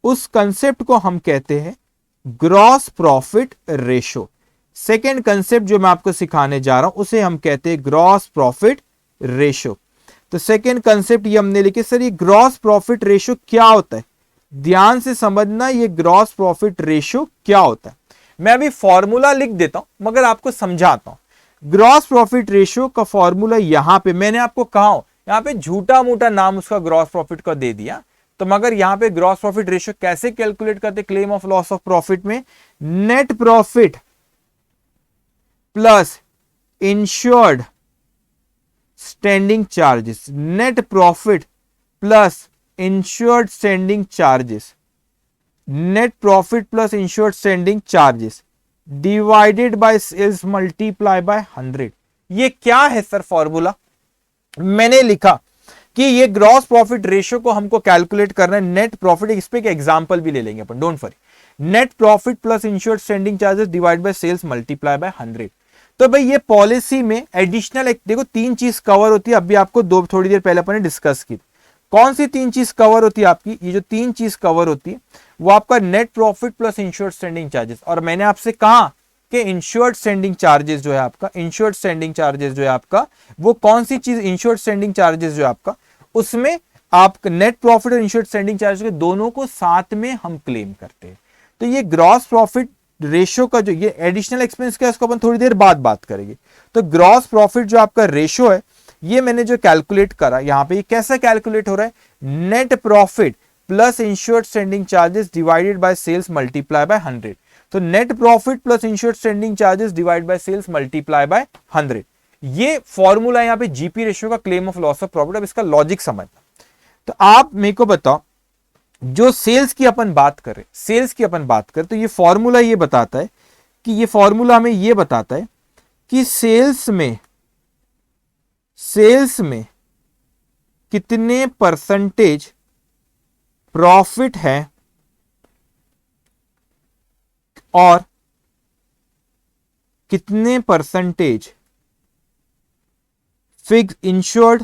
उस कंसेप्ट को हम कहते हैं gross profit ratio. Second concept जो मैं आपको सिखाने जा रहा हूं उसे हम कहते हैं ग्रॉस प्रॉफिट रेशो। तो सेकेंड कंसेप्ट ये हमने लिखे, सर ये ग्रॉस प्रॉफिट रेशो क्या होता है? ध्यान से समझना, ये ग्रॉस प्रॉफिट रेशो क्या होता है। मैं अभी फॉर्मूला लिख देता हूं मगर आपको समझाता हूं। ग्रॉस प्रॉफिट रेशो का फॉर्मूला यहां पे मैंने आपको कहा, यहां पे झूठा मूठा नाम उसका ग्रॉस प्रॉफिट का दे दिया, तो मगर यहां पे ग्रॉस प्रॉफिट रेशियो कैसे कैलकुलेट करते? Claim of loss of profit में net profit plus insured standing charges, net profit plus insured standing charges, net profit plus insured standing charges divided by sales multiply by 100। ये क्या है sir formula? मैंने लिखा कि ये gross profit ratio को हमको कैलकुलेट करना है नेट प्रॉफिट, इस पे एक एग्जांपल भी ले लेंगे अपन, don't worry. Net profit plus insured standing charges divide by sales multiply by 100। तो भाई ये पॉलिसी में एडिशनल एक देखो 3 चीज कवर होती है, अभी आपको थोड़ी देर पहले अपन ने डिस्कस की। कौन सी 3 चीज कवर होती है आपकी? ये जो 3 चीज कवर होती है वो आपका net profit plus insured standing charges, और मैंने आपसे कहा कि इंश्योर्ड स्टैंडिंग चार्जेस जो है आपका, इंश्योर्ड स्टैंडिंग चार्जेस जो है आपका, वो कौन सी चीज? इंश्योर्ड स्टैंडिंग चार्जेस जो है आपका, उसमें आप नेट प्रॉफिट और इंश्योर्ड स्टैंडिंग चार्जेस के दोनों को साथ में हम क्लेम करते हैं। तो ये ग्रॉस प्रॉफिट रेशो का जो ये एडिशनल एक्सपेंस क्या है उसको अपन थोड़ी देर बाद बात करेंगे। तो ग्रॉस प्रॉफिट जो आपका रेशो है ये मैंने जो कैलकुलेट करा यहाँ पे, ये कैसा कैलकुलेट हो रहा है, net profit plus insured standing charges divided by sales multiply by 100। तो net profit plus insured standing charges divide by sales multiply by 100, ये फॉर्मूला यहाँ पे जीपी रेशियो का, claim of loss of profit. अब इसका लॉजिक समझना। तो आप मेरे को बताओ, जो सेल्स की अपन बात करें, सेल्स की अपन बात करें तो ये फॉर्मूला ये बताता है कि, ये फॉर्मूला हमें ये बताता है कि सेल्स में कितने परसेंटेज प्रॉफिट है और कितने percentage fix insured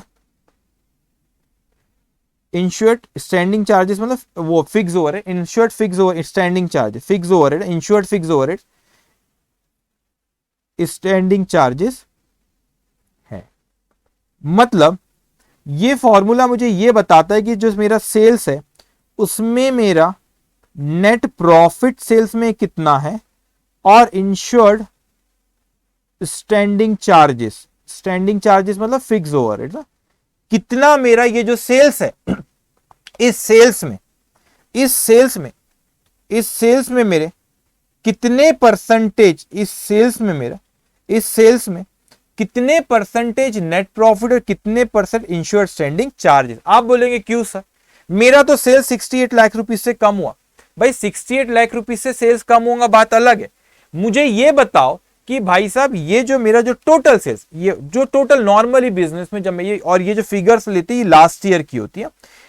standing charges, मतलब वो फिक्स ओवर है, insured fix over standing charges, fix over है, इंश्योर्ड फिक्स ओवर है, स्टैंडिंग चार्जेस है। मतलब ये फॉर्मूला मुझे ये बताता है कि जो मेरा सेल्स है उसमें मेरा नेट प्रॉफिट सेल्स में कितना है और इंश्योर्ड स्टैंडिंग चार्जेस मतलब फिक्स ओवरहेड ना, कितना मेरा ये जो सेल्स है, इस सेल्स में मेरे कितने परसेंटेज, इस सेल्स में कितने परसेंटेज नेट प्रॉफिट और कितने परसेंट इंश्योर्ड स्टैंडिंग चार्जेस। आप बोलेंगे क्यों सर, मेरा तो सेल्स 68 लाख रुपीस से कम हुआ। भाई 68 लाख रुपीस से सेल्स कम होगा बात अलग है, मुझे ये बताओ कि भाई साहब ये जो मेरा जो टोटल सेल्स, ये जो टोटल नॉर्मली बिजनेस में जब मैं ये, और ये जो फिगर्स लेते हैं ये लास्ट ईयर की होती है,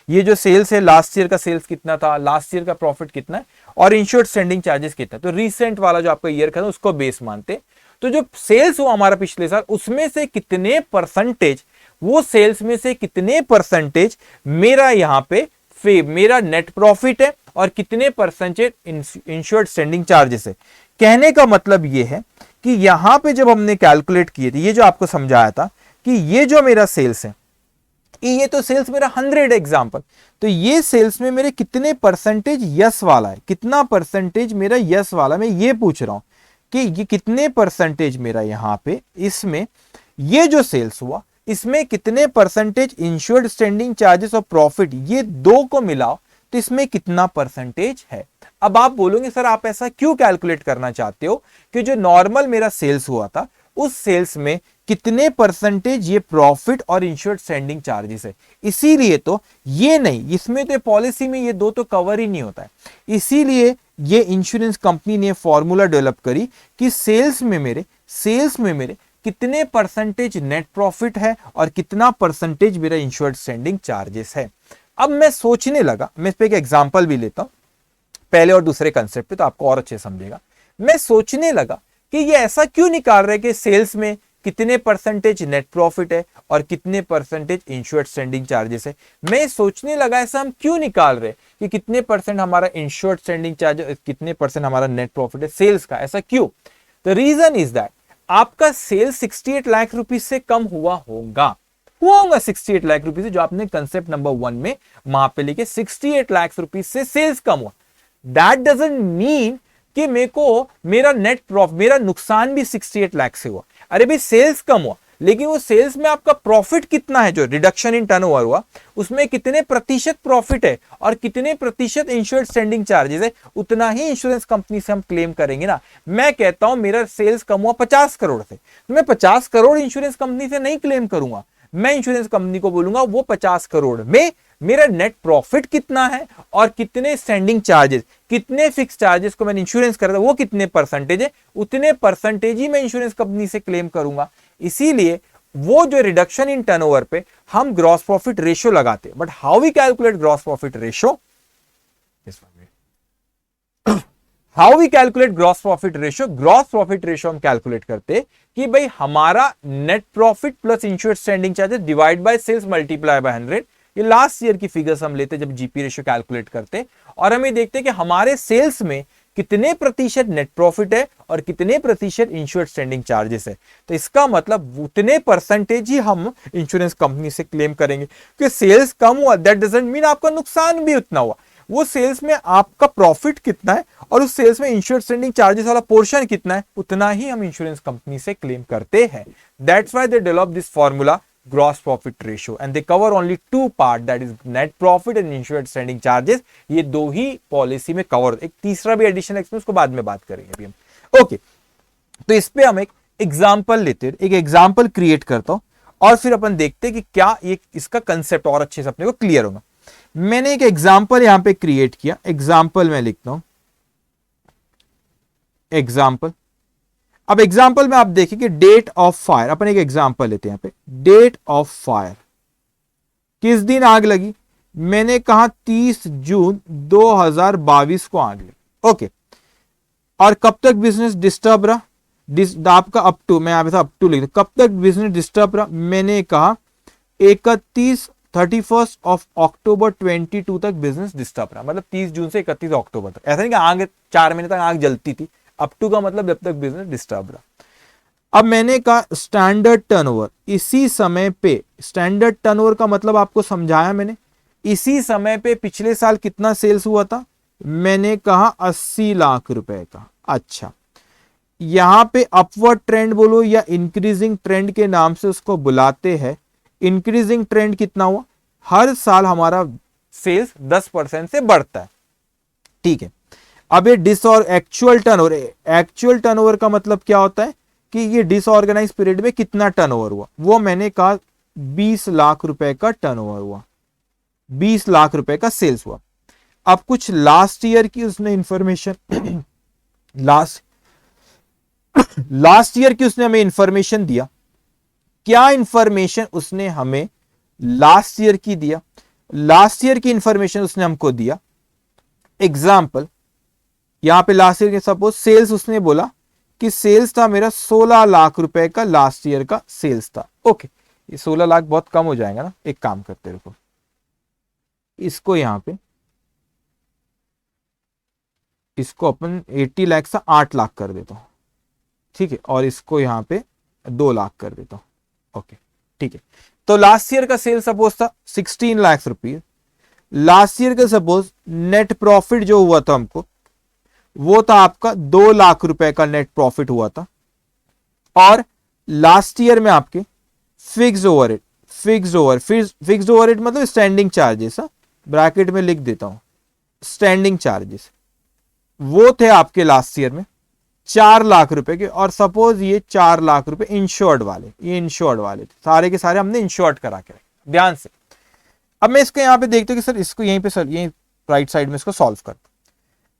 ये जो सेल्स है लास्ट ईयर का सेल्स कितना था, लास्ट ईयर का प्रॉफिट कितना है और इंश्योर्ड स्टैंडिंग चार्जेस कितना है, तो रिसेंट वाला जो आपका ईयर था उसको बेस मानते। तो जो सेल्स हुआ हमारा पिछले साल उसमें से कितने परसेंटेज, वो सेल्स में से कितने परसेंटेज मेरा यहाँ पे मेरा नेट प्रॉफिट है और कितने परसेंटेज इंश्योर्ड स्टैंडिंग चार्जेस है। कहने का मतलब ये है कि यहां पे जब हमने कैलकुलेट किए थे, ये जो आपको समझाया था कि ये जो मेरा सेल्स है, ये तो सेल्स मेरा 100 एग्जांपल, तो ये सेल्स में मेरे कितने परसेंटेज यस वाला है, कितना परसेंटेज मेरा यस वाला, मैं ये पूछ रहा हूं कि ये कितने परसेंटेज मेरा यहां पे इसमें ये जो सेल्स हुआ इसमें कितने परसेंटेज इंश्योर्ड स्टैंडिंग चार्जेस और प्रॉफिट, ये दो को मिलाओ तो इसमें कितना परसेंटेज है। अब आप बोलोगे सर आप ऐसा क्यों कैलकुलेट करना चाहते हो कि जो नॉर्मल मेरा सेल्स हुआ था उस सेल्स में कितने परसेंटेज ये प्रॉफिट और इंश्योर्ड स्टैंडिंग चार्जेस है। इसीलिए तो ये नहीं, इसमें तो पॉलिसी में ये दो तो कवर ही नहीं होता है, इसीलिए ये इंश्योरेंस कंपनी ने फॉर्मूला डेवलप करी कि सेल्स में मेरे कितने परसेंटेज नेट प्रॉफिट है और कितना परसेंटेज मेरा इंश्योर्ड स्टैंडिंग चार्जेस है। अब मैं सोचने लगा, मैं इस पे एक एग्जांपल भी लेता हूं पहले और दूसरे कंसेप्ट पे, तो आपको और अच्छे समझेगा। मैं सोचने लगा कि ये ऐसा क्यों निकाल रहे कि सेल्स में कितने परसेंटेज नेट प्रॉफिट है और कितने परसेंटेज इंश्योर्ड स्टैंडिंग चार्जेस है। मैं सोचने लगा ऐसा हम क्यों निकाल रहे कि कितने परसेंट हमारा इंश्योर्ड स्टैंडिंग चार्जेस, कितने परसेंट हमारा नेट प्रॉफिट है सेल्स का, ऐसा क्यों। द रीजन इज दैट आपका सेल्स 68 लाख रुपीज से कम हुआ होगा 68 लाख रुपीज से, जो आपने कंसेप्ट नंबर 1 में वहां पे लिखे 68 लाख रुपीज से सेल्स कम हुआ। दैट डजंट मीन कि मेरा नेट प्रॉफिट, मेरा नुकसान भी 68 लाख से हुआ। अरे भाई सेल्स कम हुआ लेकिन वो सेल्स में आपका प्रॉफिट कितना है, जो रिडक्शन इन टर्नओवर हुआ उसमें कितने प्रतिशत प्रॉफिट है और कितने प्रतिशत इंश्योर्ड स्टैंडिंग चार्जेस है, उतना ही इंश्योरेंस कंपनी से हम क्लेम करेंगे ना। मैं कहता हूं मेरा सेल्स कम हुआ 50 करोड़ से, तो मैं 50 करोड़ इंश्योरेंस कंपनी से नहीं क्लेम करूंगा, मैं इंश्योरेंस कंपनी को बोलूंगा वो 50 करोड़ में मेरा नेट प्रॉफिट कितना है और कितने स्टैंडिंग चार्जेस, कितने फिक्स चार्जेस को मैंने इंश्योरेंस कर रहा वो कितने परसेंटेज है, उतने परसेंटेज ही मैं इंश्योरेंस कंपनी से क्लेम करूंगा। इसीलिए वो जो रिडक्शन इन टर्नओवर पे हम ग्रॉस प्रॉफिट रेशियो लगाते, but how we calculate gross profit ratio, how we calculate gross profit ratio हम कैलकुलेट करते कि भाई हमारा net profit plus insured standing charges divide by sales multiply by 100। ये last year की फिगर्स हम लेते जब जीपी रेशियो कैलकुलेट करते, और हमें देखते कि हमारे सेल्स में कितने प्रतिशत नेट प्रॉफिट है और कितने प्रतिशत इंश्योर्ड स्टैंडिंग चार्जेस है। तो इसका मतलब उतने परसेंटेज ही हम इंश्योरेंस कंपनी से क्लेम करेंगे कि सेल्स कम हुआ दैट डजंट मीन आपका नुकसान भी उतना हुआ। वो सेल्स में आपका प्रॉफिट कितना है और उस सेल्स में इंश्योरेंस स्टैंडिंग चार्जेस वाला पोर्शन कितना है, उतना ही हम इंश्योरेंस कंपनी से क्लेम करते हैं। That's why they develop this formula gross profit ratio and they cover only two part, that is net profit and insurance standing charges. ये दो ही पॉलिसी में कवर, एक तीसरा भी एडिशनल एक्सपेंस को बाद में बात करेंगे अभी हम। ओके, तो इस पे हम एक एग्जाम्पल लेते हैं, एक एग्जाम्पल क्रिएट करता हूं और फिर अपन देखते हैं कि क्या ये इसका कंसेप्ट और अच्छे से अपने को क्लियर होगा। मैंने एक एग्जाम्पल यहां पे क्रिएट किया, एग्जाम्पल मैं लिखता हूं एग्जाम्पल। अब एग्जाम्पल में आप देखिए कि डेट ऑफ फायर, अपन एक एग्जाम्पल लेते हैं यहां पे, डेट ऑफ फायर, किस दिन आग लगी, मैंने कहा 30 जून 2022 को आग लगी। ओके, और कब तक बिजनेस डिस्टर्ब रहा, आपका अप टू, मैं यहां पे अप टू लिख, कब तक बिजनेस डिस्टर्ब रहा, मैंने कहा 31 ऑफ अक्टूबर 22 तक बिजनेस डिस्टर्ब रहा, मतलब 30 जून से 31 अक्टूबर तक। ऐसा नहीं कि आग 4 महीने तक आग जलती थी, अप टू का मतलब जब तक बिजनेस डिस्टर्ब रहा। अब मैंने कहा स्टैंडर्ड टर्नओवर, इसी समय पे, स्टैंडर्ड टर्नओवर का मतलब आपको समझाया मैंने, इसी समय पे पिछले साल कितना सेल्स हुआ था, मैंने कहा 80 लाख रुपए का। अच्छा, यहां पे अपवर्ड ट्रेंड बोलो या इंक्रीजिंग ट्रेंड के नाम से उसको बुलाते हैं। इंक्रीजिंग ट्रेंड कितना हुआ, हर साल हमारा सेल्स 10% से बढ़ता है, ठीक है। अब ये एक्चुअल टर्नओवर, एक्चुअल टर्नओवर का मतलब क्या होता है कि ये डिसऑर्गेनाइज पीरियड में कितना टर्नओवर हुआ, वो मैंने कहा 20 लाख रुपए का टर्नओवर हुआ, 20 लाख रुपए का सेल्स हुआ। अब कुछ लास्ट ईयर की उसने इंफॉर्मेशन लास्ट ईयर की उसने हमें इंफॉर्मेशन दिया। क्या इंफॉर्मेशन उसने हमें लास्ट ईयर की दिया, लास्ट ईयर की इंफॉर्मेशन उसने हमको दिया। एग्जाम्पल यहां पे लास्ट ईयर के सपोज सेल्स उसने बोला कि सेल्स था मेरा 16 लाख रुपए का, लास्ट ईयर का सेल्स था। ओके, ये 16 लाख बहुत कम हो जाएगा ना, एक काम करते रुको, इसको यहां पे, इसको अपन 80 लाख से 8 लाख कर देता हूं, ठीक है, और इसको यहां पे 2 लाख कर देता हूं। ओके, ठीक है। तो लास्ट ईयर का सेल सपोज था 16 लाख रुपये, लास्ट ईयर का सपोज नेट प्रॉफिट जो हुआ था हमको, वो था आपका 2 लाख रुपए का नेट प्रॉफिट हुआ था। और लास्ट ईयर में आपके फिक्स्ड ओवरहेड, फिक्स्ड ओवरहेड मतलब स्टैंडिंग चार्जेस, ब्रैकेट में लिख देता हूं, स्टैंडिंग चार्जेस, वो थे आपके लास्ट ईयर में 4 लाख रुपए के। और सपोज ये 4 लाख रुपए इंश्योर्ड वाले, ये इंश्योर्ड वाले थे, सारे के सारे हमने इंश्योर्ड करा के रखे ध्यान से। अब मैं इसको यहां पे देखता हूं कि सर इसको यहीं पे, सर यहीं राइट साइड में इसको सॉल्व करता।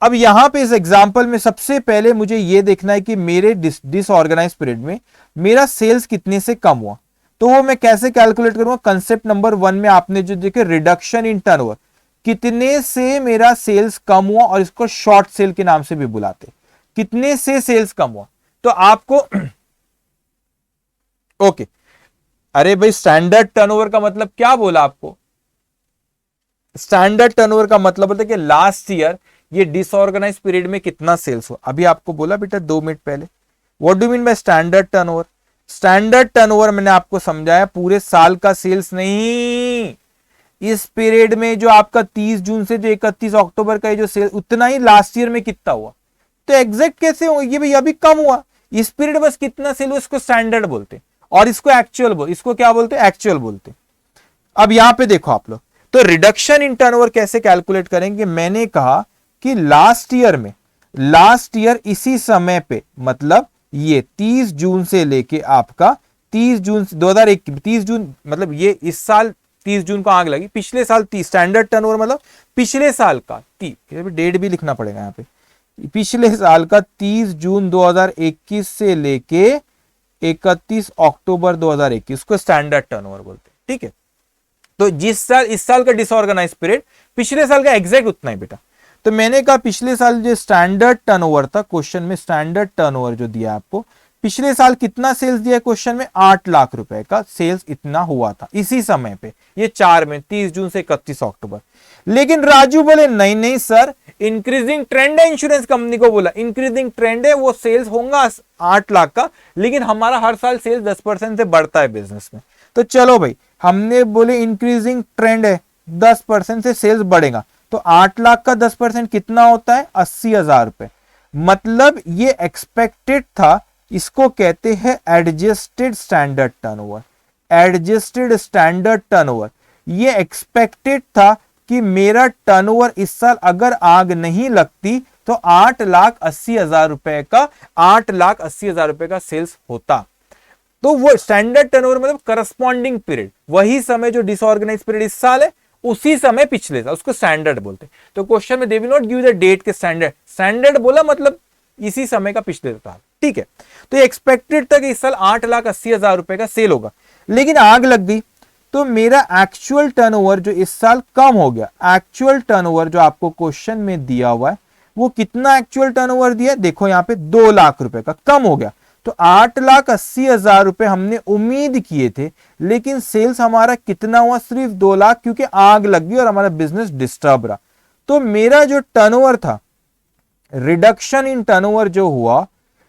अब यहां पे इस एग्जांपल में सबसे पहले मुझे ये देखना है कि मेरे डिसऑर्गेनाइज पीरियड में मेरा सेल्स कितने से कम हुआ। तो वो मैं कैसे कैलकुलेट करूंगा, कंसेप्ट नंबर 1 में आपने जो देखे रिडक्शन इन टर्नओवर, कितने से मेरा सेल्स कम हुआ, और इसको शॉर्ट सेल के नाम से भी बुलाते, कितने से सेल्स कम हुआ। तो आपको ओके, अरे भाई स्टैंडर्ड टर्नओवर का मतलब क्या बोला आपको, स्टैंडर्ड टर्नओवर का मतलब होता है कि लास्ट ईयर ये डिसऑर्गेनाइज पीरियड में कितना सेल्स हुआ। अभी आपको बोला बेटा 2 मिनट पहले, what do mean by standard turnover. Standard turnover मैंने आपको समझाया पूरे साल का सेल्स नहीं, इस पीरियड में जो आपका 30 जून से जो 31 अक्टूबर का जो सेल्स, उतना ही लास्ट ईयर में कितना हुआ। तो एग्जैक्ट कैसे हो, ये भाई अभी कम हुआ, इस पीरियड बस कितना सेल हुआ, इसको स्टैंडर्ड बोलते, और इसको एक्चुअल बोल, इसको क्या बोलते, एक्चुअल बोलते। अब यहां पे देखो आप लोग, तो रिडक्शन इन टर्नओवर कैसे कैलकुलेट करेंगे, मैंने कहा कि लास्ट ईयर में, लास्ट ईयर इसी समय पे, मतलब ये 30 जून से लेके आपका 30 जून 2001, 30 जून मतलब ये इस साल 30 जून को आग लगी, पिछले साल 30, स्टैंडर्ड टर्नओवर मतलब पिछले साल का 30, डेट भी लिखना पड़ेगा यहाँ पे, पिछले साल का 30 जून 2021 से लेके 31 अक्टूबर 2021 को स्टैंडर्ड टर्नओवर बोलते हैं, ठीक है। तो जिस साल, इस साल का डिसऑर्गेनाइज पीरियड पिछले साल का एग्जैक्ट उतना ही बेटा। तो मैंने कहा पिछले साल जो स्टैंडर्ड टर्नओवर था, क्वेश्चन में स्टैंडर्ड टर्नओवर जो दिया आपको, पिछले साल कितना सेल्स दिया क्वेश्चन में, 8 लाख रुपए का सेल्स इतना हुआ था इसी समय पे, ये 4 में 30 जून से 31 अक्टूबर। लेकिन राजू बोले नहीं नहीं सर, इंक्रीजिंग ट्रेंड है, इंश्योरेंस कंपनी को बोला इंक्रीजिंग ट्रेंड है, वो सेल्स होगा 8 लाख का, लेकिन हमारा हर साल सेल्स 10% से बढ़ता है बिजनेस में। तो चलो भाई, हमने बोले इंक्रीजिंग ट्रेंड है, 10% से सेल्स बढ़ेगा, तो 8 लाख का 10% कितना होता है? 80,000 रुपए। मतलब ये एक्सपेक्टेड था, इसको कहते हैं adjusted standard turnover. Adjusted standard turnover, ये एक्सपेक्टेड था कि मेरा टर्नओवर इस साल अगर आग नहीं लगती तो 8,80,000 रुपए का 8,80,000 रुपए का सेल्स होता। तो वो स्टैंडर्ड टर्नओवर मतलब करस्पॉन्डिंग पीरियड, वही समय जो डिसऑर्गेनाइज पीरियड इस साल है उसी समय पिछले साल, उसको स्टैंडर्ड बोलते हैं। तो क्वेश्चन में they will not give the date के स्टैंडर्ड, स्टैंडर्ड बोला मतलब इसी समय का पिछले साल, ठीक है। तो ये एक्सपेक्टेड था कि इस साल 8,80,000 रुपए का सेल होगा, लेकिन आग लग गई तो मेरा एक्चुअल टर्नओवर जो इस साल कम हो गया। एक्चुअल टर्नओवर जो आपको क्वेश्चन में दिया हुआ है वो कितना एक्चुअल टर्नओवर दिया? देखो यहाँ पे 2 लाख रुपए का कम हो गया। तो 8,80,000 रुपए हमने उम्मीद किए थे, लेकिन सेल्स हमारा कितना हुआ? सिर्फ 2 लाख, क्योंकि आग लग गई और हमारा बिजनेस डिस्टर्ब रहा। तो मेरा जो टर्नओवर था, रिडक्शन इन टर्नओवर जो हुआ,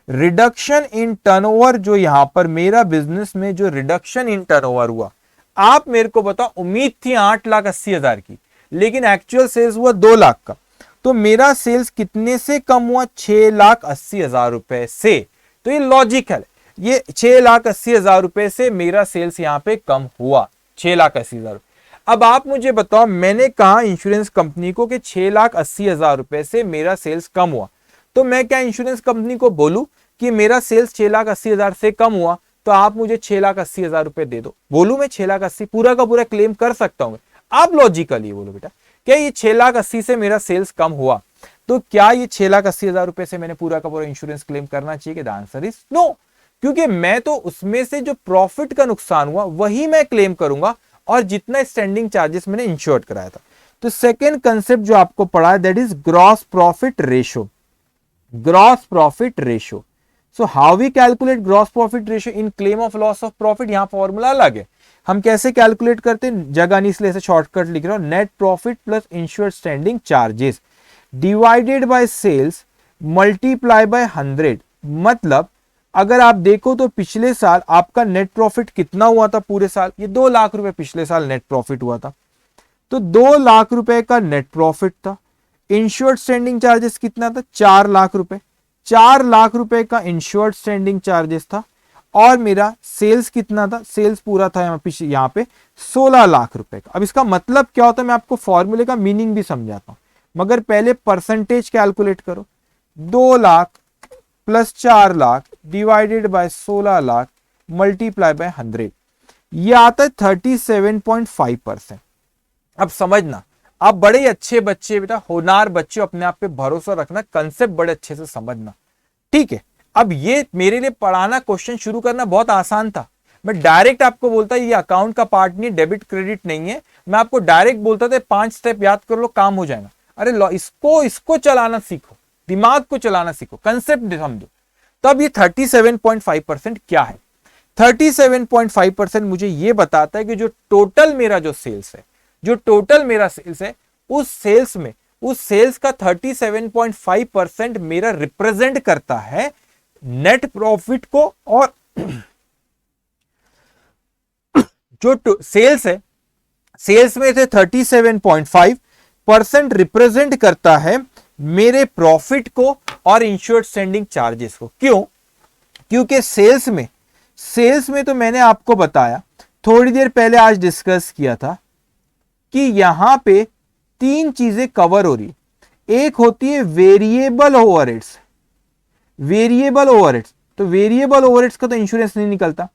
रिडक्शन इन टर्नओवर जो यहां पर मेरा बिजनेस में जो रिडक्शन इन टर्नओवर हुआ, आप मेरे को बताओ, उम्मीद थी 8,80,000 की, लेकिन एक्चुअल सेल्स हुआ 2 लाख का। तो मेरा सेल्स कितने से कम हुआ? 6,80,000 रुपए से। तो ये लॉजिकल, ये 6,80,000 रुपए से मेरा सेल्स यहां पे कम हुआ, 6,80,000। अब आप मुझे बताओ, मैंने कहा इंश्योरेंस कंपनी को कि 6,80,000 रुपए से मेरा सेल्स कम हुआ, तो मैं क्या इंश्योरेंस कंपनी को बोलूं कि मेरा सेल्स 6,80,000 से कम हुआ तो आप मुझे 6,80,000 रुपए दे दो? बोलूं मैं 6,80,000 पूरा का पूरा क्लेम कर सकता हूं? आप लॉजिकली बोलो बेटा, क्या ये 6,80,000 से मेरा सेल्स कम हुआ तो क्या ये 6,80,000 रुपए से मैंने पूरा का पूरा इंश्योरेंस क्लेम करना चाहिए? द आंसर इज नो, क्योंकि मैं तो उसमें से जो प्रॉफिट का नुकसान हुआ वही मैं क्लेम करूंगा, और जितना स्टैंडिंग चार्जेस मैंने इंश्योर्ड कराया था। तो सेकेंड कंसेप्ट जो आपको पढ़ा है that is gross profit ratio. Gross profit ratio, so how we calculate gross profit ratio in claim of loss of profit? यहां फॉर्मूला अलग है। हम कैसे कैलकुलेट करते हैं? जगह नहीं, इसलिए शॉर्टकट लिख रहा हूं। Net profit plus insured standing charges divided by sales multiply by 100। मतलब अगर आप देखो तो पिछले साल आपका नेट प्रॉफिट कितना हुआ था पूरे साल? ये 2 लाख रुपए पिछले साल नेट प्रॉफिट हुआ था। तो 2 लाख रुपए का नेट प्रॉफिट था। इंश्योर्ड स्टैंडिंग चार्जेस कितना था? 4 लाख रुपए। 4 लाख रुपए का इंश्योर्ड स्टैंडिंग चार्जेस था, और मेरा सेल्स कितना था? सेल्स पूरा था यहाँ पे 16 लाख रुपए का। अब इसका मतलब क्या होता है मैं आपको फॉर्मूले का मीनिंग भी समझाता हूं, मगर पहले परसेंटेज कैलकुलेट करो। 2 lakh plus 4 lakh divided by 16 lakh multiply by 100, ये आता है 37.5%। अब समझना, आप बड़े अच्छे बच्चे बेटा, होनार बच्चे, अपने आप पे भरोसा रखना, कंसेप्ट बड़े अच्छे से समझना, ठीक है। अब ये मेरे लिए पढ़ाना, क्वेश्चन शुरू करना बहुत आसान था। मैं डायरेक्ट आपको बोलता ये अकाउंट का पार्ट नहीं, डेबिट क्रेडिट नहीं है, मैं आपको डायरेक्ट बोलता था 5 स्टेप याद कर लो, काम हो जाएगा। अरे इसको चलाना सीखो, दिमाग को चलाना सीखो, कंसेप्ट समझो। तब ये 37.5% क्या है? 37.5% मुझे ये बताता है कि जो टोटल मेरा जो सेल्स है, जो टोटल मेरा सेल्स है, उस सेल्स का 37.5% मेरा रिप्रेजेंट करता है नेट प्रॉफिट को, और जो सेल्स है, सेल्स में से 37.5% रिप्रेजेंट करता है मेरे प्रॉफिट को और इंश्योर्ड स्टैंडिंग चार्जेस को। क्यों? क्योंकि सेल्स में तो मैंने आपको बताया थोड़ी देर पहले, आज डिस्कस किया था कि यहां पे 3 चीजें कवर हो रही। एक होती है वेरिएबल ओवरहेड्स। वेरिएबल ओवरहेड्स, तो वेरिएबल ओवरहेड्स का तो इंश्योरेंस नहीं निकलता।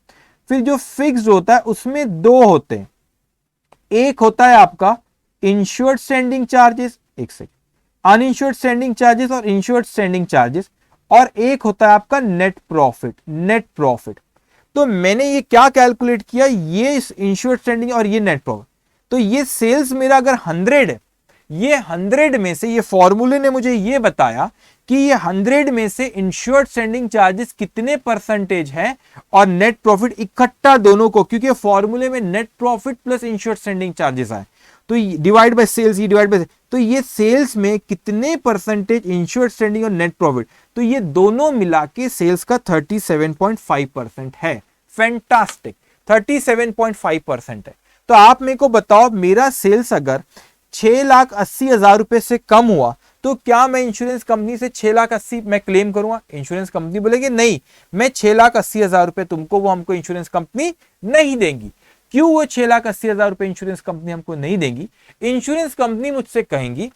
फिर जो फिक्स्ड होता है उसमें 2 होते हैं, एक होता है आपका इंश्योर्ड स्टैंडिंग चार्जेस, एक सेकंड, अनइंश्योर्ड स्टैंडिंग चार्जेस और इंश्योर्ड स्टैंडिंग चार्जेस, और एक होता है आपका नेट प्रॉफिट। नेट प्रॉफिट, तो मैंने ये क्या कैलकुलेट किया, ये इंश्योर्ड स्टैंडिंग और ये नेट प्रॉफिट। तो ये सेल्स मेरा अगर 100 है, ये 100 में से, ये फॉर्मूले ने मुझे ये बताया कि ये 100 में से इंश्योर्ड स्टैंडिंग चार्जेस कितने परसेंटेज है और नेट प्रॉफिट इकट्ठा दोनों को, क्योंकि फॉर्मूले में net profit plus insured standing charges आए, तो डिवाइड बाय सेल्स, ये डिवाइड बाय, तो ये सेल्स में कितने परसेंटेज इंश्योर्ड स्टैंडिंग और नेट प्रॉफिट, तो ये दोनों मिला के सेल्स का 37.5% है। फैंटास्टिक, 37.5% है। तो आप मेरे को बताओ, मेरा सेल्स अगर 6,80,000 रुपए से कम हुआ तो क्या मैं इंश्योरेंस कंपनी से 6,80,000 मैं क्लेम करूंगा? इंश्योरेंस कंपनी बोलेगी नहीं, मैं 6,80,000 रुपए तुमको, वो हमको इंश्योरेंस कंपनी नहीं देंगी। क्यों वो 6,80,000 रुपए इंश्योरेंस कंपनी हमको नहीं देंगी? इंश्योरेंस कंपनी मुझसे कहेंगी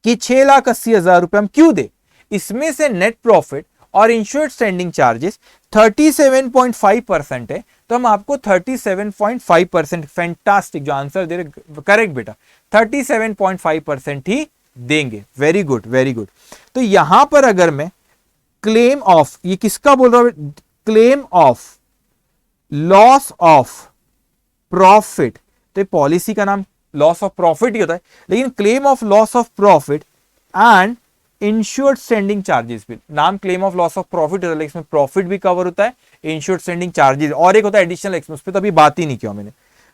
कि 6,80,000 रुपए हम क्यों दे, इसमें से नेट प्रॉफिट और इंश्योर्ड स्टैंडिंग चार्जेस 37.5% है, तो हम आपको 37.5%, फैंटास्टिक जो आंसर दे रहे, करेक्ट बेटा, 37.5% ही देंगे। Very good very good. तो यहां पर अगर मैं क्लेम ऑफ, ये किसका बोल रहा हूं, claim of loss of profit, तो पॉलिसी का नाम लॉस ऑफ प्रॉफिट ही होता है, लेकिन claim of loss of profit and insured standing charges भी, नाम claim of loss of profit होता है, इसमें प्रॉफिट भी कवर होता है, इंश्योर्ड स्टैंडिंग चार्जेस और एक होता है एडिशनल एक्सपेंस, पे तो अभी बात ही नहीं किया मैंने।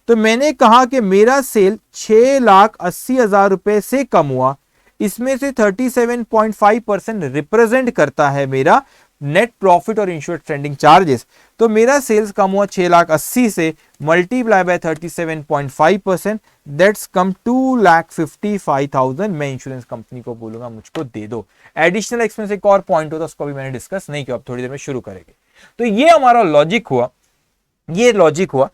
तो मैंने कहा कि मेरा सेल 6,80,000 रुपए से कम हुआ, इसमें से 37.5% रिप्रेजेंट करता है मेरा नेट प्रॉफिट और इंश्योर्ड स्टैंडिंग चार्जेस। तो मेरा सेल्स कम हुआ 6,80,000 से, मल्टीप्लाई बाय 37.5%, दैट्स कम 2,55,000। मैं इंश्योरेंस कंपनी को बोलूंगा मुझको दे दो। एडिशनल एक्सपेंस एक और पॉइंट होता है, उसको भी मैंने डिस्कस नहीं किया, अब थोड़ी देर में शुरू करेंगे। तो ये हमारा लॉजिक हुआ, ये लॉजिक हुआ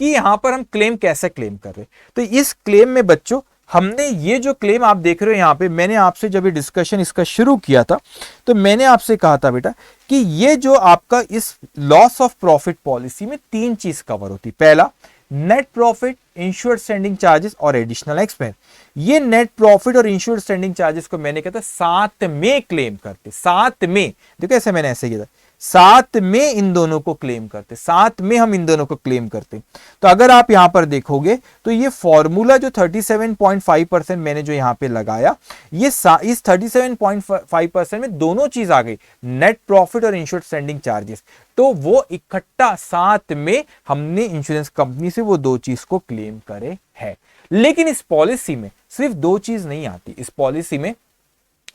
कि यहां पर हम क्लेम कैसे क्लेम कर रहे। तो इस क्लेम में बच्चों हमने ये जो क्लेम आप देख रहे हो यहां पे, मैंने आपसे जब ये डिस्कशन इसका शुरू किया था तो मैंने आपसे कहा था बेटा कि ये जो आपका इस लॉस ऑफ प्रॉफिट पॉलिसी में 3 चीज कवर होती। पहला net profit, insured standing charges और एडिशनल एक्सपेंस। ये नेट प्रॉफिट और इंश्योर्ड स्टैंडिंग चार्जेस को मैंने कहता साथ में क्लेम करते, साथ में, देखो ऐसे मैंने ऐसे किया था, साथ में इन दोनों को क्लेम करते, साथ में हम इन दोनों को क्लेम करते। तो अगर आप यहां पर देखोगे तो ये फॉर्मूला जो 37.5% मैंने जो यहां पे लगाया, ये इस 37.5% में दोनों चीज आ गई, नेट प्रॉफिट और इंश्योर्ड स्टैंडिंग चार्जेस। तो वो इकट्ठा साथ में हमने इंश्योरेंस कंपनी से वो 2 चीज को क्लेम करे है। लेकिन इस पॉलिसी में सिर्फ 2 चीज नहीं आती, इस पॉलिसी में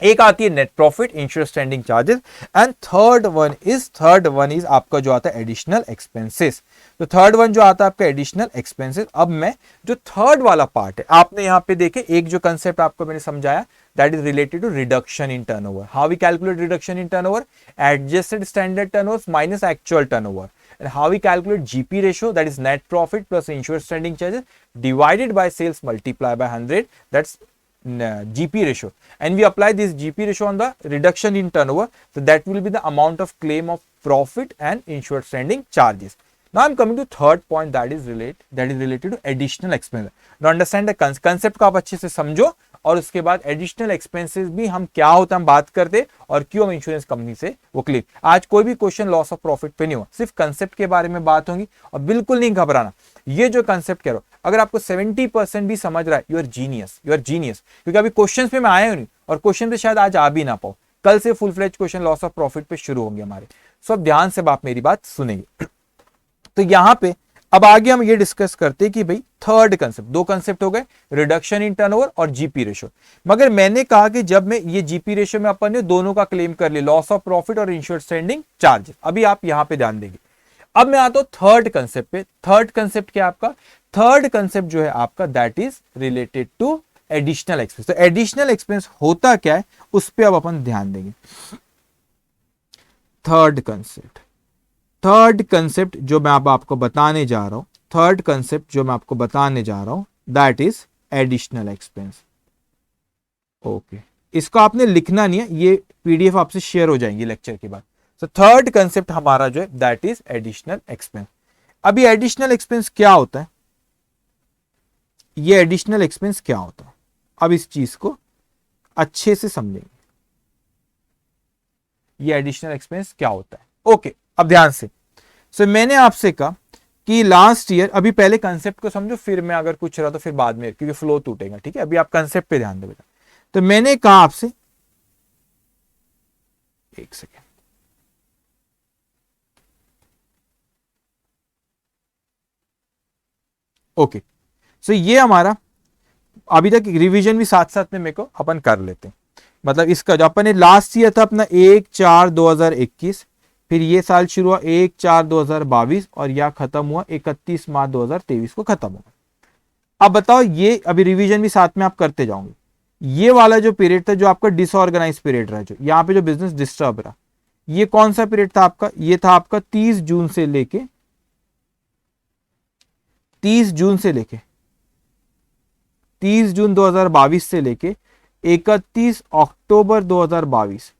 एक आती है net profit, insured standing charges, and third one is आपका जो आता है एडिशनल एक्सपेंसेस। तो थर्ड वन जो आता है आपका एडिशनल एक्सपेंसेस। अब मैं जो थर्ड वाला पार्ट है, आपने यहां पे देखे एक जो कंसेप्ट आपको मैंने समझाया, that is related to reduction in turnover. How we calculate reduction in turnover? Adjusted standard turnover minus actual turnover. And how we calculate GP ratio, that is net profit plus insured standing charges divided by sales multiplied by 100, that's GP ratio, and we apply this GP ratio on the reduction in turnover, so that will be the amount of claim of profit and insured standing charges. Now I'm coming to third point, that is related to additional expense. Now understand the concept को आप अच्छे से समझो, और उसके बाद additional expenses भी हम क्या होता है हम बात करते और क्यों हम इंश्योरेंस कंपनी से वो क्लेम। आज कोई भी क्वेश्चन लॉस ऑफ प्रॉफिट पे नहीं हुआ, सिर्फ कंसेप्ट के बारे में बात होगी, और बिल्कुल नहीं घबराना। ये जो कंसेप्ट कह रहा हूं, अगर आपको 70% भी समझ रहा है, यू आर जीनियस, क्योंकि अभी क्वेश्चन पे मैं आया नहीं, और क्वेश्चन पे शायद आज आ भी ना पाओ, कल से full fledge question loss of profit पे शुरू होंगे हमारे। सो अब ध्यान से आप मेरी बात सुनेंगे। तो यहां पे अब आगे हम ये डिस्कस करते हैं कि भाई थर्ड कंसेप्ट, 2 कंसेप्ट हो गए, रिडक्शन इन टर्नओवर और जीपी रेशियो। मगर मैंने कहा कि जब मैं ये जीपी रेशियो में अपन ने दोनों का क्लेम कर लिया, लॉस ऑफ प्रॉफिट और इंश्योर्ड स्टैंडिंग चार्जेस। अभी आप यहां पे ध्यान देंगे। अब मैं आता हूं थर्ड कंसेप्ट पे। थर्ड कंसेप्ट क्या आपका? थर्ड कंसेप्ट जो है आपका, that is related to additional expense. तो एडिशनल एक्सपेंस होता क्या है उस पर अब अपन ध्यान देंगे। थर्ड कंसेप्ट जो मैं अब आपको बताने जा रहा हूं, that is additional expense. Okay, इसको आपने लिखना नहीं है, ये पीडीएफ आपसे शेयर हो जाएंगी लेक्चर के बाद। तो थर्ड कंसेप्ट हमारा जो है दैट इज एडिशनल एक्सपेंस। अभी एडिशनल एक्सपेंस क्या होता है, ये एडिशनल एक्सपेंस क्या होता है, अब इस चीज को अच्छे से समझेंगे। ये एडिशनल एक्सपेंस क्या होता है? ओके, अब ध्यान से। सो मैंने आपसे कहा कि लास्ट ईयर, अभी पहले कंसेप्ट को समझो, फिर मैं अगर कुछ रहा तो फिर बाद में, क्योंकि फ्लो टूटेगा, ठीक है। अभी आप कंसेप्ट पे ध्यान दो बेटा। तो मैंने कहा आपसे, एक सेकेंड, ओके। सो ये हमारा अभी तक रिवीजन भी साथ साथ में मेरे को अपन कर लेते हैं। मतलब इसका जो अपन ने लास्ट ईयर था अपना 1/4/2021, फिर ये साल शुरू हुआ 1/4/2022 और यह खत्म हुआ 31 मार्च 2023 को खत्म हुआ। अब बताओ, ये अभी रिवीजन भी साथ में आप करते जाओगे। ये वाला जो पीरियड था जो आपका डिसऑर्गेनाइज पीरियड रहा, जो यहाँ पे जो बिजनेस डिस्टर्ब रहा, ये कौन सा पीरियड था आपका? ये था आपका 30 जून से लेके 30 जून से लेके 30 जून 2022 से लेके 31 अक्टूबर 2022।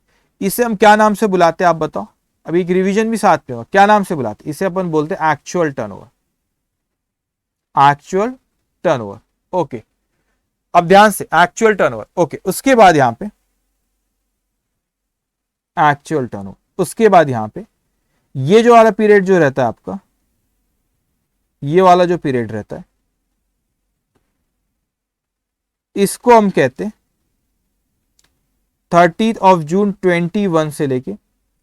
इसे हम क्या नाम से बुलाते हैं आप बताओ? अभी एक रिवीजन भी साथ में हो, क्या नाम से बुलाते? इसे अपन बोलते हैं actual turnover. Actual turnover, okay. अब ध्यान से, एक्चुअल टर्नओवर, ओके। उसके बाद यहां पे एक्चुअल टर्नओवर, उसके बाद यहां पे ये जो वाला पीरियड जो रहता है आपका, ये वाला जो पीरियड रहता है, इसको हम कहते हैं 30 ऑफ जून 21 से लेके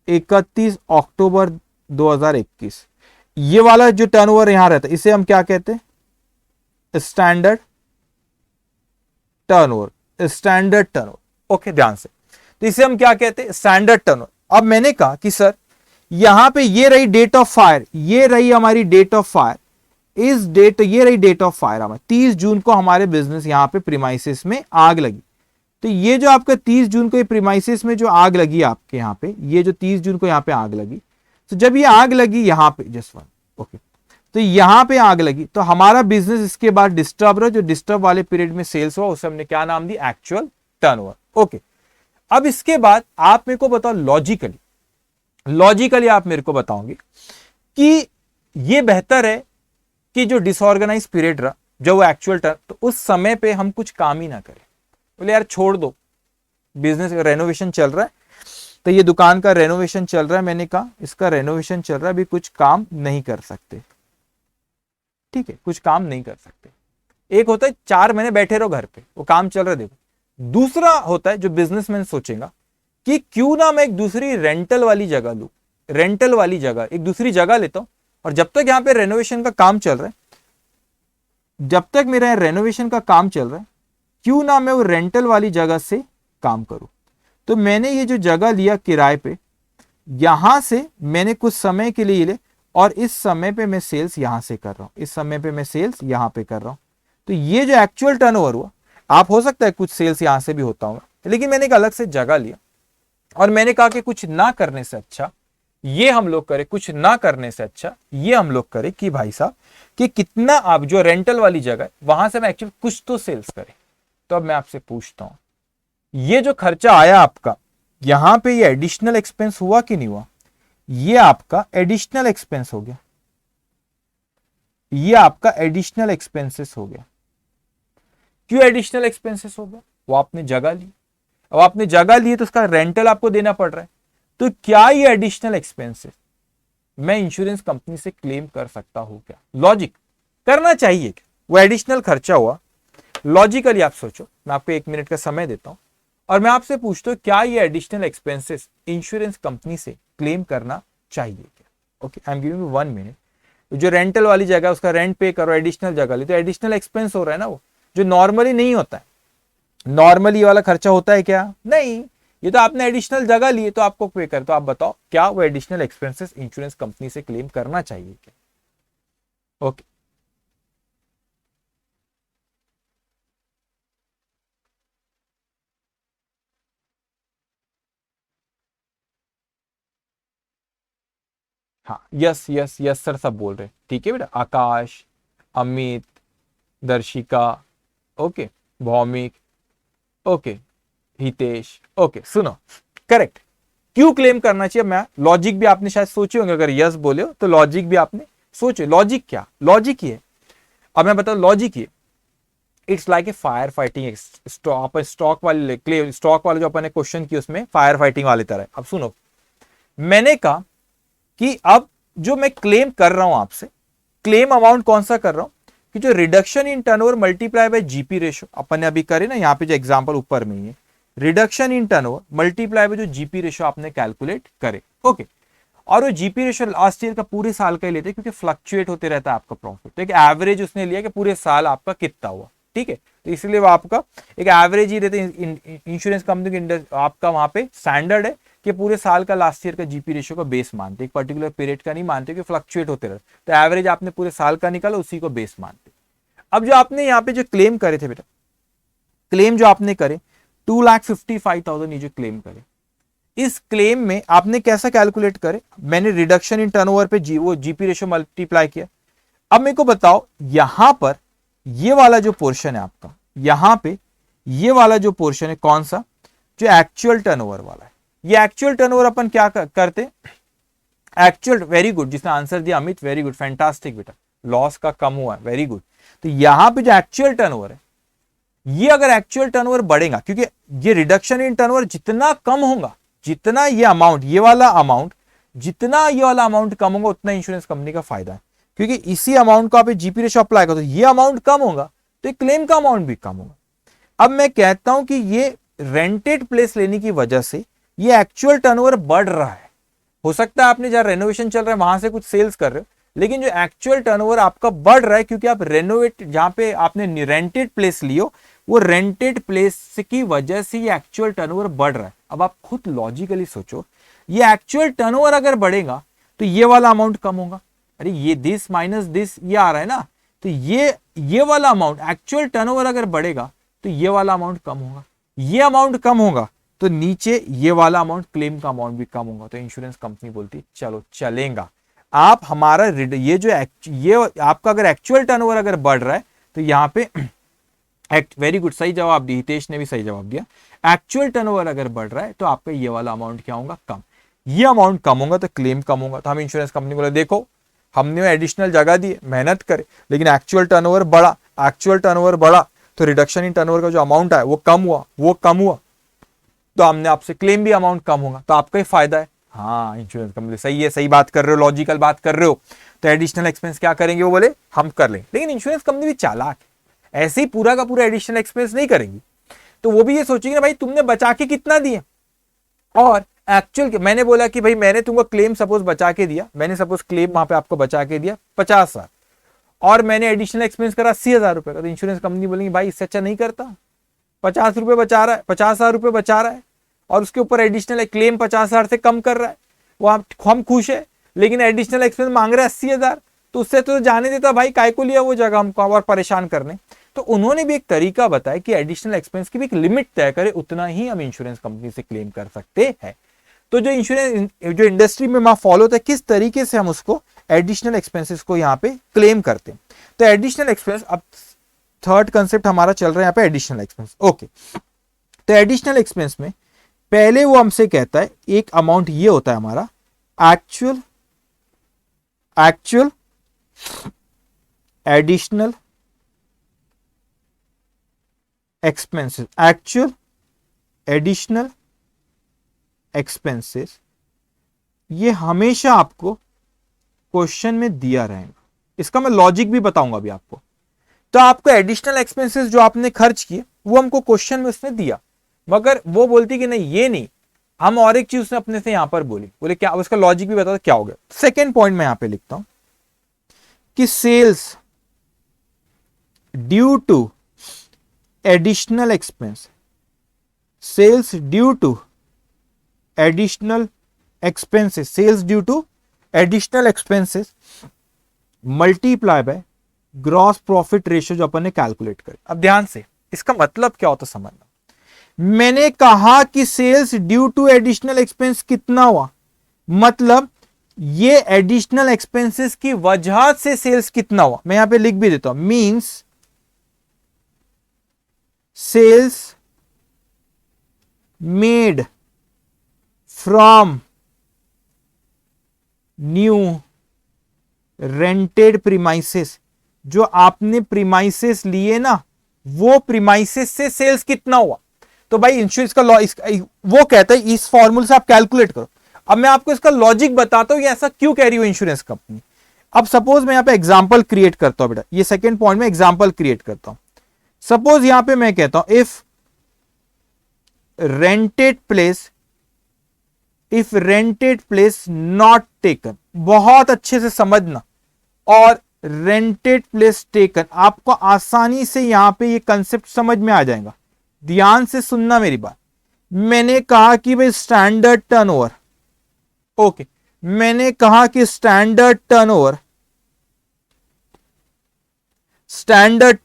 31 अक्टूबर 2021। ये वाला जो टर्नओवर यहां रहता है, इसे हम क्या कहते हैं? Standard turnover. Standard turnover, okay, ध्यान से। तो इसे हम क्या कहते हैं? Standard turnover. अब मैंने कहा कि सर यहां पे ये रही डेट ऑफ फायर, ये रही हमारी डेट ऑफ फायर, इस डेट, ये रही डेट ऑफ फायर हमारे 30 जून को हमारे बिजनेस यहां पे प्रीमाइसिस में आग लगी। तो ये जो आपका 30 जून को ये प्रीमाइसिस में जो आग लगी आपके यहाँ पे, ये जो 30 जून को यहाँ पे आग लगी, तो जब ये आग लगी यहाँ पे, जस्ट वन, ओके, तो यहाँ पे आग लगी, तो हमारा बिजनेस इसके बाद डिस्टर्ब रहा। जो डिस्टर्ब वाले पीरियड में सेल्स हुआ उसे हमने क्या नाम दी? Actual turnover, okay. अब इसके बाद आप मेरे को बताओ लॉजिकली, लॉजिकली आप मेरे को बताओगे कि ये बेहतर है कि जो डिसऑर्गेनाइज पीरियड रहा, जब वो एक्चुअल टर्न, तो उस समय पे हम कुछ काम ही ना करें। बोले यार छोड़ दो, बिजनेस का रेनोवेशन चल रहा है, तो ये दुकान का रेनोवेशन चल रहा है, मैंने कहा इसका रेनोवेशन चल रहा है, अभी कुछ काम नहीं कर सकते, ठीक है, कुछ काम नहीं कर सकते। एक होता है 4 महीने बैठे रहो घर पे, वो काम चल रहा है, देखो। दूसरा होता है जो बिजनेसमैन सोचेगा कि क्यों ना मैं एक दूसरी रेंटल वाली जगह लूं, रेंटल वाली जगह, एक दूसरी जगह लेता हूं, और जब तक यहां पे रेनोवेशन का काम चल रहा है, जब तक मेरा रेनोवेशन का काम चल रहा है, क्यों ना मैं वो रेंटल वाली जगह से काम करूं। तो मैंने ये जो जगह लिया किराए पे, यहां से मैंने कुछ समय के लिए ले, और इस समय पे मैं सेल्स यहां से कर रहा हूं, इस समय पे मैं सेल्स यहां पे कर रहा हूं। तो ये जो एक्चुअल टर्नओवर हुआ, आप हो सकता है कुछ सेल्स यहां से भी होता होगा, लेकिन मैंने एक अलग से जगह लिया, और मैंने कहा कि कुछ ना करने से अच्छा ये हम लोग करें, कुछ ना करने से अच्छा ये हम लोग करें कि भाई साहब कि कितना आप जो रेंटल वाली जगह है वहां से मैं एक्चुअली कुछ तो सेल्स करें। तो अब मैं आपसे पूछता हूं, ये जो खर्चा आया आपका यहां पे, ये एडिशनल एक्सपेंस हुआ कि नहीं हुआ? ये आपका एडिशनल एक्सपेंस हो गया, ये आपका एडिशनल एक्सपेंसेस हो गया। क्यों एडिशनल एक्सपेंसेस हो गया? वो आपने जगह ली, अब आपने जगह ली तो उसका रेंटल आपको देना पड़ रहा है, तो क्या ये एडिशनल एक्सपेंसेस मैं इंश्योरेंस कंपनी से क्लेम कर सकता हूं क्या? लॉजिक करना चाहिए क्या? वो एडिशनल खर्चा हुआ, लॉजिकली आप सोचो। मैं आपको 1 मिनट का समय देता हूं और मैं आपसे पूछता हूं क्या ये एडिशनल एक्सपेंसेस इंश्योरेंस कंपनी से क्लेम करना चाहिए क्या? Okay, I am giving you 1 minute. जो रेंटल वाली जगह उसका रेंट पे करो, एडिशनल जगह ली, तो एडिशनल एक्सपेंस हो रहा है ना, वो जो नॉर्मली नहीं होता है। नॉर्मली वाला खर्चा होता है क्या? नहीं, ये तो आपने एडिशनल जगह ली तो आपको पे कर। तो आप बताओ क्या वो एडिशनल एक्सपेंसेस इंश्योरेंस कंपनी से क्लेम करना चाहिए क्या? ओके, हाँ, यस यस यस सर, सब बोल रहे हैं, ठीक है बेटा। Akash, Amit, Darshika, okay, Bhaumik, okay, Hitesh, okay. सुनो, करेक्ट। क्यों क्लेम करना चाहिए? मैं लॉजिक भी आपने शायद सोचे होंगे, अगर यस बोले हो तो लॉजिक भी आपने सोचे। लॉजिक क्या? लॉजिक ये, अब मैं बताऊं लॉजिक ये, it's like a fire fighting stock वाले क्लेम, स्टॉक वाले जो अपन ने क्वेश्चन किया उसमें फायर फाइटिंग वाले तरह। अब सुनो, मैंने कहा कि अब जो मैं क्लेम कर रहा हूं आपसे, क्लेम अमाउंट कौन सा कर रहा हूं कि जो reduction in turnover multiply by GP ratio अपन ने अभी करे ना, यहां पे जो एग्जांपल ऊपर में ही है, reduction in turnover multiply bye जो जीपी रेशो आपने कैलकुलेट करे, ओके। और वो जीपी रेशो लास्ट ईयर का पूरे साल का ही लेते हैं, क्योंकि फ्लक्चुएट होते रहता है आपका प्रॉफिट, तो एक एवरेज उसने लिया कि पूरे साल आपका कितना हुआ, ठीक है। तो इसलिए वो आपका एक एवरेज ही रहते हैं। इंश्योरेंस कंपनी के आपका वहां पे स्टैंडर्ड है कि पूरे साल का लास्ट ईयर का जीपी रेशियो का बेस मानते, एक पर्टिकुलर पीरियड का नहीं मानते, कि फ्लक्चुएट होते रहते। तो एवरेज आपने पूरे साल का निकाला, उसी को बेस मानते। अब जो आपने यहाँ पे जो क्लेम करे थे बेटा, क्लेम जो आपने करे 2,55,000, ये जो क्लेम करे, इस क्लेम में आपने कैसा कैलकुलेट करे, मैंने रिडक्शन इन टर्नओवर पे वो जीपी रेशियो मल्टीप्लाई किया। अब मेरे को बताओ यहां पर ये वाला जो पोर्शन है आपका, यहां पे ये वाला जो पोर्शन है कौन सा, जो एक्चुअल टर्नओवर वाला है। ये एक्चुअल टर्नओवर अपन क्या करते, एक्चुअल, वेरी गुड, जिसने आंसर दिया अमित, वेरी गुड, फैंटास्टिक बेटा, लॉस का कम हुआ, वेरी गुड। तो यहां पे जो एक्चुअल टर्नओवर है, ये अगर एक्चुअल टर्नओवर बढ़ेगा, क्योंकि ये रिडक्शन इन टर्नओवर जितना कम होगा, जितना ये अमाउंट, ये वाला अमाउंट, जितना ये वाला अमाउंट कम होगा उतना इंश्योरेंस कंपनी का फायदा है, क्योंकि इसी अमाउंट को आप जीपी रेशियो अप्लाई करो तो ये अमाउंट कम होगा तो क्लेम का अमाउंट भी कम होगा। अब मैं कहता हूं कि ये रेंटेड प्लेस लेने की वजह से ये एक्चुअल टर्नओवर बढ़ रहा है। हो सकता है आपने जहां रेनोवेशन चल रहा है वहां से कुछ सेल्स कर रहे हो, लेकिन जो एक्चुअल टर्नओवर आपका बढ़ रहा है क्योंकि आप रेनोवेट, जहां पे आपने रेंटेड प्लेस लियो, वो रेंटेड प्लेस की वजह से ये एक्चुअल टर्नओवर बढ़ रहा है। अब आप खुद लॉजिकली सोचो, ये एक्चुअल टर्नओवर अगर बढ़ेगा तो ये वाला अमाउंट कम होगा, अरे ये दिस माइनस दिस ये आ रहा है ना, तो ये वाला अमाउंट, एक्चुअल टर्नओवर अगर बढ़ेगा तो ये वाला अमाउंट कम होगा, ये अमाउंट कम होगा तो नीचे ये वाला अमाउंट, क्लेम का अमाउंट भी कम होगा। तो इंश्योरेंस कंपनी बोलती है चलो चलेगा, आप हमारा ये जो ये आपका अगर एक्चुअल टर्नओवर अगर बढ़ रहा है तो यहाँ पे वेरी गुड, सही जवाब दिया, हितेश ने भी सही जवाब दिया, एक्चुअल टर्नओवर अगर बढ़ रहा है तो आपका ये वाला अमाउंट क्या होगा, कम। ये अमाउंट कम होगा तो क्लेम कम होगा। तो हम इंश्योरेंस कंपनी बोले देखो हमने एडिशनल जगह दी, मेहनत करे, लेकिन एक्चुअल टर्नओवर बढ़ा, एक्चुअल टर्नओवर बढ़ा तो रिडक्शन इन टर्नओवर का जो अमाउंट है वो कम हुआ, तो हमने आपसे क्लेम भी अमाउंट कम होगा, तो आपका ही फायदा है। हाँ इंश्योरेंस कंपनी सही है, सही बात कर रहे हो, लॉजिकल बात कर रहे हो, तो एडिशनल एक्सपेंस क्या करेंगे, वो बोले हम कर लेंगे। लेकिन इंश्योरेंस कंपनी भी चालाक है, ऐसे ही पूरा का पूरा एडिशनल एक्सपेंस नहीं करेंगी, तो वो भी ये सोचेंगे भाई तुमने बचा के कितना दिए, और एक्चुअल मैंने बोला कि भाई मैंने तुमको क्लेम सपोज बचा के दिया, मैंने सपोज क्लेम वहां पे आपको बचा के दिया 50,000 और मैंने एडिशनल एक्सपेंस करा 80,000 रुपए का, तो इंश्योरेंस कंपनी बोलेंगे भाई इससे अच्छा नहीं करता, 50 रुपए बचा रहा है, 50,000 रुपए बचा रहा है और उसके ऊपर एडिशनल क्लेम 50,000 से कम कर रहा है, वो हम खुश है, लेकिन एडिशनल एक्सपेंस मांग रहा है 80,000, तो उससे तो जाने देता भाई, काय को लिया वो जगह हमको और परेशान करने। तो उन्होंने भी एक तरीका बताया कि एडिशनल एक्सपेंस की भी एक लिमिट तय करे, उतना ही हम इंश्योरेंस कंपनी से क्लेम कर सकते हैं। तो जो इंश्योरेंस जो इंडस्ट्री में वहां फॉलो होता है, किस तरीके से हम उसको एडिशनल एक्सपेंसेस को यहाँ पे क्लेम करते हैं। तो एडिशनल एक्सपेंस, अब थर्ड कंसेप्ट हमारा चल रहा है यहाँ पे एडिशनल एक्सपेंस। ओके, तो एडिशनल एक्सपेंस में पहले वो हमसे कहता है एक अमाउंट ये होता है हमारा actual additional expenses, actual additional expenses, ये हमेशा आपको क्वेश्चन में दिया रहेगा। इसका मैं लॉजिक भी बताऊंगा अभी आपको। तो आपको एडिशनल एक्सपेंसेस जो आपने खर्च किए वो हमको क्वेश्चन में उसने दिया, मगर वो बोलती कि नहीं ये नहीं, हम और एक चीज उसने अपने से यहां पर बोले क्या, उसका लॉजिक भी बता क्या हो गया। सेकेंड पॉइंट मैं यहां पे लिखता हूं कि sales due to additional expense, sales due to additional expenses, sales due to additional expenses multiply by gross profit ratio जो अपन ने कैलकुलेट कर। अब ध्यान से इसका मतलब क्या होता समझना, मैंने कहा कि sales due to additional expense कितना हुआ, मतलब ये एडिशनल एक्सपेंसेस की वजह से सेल्स कितना हुआ। मैं यहां पे लिख भी देता हूं, means sales made from new rented premises, जो आपने प्रीमाइसेस लिए ना, वो प्रीमाइसेस से सेल्स कितना हुआ। तो भाई इंश्योरेंस का लॉ वो कहता है इस फॉर्मूले से आप कैलकुलेट करो। अब मैं आपको इसका लॉजिक बताता हूं ये ऐसा क्यों कह रही हूं इंश्योरेंस कंपनी। अब सपोज मैं यहां पे एग्जांपल क्रिएट करता हूं बेटा, ये सेकंड पॉइंट में एग्जांपल क्रिएट करता हूं। सपोज यहां पे मैं कहता हूं if rented place not taken, बहुत अच्छे से समझना, और रेंटेड प्लेस टेकन, आपको आसानी से यहां पे ये कंसेप्ट समझ में आ जाएगा। ध्यान से सुनना मेरी बात। मैंने कहा कि भाई स्टैंडर्ड टर्नओवर, ओके, मैंने कहा कि स्टैंडर्ड स्टैंडर्ड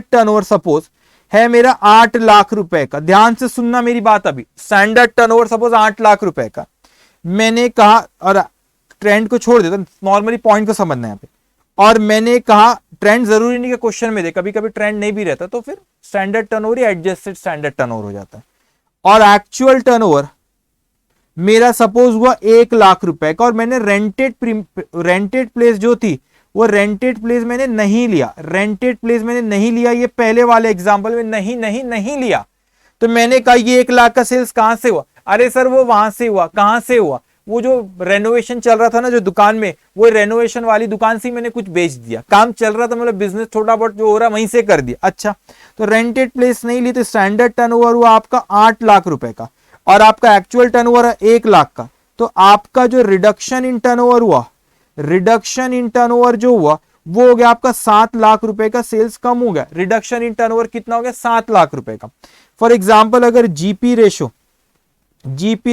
टर्नओवर सपोज है मेरा 8 लाख रुपए का। ध्यान से सुनना मेरी बात, अभी स्टैंडर्ड टर्नओवर सपोज 8 लाख रुपए का। मैंने कहा, और ट्रेंड को छोड़ देता, नॉर्मली पॉइंट को समझना है यहाँ पे। और मैंने कहा ट्रेंड जरूरी नहीं कि क्वेश्चन में दे, कभी कभी ट्रेंड नहीं भी रहता, तो फिर स्टैंडर्ड टर्नओवर या एडजस्टेड स्टैंडर्ड टर्नओवर हो जाता है। और एक्चुअल टर्नओवर मेरा सपोज हुआ 1 लाख रुपए का, और मैंने रेंटेड प्लेस जो थी वो रेंटेड प्लेस मैंने नहीं लिया। ये पहले वाले एग्जांपल में नहीं लिया। तो मैंने कहा ये 1 लाख का सेल्स कहां से हुआ? अरे सर वो वहां से हुआ। कहां से हुआ? वो जो रेनोवेशन चल रहा था ना जो दुकान में, वो रेनोवेशन वाली दुकान से मैंने कुछ बेच दिया। काम चल रहा था, मतलब बिजनेस थोड़ा बहुत जो हो रहा वहीं से कर दिया। अच्छा, तो रेंटेड प्लेस नहीं ली, तो स्टैंडर्ड टर्नओवर हुआ आपका 8 लाख रुपए का, और आपका एक्चुअल टर्नओवर है 1 लाख का। तो आपका जो रिडक्शन इन टर्नओवर जो हुआ वो हो गया आपका 7 लाख रुपए का। सेल्स कम हो गया। रिडक्शन इन टर्नओवर कितना हो गया? 7 लाख रुपए का। फॉर एग्जांपल अगर जीपी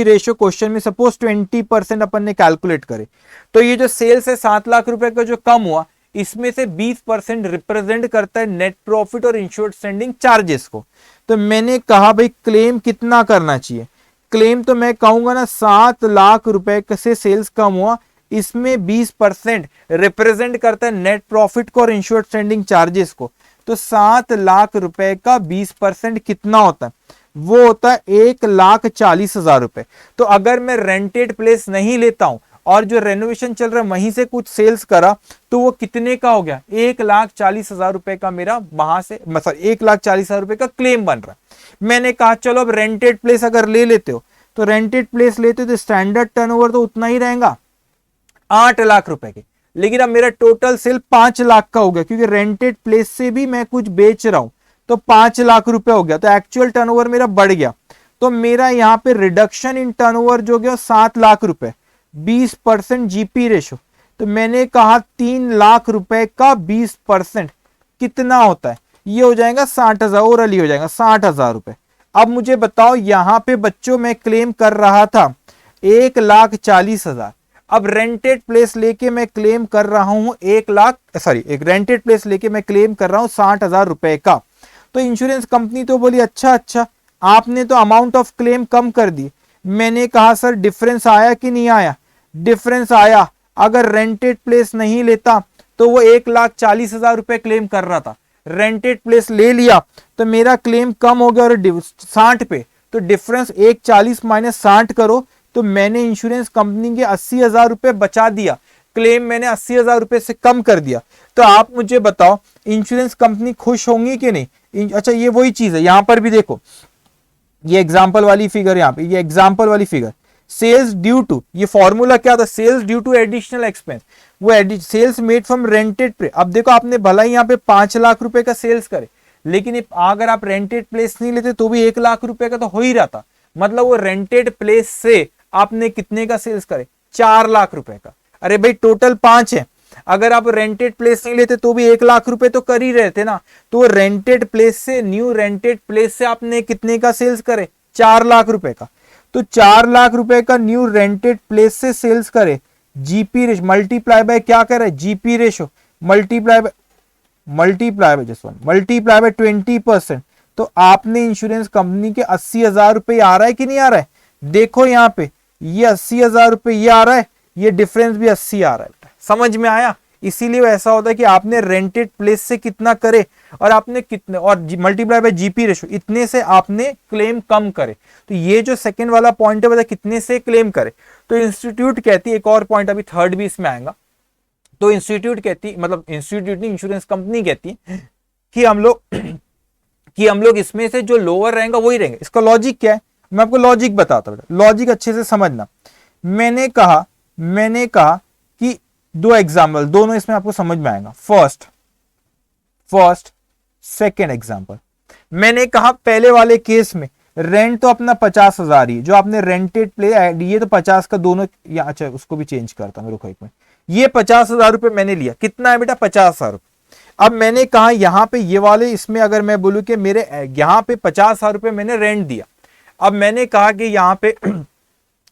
रेशो क्वेश्चन में सपोज 20% अपन ने कैलकुलेट करे, तो ये जो सेल्स है 7 लाख रुपए का जो कम हुआ, इसमें से 20% रिप्रेजेंट करता है नेट प्रॉफिट और इंश्योर्ड स्टैंडिंग चार्जेस को। तो मैंने कहा भाई क्लेम कितना करना चाहिए? क्लेम तो मैं कहूंगा ना 7 लाख रुपए से सेल्स कम हुआ, इसमें 20% रिप्रेजेंट करता है नेट प्रॉफिट को और इंश्योर्ड स्टैंडिंग चार्जेस को। तो 7 लाख रुपए का 20% कितना होता है? वो होता है 1,40,000 रुपए। तो अगर मैं रेंटेड प्लेस नहीं लेता हूं और जो रेनोवेशन चल रहा है वहीं से कुछ सेल्स करा, तो वो कितने का हो गया? 1,40,000 रुपए का मेरा वहां से, मतलब 1,40,000 रुपए का क्लेम बन रहा है। मैंने कहा चलो अब रेंटेड प्लेस अगर ले लेते हो, तो रेंटेड प्लेस लेते हो तो स्टैंडर्ड टर्नओवर तो उतना ही रहेगा 8 लाख रुपए के, लेकिन अब मेरा टोटल सेल 5 लाख का हो गया, क्योंकि रेंटेड प्लेस से भी मैं कुछ बेच रहा हूं, तो 5 लाख रुपए हो गया। तो एक्चुअल टर्नओवर मेरा बढ़ गया। तो मेरा यहाँ पे रिडक्शन इन टर्नओवर जो गया 7 लाख रुपए, 20% जीपी रेशो। तो मैंने कहा 3 लाख रुपए का 20% कितना होता है? ये हो जाएगा 60,000, ओरली हो जाएगा 60,000 रुपए। अब मुझे बताओ, यहां पे बच्चों में क्लेम कर रहा था 1,40,000। अब रेंटेड प्लेस लेके मैं क्लेम कर रहा हूं एक रेंटेड प्लेस लेके मैं क्लेम कर रहा हूं 60,000 रुपए का। तो इंश्योरेंस कंपनी तो बोली अच्छा आपने तो अमाउंट ऑफ क्लेम कम कर दी। मैंने कहा सर डिफरेंस आया कि नहीं आया? डिफरेंस आया। अगर रेंटेड प्लेस नहीं लेता तो वो 1,40,000 रुपए क्लेम कर रहा था, रेंटेड प्लेस ले लिया तो मेरा क्लेम कम हो गया और 60 पे। तो डिफरेंस 1,40 माइनस 60 करो, तो मैंने इंश्योरेंस कंपनी के 80,000 रुपए बचा दिया। क्लेम मैंने 80,000 रुपए से कम कर दिया। तो आप मुझे बताओ इंश्योरेंस कंपनी खुश होंगी कि नहीं? अच्छा, ये वही चीज है, यहां पर भी देखो, ये एग्जाम्पल वाली फिगर, यहाँ पे ये एग्जाम्पल वाली फिगर, सेल्स ड्यू टू, ये फॉर्मूला क्या था? Sales due to additional expense, वो sales made from rented place. अब देखो आपने भला ही यहाँ पे 5 लाख रुपए का सेल्स करे, लेकिन अगर आप रेंटेड प्लेस नहीं लेते तो भी 1 लाख रुपए का तो हो ही रहा था। मतलब वो रेंटेड प्लेस से आपने कितने का सेल्स करे? 4 लाख रुपए का। अरे भाई टोटल 5 है, अगर आप रेंटेड प्लेस नहीं लेते तो भी 1 लाख रुपए तो कर ही रहे थे ना। तो रेंटेड प्लेस से, न्यू रेंटेड प्लेस से आपने कितने का सेल्स करे? 4 लाख रुपए का। तो 4 लाख रुपए का न्यू रेंटेड प्लेस से सेल्स करे, जीपी रेशो मल्टीप्लाई बाय क्या कर रहा है? GP ratio multiply by 20%। तो आपने इंश्योरेंस कंपनी के 80,000 रुपए आ रहा है कि नहीं आ रहा है? देखो यहाँ पे ये 80,000 रुपए ये आ रहा है, ये डिफरेंस भी 80 आ रहा है। समझ में आया? इसीलिए ऐसा होता है कि आपने रेंटेड प्लेस से कितना करे और आपने कितने, और मल्टीप्लाई बाय जीपी रेशो, इतने से आपने क्लेम कम करे। तो ये जो सेकंड वाला पॉइंट है, कितने से क्लेम करे। तो इंस्टीट्यूट कहती है, एक और पॉइंट अभी थर्ड भी इसमें आएगा, तो इंस्टीट्यूट कहती, मतलब इंस्टीट्यूट नहीं, इंश्योरेंस कंपनी कहती है कि हम लोग इसमें से जो लोअर रहेगा वही रहेंगे। इसका लॉजिक क्या है? मैं आपको लॉजिक बताता हूं, लॉजिक अच्छे से समझना। मैंने कहा कि 2 एग्जाम्पल, दोनों इसमें आपको समझ में आएगा। फर्स्ट सेकेंड एग्जाम्पल, मैंने कहा पहले वाले केस में रेंट तो अपना 50,000 ही, जो आपने रेंटेड प्ले, ये तो 50 का दोनों, या अच्छा उसको भी चेंज करता हूं, रुको एक मिनट। ये 50,000 रुपए मैंने लिया, कितना है बेटा? 50,000 रुपए। अब मैंने कहा यहाँ पे ये वाले, इसमें अगर मैं बोलूं कि मेरे यहाँ पे 50,000 रुपए मैंने रेंट दिया। अब मैंने कहा कि यहाँ पे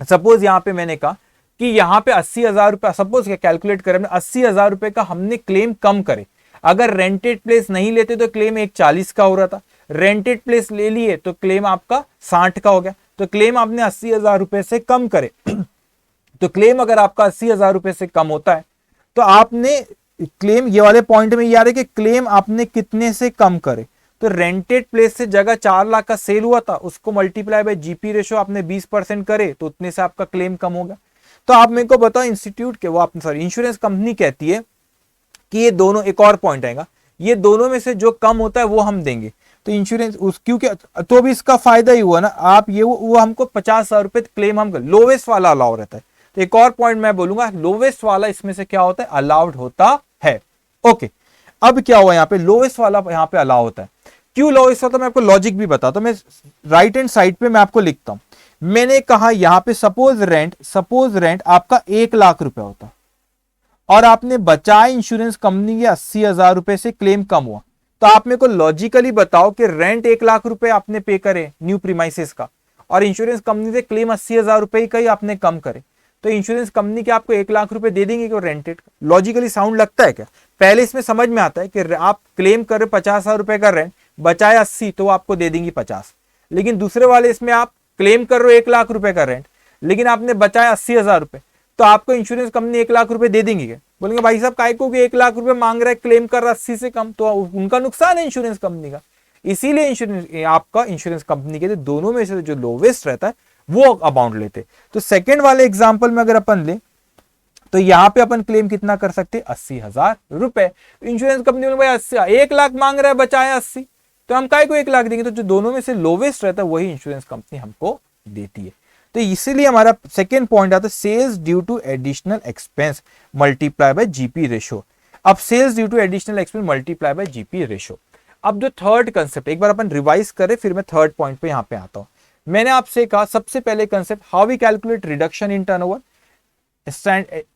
सपोज यहाँ पे मैंने कहा कि यहाँ पे 80,000 रुपए सपोज कैलकुलेट करें, 80,000 रुपए का हमने क्लेम कम करे। अगर रेंटेड प्लेस नहीं लेते तो क्लेम एक 40 का हो रहा था, रेंटेड प्लेस ले लिए तो क्लेम आपका 60 का हो गया। तो क्लेम आपने 80,000 रुपए से कम करे तो क्लेम अगर आपका 80,000 रुपए से कम होता है तो आपने क्लेम, ये वाले पॉइंट में ये आ रहा है कि क्लेम आपने कितने से कम करे। तो रेंटेड प्लेस से जगह 4 लाख का सेल हुआ था, उसको मल्टीप्लाई बाय जीपी रेशो आपने 20% करे तो उतने से आपका क्लेम कम हो गया। तो आप मेरे को बताओ इंस्टीट्यूट के वो आप सॉरी इंश्योरेंस कंपनी कहती है कि ये दोनों, एक और पॉइंट आएगा, ये दोनों में से जो कम होता है वो हम देंगे। तो इंश्योरेंस उस क्योंकि तो भी इसका फायदा ही हुआ ना, आप ये वो हमको 50,000 रुपए क्लेम हम लोवेस्ट वाला अलाउ रहता है। तो एक और पॉइंट मैं बोलूंगा, लोवेस्ट वाला इसमें से क्या होता है, अलाउड होता है। ओके, अब क्या हुआ यहाँ पे, लोवेस्ट वाला यहाँ पे अलाउ होता है। क्यों लोवेस्ट होता है मैं आपको लॉजिक भी बताता हूं। मैं राइट हैंड साइड पे मैं आपको लिखता हूं। मैंने कहा यहाँ पे सपोज रेंट आपका 1 लाख रुपए होता और आपने बचाए इंश्योरेंस कंपनी के 80,000 रुपए से क्लेम कम हुआ, तो आप मेरे को लॉजिकली बताओ कि रेंट 1 लाख रुपए आपने पे करे न्यू प्रीमाइसेस का और इंश्योरेंस कंपनी से क्लेम 80,000 रुपए का ही आपने कम करे, तो इंश्योरेंस कंपनी के आपको 1 लाख रुपए दे देंगे कि रेंटेड। लॉजिकली साउंड लगता है क्या? पहले इसमें समझ में आता है कि आप क्लेम कर रहे 50,000 रुपए का रेंट, बचाए 80 तो आपको दे देंगी 50। लेकिन दूसरे वाले इसमें आप क्लेम कर रहे हो 1 लाख रुपए का रेंट, लेकिन आपने बचाया 80,000 रुपए, तो आपको इंश्योरेंस कंपनी 1 लाख रुपए दे देंगे क्या? बोलेंगे भाई साहब काय को 1 लाख रुपए मांग रहा है, क्लेम कर रहा है 80 से कम, तो उनका नुकसान है इंश्योरेंस कंपनी का। इसीलिए इंश्योरेंस आपका इंश्योरेंस कंपनी के दोनों में से जो लोवेस्ट रहता है वो अमाउंट लेते। तो सेकेंड वाले एग्जाम्पल में अगर अपन ले तो यहां पे अपन क्लेम कितना कर सकते, 80,000 रुपए। इंश्योरेंस कंपनी में भाई 1 लाख मांग रहा है, बचाया 80, तो हम काय को 1 लाख देंगे। तो जो दोनों में से लोवेस्ट रहता है वही इंश्योरेंस कंपनी हमको देती है। तो इसीलिए हमारा सेकेंड पॉइंट आता है sales due to additional expense multiply by GP ratio. अब sales due to additional expense multiply by GP ratio. अब जो थर्ड कंसेप्ट एक बार अपन रिवाइज करें, फिर मैं थर्ड पॉइंट पे यहां पे आता हूं। मैंने आपसे कहा सबसे पहले concept how we calculate reduction in turnover,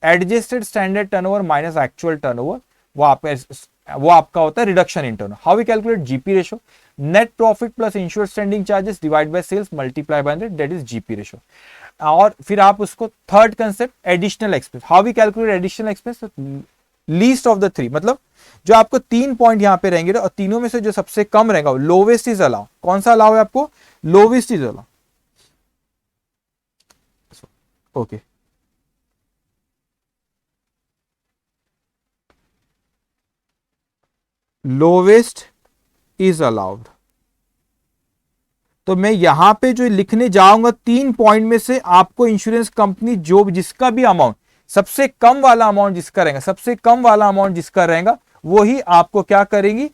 adjusted standard turnover minus actual turnover, वो आपका होता है reduction in turnover. How we calculate GP ratio, net profit plus insured standing charges divide by sales multiply by 100, that is GP ratio. और फिर आप उसको third concept additional expense, how we calculate additional expense, least of the three, मतलब जो आपको 3 point यहां पे रहेंगे और तीनों में से जो सबसे कम रहेगा लोवेस्ट इज अलाउ। कौन सा अलाउ है आपको, lowest is allow. Okay, lowest is allowed. तो मैं यहां पे जो लिखने जाऊंगा 3 पॉइंट में से आपको इंश्योरेंस कंपनी जो जिसका भी अमाउंट सबसे कम वाला अमाउंट जिसका रहेगा, सबसे कम वाला अमाउंट जिसका रहेगा वो ही आपको क्या करेगी,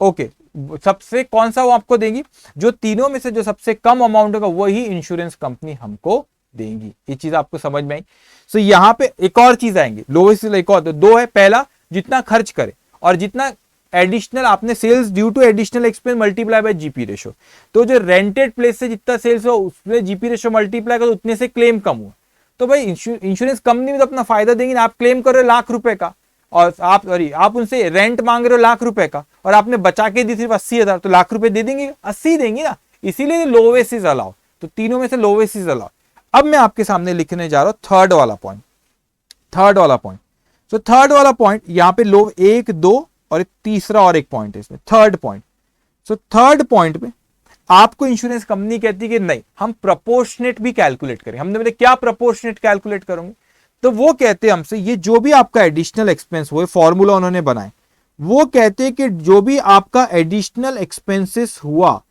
ओके सबसे कौन सा वो आपको देंगी, जो तीनों में से जो सबसे कम अमाउंट होगा वही इंश्योरेंस कंपनी हमको देंगी। ये चीज आपको समझ में आई। सो यहां पे एक और चीज आएंगे, लोवेस्ट एक और दो है। पहला, जितना खर्च करे और जितना एडिशनल आपने sales due to additional expense multiply by GP ratio. तो जो रेंटेड प्लेस से जितना सेल्स हो उसमें जीपी रेशो मल्टीप्लाई कर उतने से क्लेम कम हुआ। तो भाई इंश्योरेंस कंपनी में तो अपना फायदा देंगे ना। आप क्लेम कर रहे हो लाख रुपए का और आप उनसे रेंट मांग रहे हो लाख रुपए का और आपने बचा के दी सिर्फ 80,000, तो लाख रुपए दे देंगे, 80 देंगे ना। इसीलिए लोवेस्ट इज अलाउ। तो तीनों में से लोवेस्ट इज अलाउ। अब मैं आपके सामने लिखने जा रहा हूं थर्ड वाला पॉइंट। तो थर्ड वाला पॉइंट यहां पे लो 1 2 और एक तीसरा और एक पॉइंट है इसमें, third point. So third point में आपको इंश्योरेंस कंपनी कहती है कि नहीं हम प्रोपोर्शनेट भी कैलकुलेट करें। हमने बोले क्या प्रोपोर्शनेट कैलकुलेट करोगे, तो वो कहते हैं हमसे ये जो भी आपका एडिशनल एक्सपेंस हुए, फॉर्मूला उन्होंने बनाए, वो कहते हैं कि जो भी आपका एडिशनल एक्सपेंसेस हुआ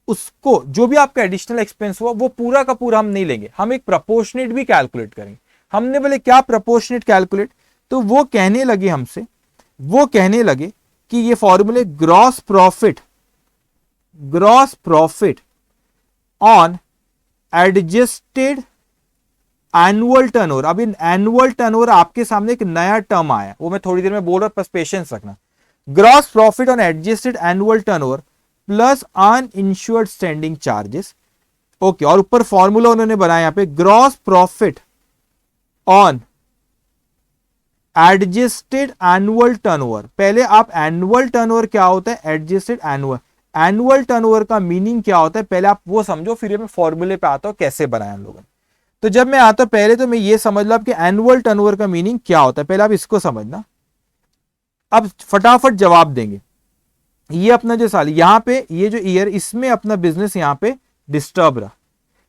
उसको, जो भी आपका एडिशनल एक्सपेंस हुआ वो पूरा का पूरा हम नहीं लेंगे, हम एक प्रोपोर्शनेट भी कैलकुलेट करेंगे। हमने बोले क्या प्रोपोर्शनेट कैलकुलेट, तो वो कहने लगे हमसे, वो कहने लगे कि ये फॉर्मूले gross profit on adjusted annual turnover. अब इन एनुअल टर्नओवर आपके सामने एक नया टर्म आया, वो मैं थोड़ी देर में बोल रहा हूं, बस पेशेंस रखना। Gross profit on adjusted annual turnover plus uninsured standing charges. Okay, और ऊपर फॉर्मूला उन्होंने बनाया यहां पे gross profit on adjusted annual turnover. पहले आप एनुअल टर्नओवर क्या होता है, एडजस्टेड एनुअल टर्नओवर का मीनिंग क्या होता है, पहले आप वो समझो, फिर मैं फॉर्मूले पे आता हूं कैसे बनाया हम लोगों ने। तो जब मैं आता पहले तो मैं ये समझ लो आपके एनुअल टर्नओवर का मीनिंग क्या होता है, पहले आप इसको समझना। अब फटाफट जवाब देंगे। ये अपना जो साल यहां पे ये जो ईयर इसमें अपना बिजनेस यहां पे डिस्टर्ब रहा,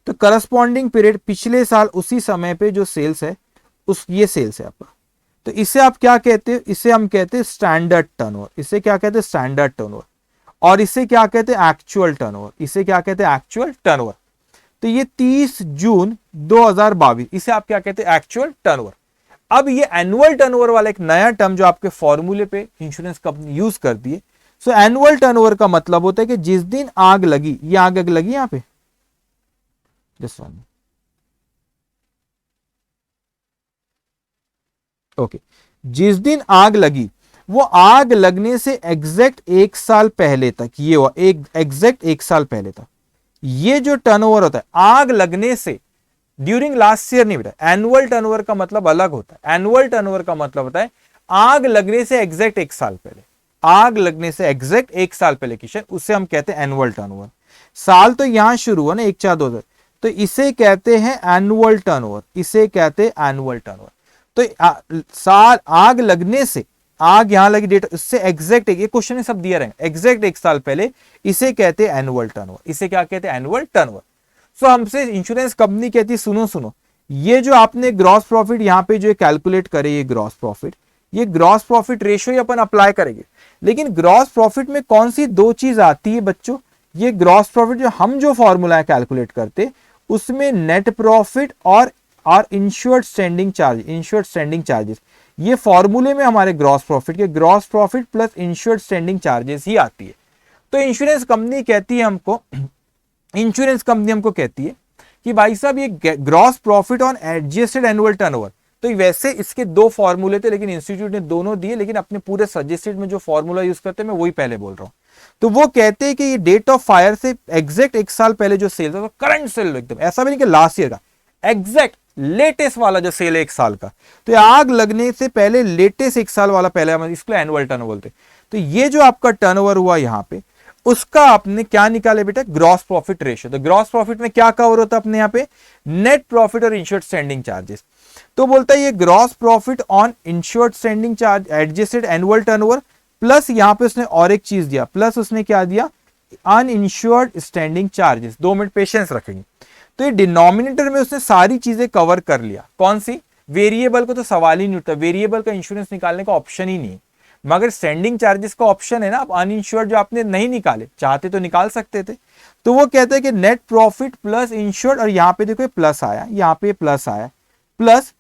तो करस्पॉन्डिंग पीरियड पिछले साल उसी समय पे जो सेल्स है उस ये सेल्स है आपका, तो इसे आप क्या कहते हो, इसे हम कहते हैं स्टैंडर्ड टर्नओवर। इसे क्या कहते हैं, स्टैंडर्ड टर्नओवर। और इसे क्या कहते हैं, एक्चुअल टर्नओवर। इसे क्या कहते हैं, एक्चुअल टर्नओवर। तो ये 30 जून 2022 इसे आप क्या कहते हैं, एक्चुअल टर्नओवर। अब ये एनुअल टर्नओवर वाला एक नया टर्म जो आपके फॉर्मूले पे इंश्योरेंस कंपनी यूज करती है। सो एनुअल टर्नओवर का मतलब होता है कि जिस दिन आग लगी, ये आग लगी यहां पे, जस्ट वन, ओके, जिस दिन आग लगी वो आग लगने से एग्जैक्ट 1 साल पहले तक ये हुआ, एक एग्जैक्ट 1 साल पहले तक ये जो टर्नओवर होता है आग लगने से ड्यूरिंग लास्ट ईयर नहीं बेटा, एनुअल टर्नओवर का मतलब अलग होता है। एनुअल टर्नओवर का मतलब होता है आग लगने से एग्जैक्ट 1 साल पहले, आग लगने से एग्जैक्ट 1 साल पहले किशन, उसे हम कहते हैं एनुअल टर्नओवर। साल तो यहां शुरू हुआ ना 1/4/2000, तो इसे कहते हैं एनुअल टर्नओवर, इसे कहते हैं एनुअल टर्नओवर। तो साल आग लगने से, आग यहां लगी डेट, उससे एग्जैक्ट, ये क्वेश्चन में सब दिया रहेगा, एग्जैक्ट 1 साल पहले, इसे कहते हैं एनुअल टर्नओवर। इसे क्या कहते हैं, एनुअल टर्नओवर। सो हमसे इंश्योरेंस कंपनी कहती है सुनो सुनो, ये जो आपने ग्रॉस प्रॉफिट यहां पे जो कैलकुलेट करे, ये ग्रॉस प्रॉफिट, ये ग्रॉस प्रॉफिट रेशियो अपन अप्लाई करेंगे, लेकिन ग्रॉस प्रॉफिट में कौन सी दो चीज आती है बच्चों, ये ग्रॉस प्रॉफिट जो हम जो फॉर्मूला कैलकुलेट करते उसमें नेट प्रॉफिट और insured standing charge, insured standing charges, ये फॉर्मूले में हमारे ग्रॉस प्रॉफिट के gross profit plus insured standing charges ही आती है। तो इंश्योरेंस कंपनी कहती है हमको, इंश्योरेंस कंपनी हमको कहती है कि भाई साहब ये gross profit on adjusted annual turnover, तो वैसे इसके दो फॉर्मूले थे लेकिन इंस्टीट्यूट ने दोनों दिए, लेकिन अपने पूरे सजेस्टेड में जो फॉर्मूला यूज करते हैं मैं वही पहले बोल रहा हूं। तो वो कहते हैं कि ये डेट ऑफ फायर से एग्जैक्ट 1 साल पहले जो सेल था, तो करंट सेल एकदम, ऐसा भी नहीं कि लास्ट ईयर का, एग्जैक्ट लेटेस्ट वाला जो सेल है 1 साल का, तो आग लगने से पहले लेटेस्ट 1 साल वाला पहले हम इसको एनुअल टर्नओवर बोलते हैं। तो ये जो आपका टर्नओवर हुआ यहां पे, उसका आपने क्या निकाले बेटा, ग्रॉस प्रॉफिट रेशियो। तो ग्रॉस प्रॉफिट में क्या कवर होता है अपने यहां पे, नेट प्रॉफिट और इंश्योर्ड स्टैंडिंग चार्जेस। तो बोलता है ये gross profit on insured standing charge adjusted annual turnover, plus यहां पे उसने और एक चीज दिया, प्लस उसने क्या दिया, uninsured standing charges. 2 minute patience रखेंगे। तो ये डिनोमिनेटर में उसने सारी चीजें कवर कर लिया। कौन सी, वेरिएबल को तो सवाल ही नहीं उठता, वेरिएबल का इंश्योरेंस निकालने का ऑप्शन ही नहीं, मगर स्टैंडिंग चार्जेस का ऑप्शन है ना। आप अनइंश्योर्ड जो आपने नहीं निकाले, चाहते तो निकाल सकते थे। तो वो कहते हैं कि नेट प्रॉफिट प्लस इंश्योर्ड, और यहां पे देखो प्लस आया, यहां पे प्लस आया, प्लस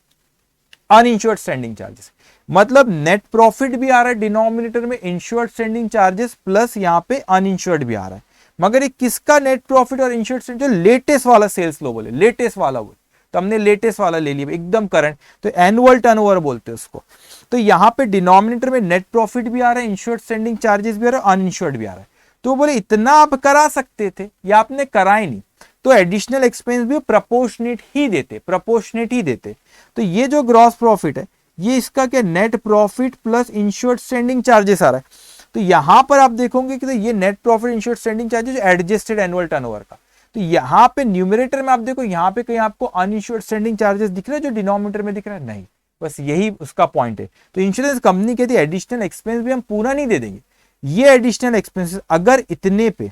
अनइंश्योर्ड स्टैंडिंग चार्जेस, मतलब नेट प्रॉफिट भी आ रहा है डिनोमिनेटर में, इंश्योर्ड स्टैंडिंग चार्जेस प्लस यहां पे अनइंश्योर्ड भी आ रहा है। मगर ये किसका नेट प्रॉफिट और इंश्योर्ड स्टैंडिंग, जो लेटेस्ट वाला सेल्स लो बोले, लेटेस्ट वाला वो, तो हमने लेटेस्ट वाला ले लिया एकदम करंट, तो एनुअल टर्नओवर बोलते हैं उसको। तो यहां पे डिनोमिनेटर में नेट प्रॉफिट भी आ रहा है, इंश्योर्ड स्टैंडिंग चार्जेस भी आ रहा है, अनइंश्योर्ड भी आ रहा है। तो बोले इतना आप करा सकते थे, या आपने कराए नहीं, तो एडिशनल एक्सपेंस भी प्रोपोर्शनेट ही देते, प्रोपोर्शनेट ही देते। तो ये जो ग्रॉस प्रॉफिट है, ये इसका क्या, net profit plus insured standing charges आ रहा है। तो यहां पर आप देखोगे कि तो ये net profit insured standing charges adjusted annual turnover का, तो यहां पे न्यूमरेटर में आप देखो, यहां पे कहीं आपको अनइंश्योर्ड स्टैंडिंग चार्जेस दिख रहा है जो डिनोमिनेटर में दिख रहा है, नहीं, बस यही उसका पॉइंट है। तो इंश्योरेंस कंपनी कहती है एडिशनल एक्सपेंस भी हम पूरा नहीं दे देंगे, ये एडिशनल एक्सपेंसेस अगर इतने पे,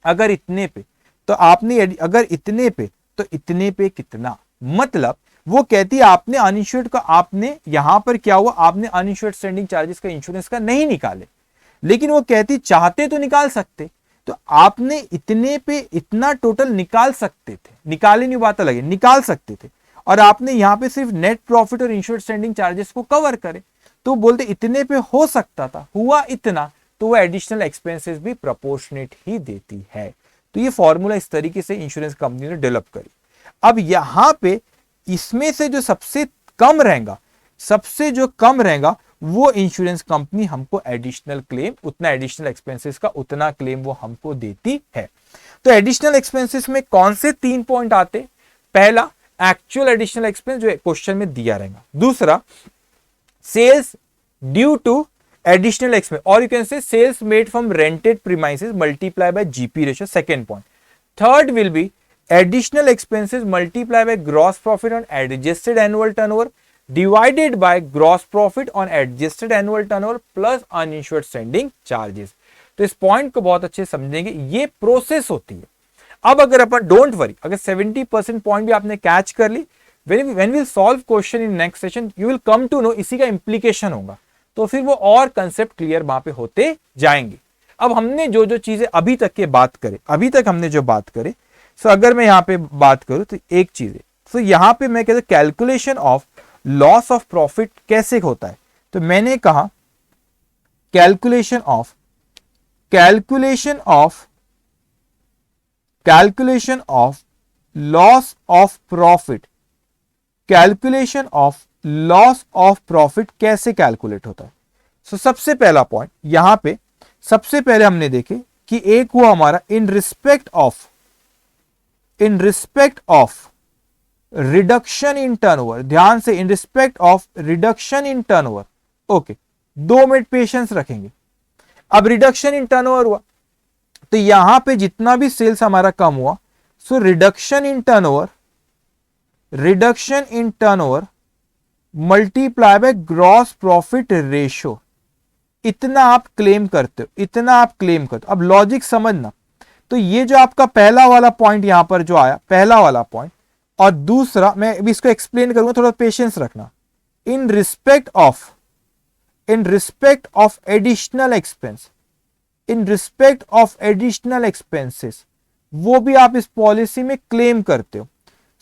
अगर इतने पे, तो आपने अगर इतने पे, तो इतने पे कितना, मतलब वो कहती है आपने अनइंश्योर्ड का, आपने यहां पर क्या हुआ, आपने अनइंश्योर्ड स्टैंडिंग चार्जेस का इंश्योरेंस का नहीं निकाले, लेकिन वो कहती चाहते तो निकाल सकते, तो आपने इतने पे इतना टोटल निकाल सकते थे, निकाले नहीं बात अलग है, निकाल सकते थे, और आपने यहां पे सिर्फ नेट प्रॉफिट और इंश्योर्ड स्टैंडिंग चार्जेस को कवर करे, तो बोलते इतने पे हो सकता था, हुआ इतना, तो वो एडिशनल एक्सपेंसेस भी प्रोपोर्शनेट ही देती है। तो ये फॉर्मूला इस तरीके से इंश्योरेंस कंपनी ने डेवलप करी। अब यहां पे इसमें से जो सबसे कम रहेगा, सबसे जो कम रहेगा, वो इंश्योरेंस कंपनी हमको एडिशनल क्लेम, उतना एडिशनल एक्सपेंसेस का उतना क्लेम वो हमको देती है। तो एडिशनल एक्सपेंसेस में कौन से 3 पॉइंट आते, पहला एक्चुअल एडिशनल एक्सपेंस जो क्वेश्चन में दिया रहेगा, दूसरा sales due to additional expense, और you can say sales made from rented premises multiply by GP ratio, second point. Third will be additional expenses multiply by gross profit on adjusted annual turnover divided by gross profit on adjusted annual turnover plus uninsured standing charges. तो इस point को बहुत अच्छे समझेंगे, ये process होती है। अब अगर अपन डोंट वरी, अगर 70% पॉइंट भी आपने कैच कर ली, when we solve question in next session you will come to know इसी का इंप्लीकेशन होगा, तो फिर वो और कंसेप्ट क्लियर वहां पे होते जाएंगे। अब हमने जो जो चीजें अभी तक के बात करें, अभी तक हमने जो बात करे, सो अगर मैं यहां पे बात करूं तो एक चीज है, सो यहां पे मैं कहता हूं calculation of loss of profit कैसे होता है। तो मैंने कहा calculation of loss of profit, calculation of loss of profit कैसे कैलकुलेट होता है। सो सबसे पहला पॉइंट यहां पे सबसे पहले हमने देखे कि एक हुआ हमारा in respect of reduction in turnover, ध्यान से, in respect of reduction in turnover. Okay, 2 minute patience रखेंगे। अब रिडक्शन इन टर्नओवर हुआ तो यहां पे जितना भी सेल्स हमारा कम हुआ, so reduction in turnover multiply by gross profit ratio, इतना आप क्लेम करते हो, अब लॉजिक समझना। तो ये जो आपका पहला वाला पॉइंट यहां पर जो आया, पहला वाला पॉइंट, और दूसरा मैं अभी इसको एक्सप्लेन करूंगा, थोड़ा पेशेंस रखना। In respect of additional expenses, वो भी आप इस पॉलिसी में क्लेम करते हो।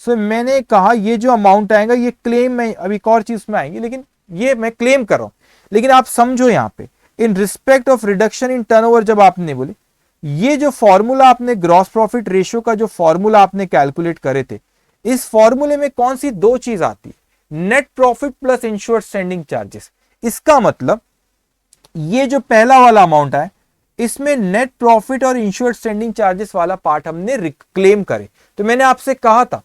सो मैंने कहा ये जो अमाउंट आएगा ये क्लेम में, अभी एक और चीज में आएंगे, लेकिन ये मैं क्लेम कर रहा हूं। लेकिन आप समझो यहां पे in respect of reduction in turnover जब आपने बोले, ये जो फॉर्मूला आपने ग्रॉस प्रॉफिट रेशियो का जो फॉर्मूला आपने कैलकुलेट करे थे, इस फॉर्मूले में कौन सी 2 चीज आती है, net profit plus insured standing charges. इसका मतलब ये जो पहला वाला अमाउंट है इसमें नेट प्रॉफिट और इंश्योर्ड स्टैंडिंग चार्जेस वाला पार्ट हमने क्लेम करे। तो मैंने आपसे कहा था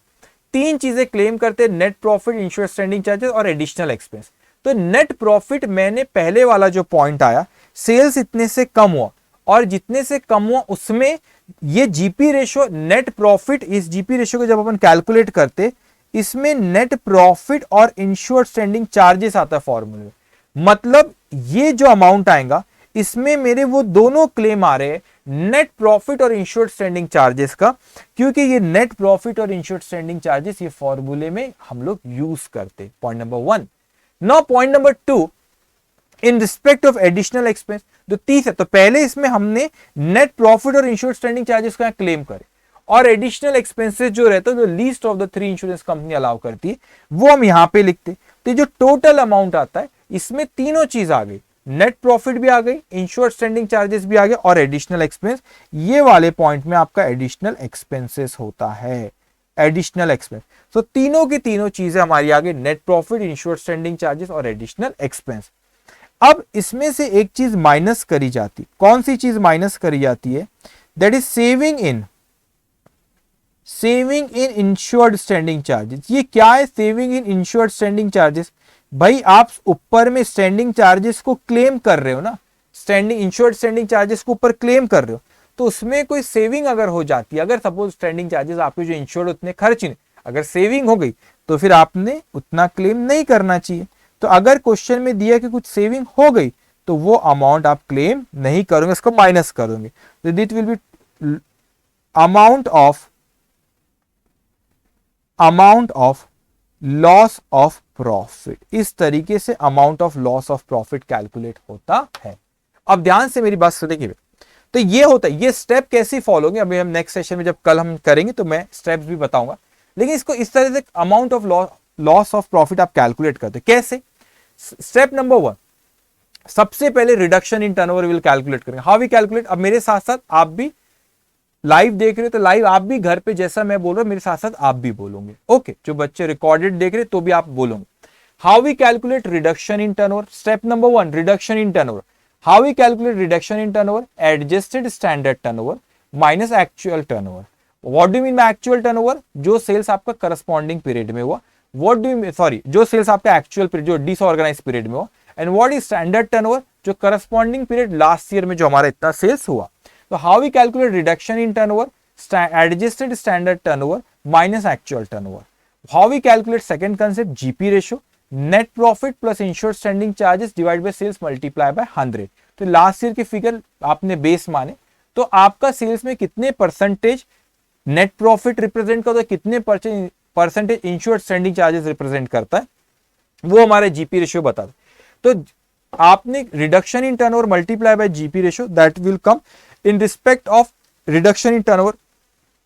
3 चीजें क्लेम करते, net profit, insured standing charges और एडिशनल एक्सपेंस। तो नेट प्रॉफिट मैंने पहले वाला जो पॉइंट आया, सेल्स इतने से कम हुआ और जितने से कम हुआ उसमें ये जीपी रेशियो, नेट प्रॉफिट, इस जीपी रेशियो को जब अपन कैलकुलेट करते, इसमें नेट प्रॉफिट और इंश्योर्ड स्टैंडिंग चार्जेस आता है फॉर्मूले में। मतलब ये जो अमाउंट आएगा इसमें मेरे वो दोनों क्लेम आ रहे हैं, नेट प्रॉफिट और इंश्योर्ड स्टैंडिंग चार्जेस का, क्योंकि ये नेट प्रॉफिट और इंश्योर्ड स्टैंडिंग चार्जेस ये फॉर्मूले में हम लोग यूज करते। Point number 1। Now point number 2, in respect of additional expense, जो 30 है, तो पहले इसमें हमने नेट प्रॉफिट और इंश्योर्ड स्टैंडिंग चार्जेस का क्लेम करे, और एडिशनल एक्सपेंसेस जो रहता है, जो least of the 3 insurance company allow करती है, वो हम यहां पे लिखते। तो जो टोटल अमाउंट आता है इसमें तीनों चीज आ गई, नेट प्रॉफिट भी आ गई, इंश्योर्ड स्टैंडिंग चार्जेस भी आ गए और एडिशनल एक्सपेंस। ये वाले पॉइंट में आपका एडिशनल एक्सपेंसेस होता है, एडिशनल एक्सपेंस। तो तीनों की तीनों चीजें हमारी आ गई, net profit, insured standing charges और एडिशनल एक्सपेंस। अब इसमें से एक चीज माइनस करी जाती, कौन सी चीज माइनस करी जाती है, that is saving in insured standing charges. ये क्या है, saving in insured standing charges? भाई आप ऊपर में स्टैंडिंग चार्जेस को क्लेम कर रहे हो ना, स्टैंडिंग इंश्योर्ड स्टैंडिंग चार्जेस को ऊपर क्लेम कर रहे हो, तो उसमें कोई सेविंग अगर हो जाती है, अगर सपोज स्टैंडिंग चार्जेस आपके जो इंश्योर्ड उतने खर्च नहीं, अगर सेविंग हो गई तो फिर आपने उतना क्लेम नहीं करना चाहिए। तो अगर क्वेश्चन में दिया कि कुछ सेविंग हो गई तो वो अमाउंट आप क्लेम नहीं करोगे, इसको माइनस करोगे। तो that will be amount of loss of profit. इस तरीके से amount of loss of profit calculate होता है। अब ध्यान से मेरी बात सुनिए, तो ये होता है, ये स्टेप कैसे फॉलो होंगे अभी हम नेक्स्ट सेशन में जब कल हम करेंगे तो मैं स्टेप्स भी बताऊंगा, लेकिन इसको इस तरह से amount of loss of profit आप कैलकुलेट करते कैसे। स्टेप नंबर 1, सबसे पहले reduction in turnover will calculate करेंगे। हाउ वी कैलकुलेट, अब मेरे साथ साथ आप भी लाइव देख रहे हो तो लाइव आप भी घर पे जैसा मैं बोल रहा हूं मेरे साथ साथ आप भी बोलोगे। ओके, जो बच्चे रिकॉर्डेड देख रहे तो भी आप बोलोगे। How we calculate reduction in turnover, step number 1, reduction in turnover. How we calculate reduction in turnover, adjusted standard turnover minus actual turnover. What do mean by actual turnover, जो sales आपका corresponding period में हुआ। What do sorry, जो sales आपका actual period, जो disorganized period में हुआ। And what is standard turnover, जो करस्पॉन्डिंग पीरियड लास्ट ईयर में जो हमारा इतना सेल्स हुआ। तो how we calculate reduction in turnover, adjusted standard turnover minus actual turnover. How we calculate second concept, GP ratio, net profit plus insured standing charges divided by sales multiply by 100. तो last year के figure आपने base माने तो आपका sales में कितने percentage net profit represent करता है, कितने percentage insured standing charges represent करता है, वो हमारे जीपी रेशियो बता दे. तो आपने reduction in turnover multiply by GP ratio that will come in respect of reduction in turnover.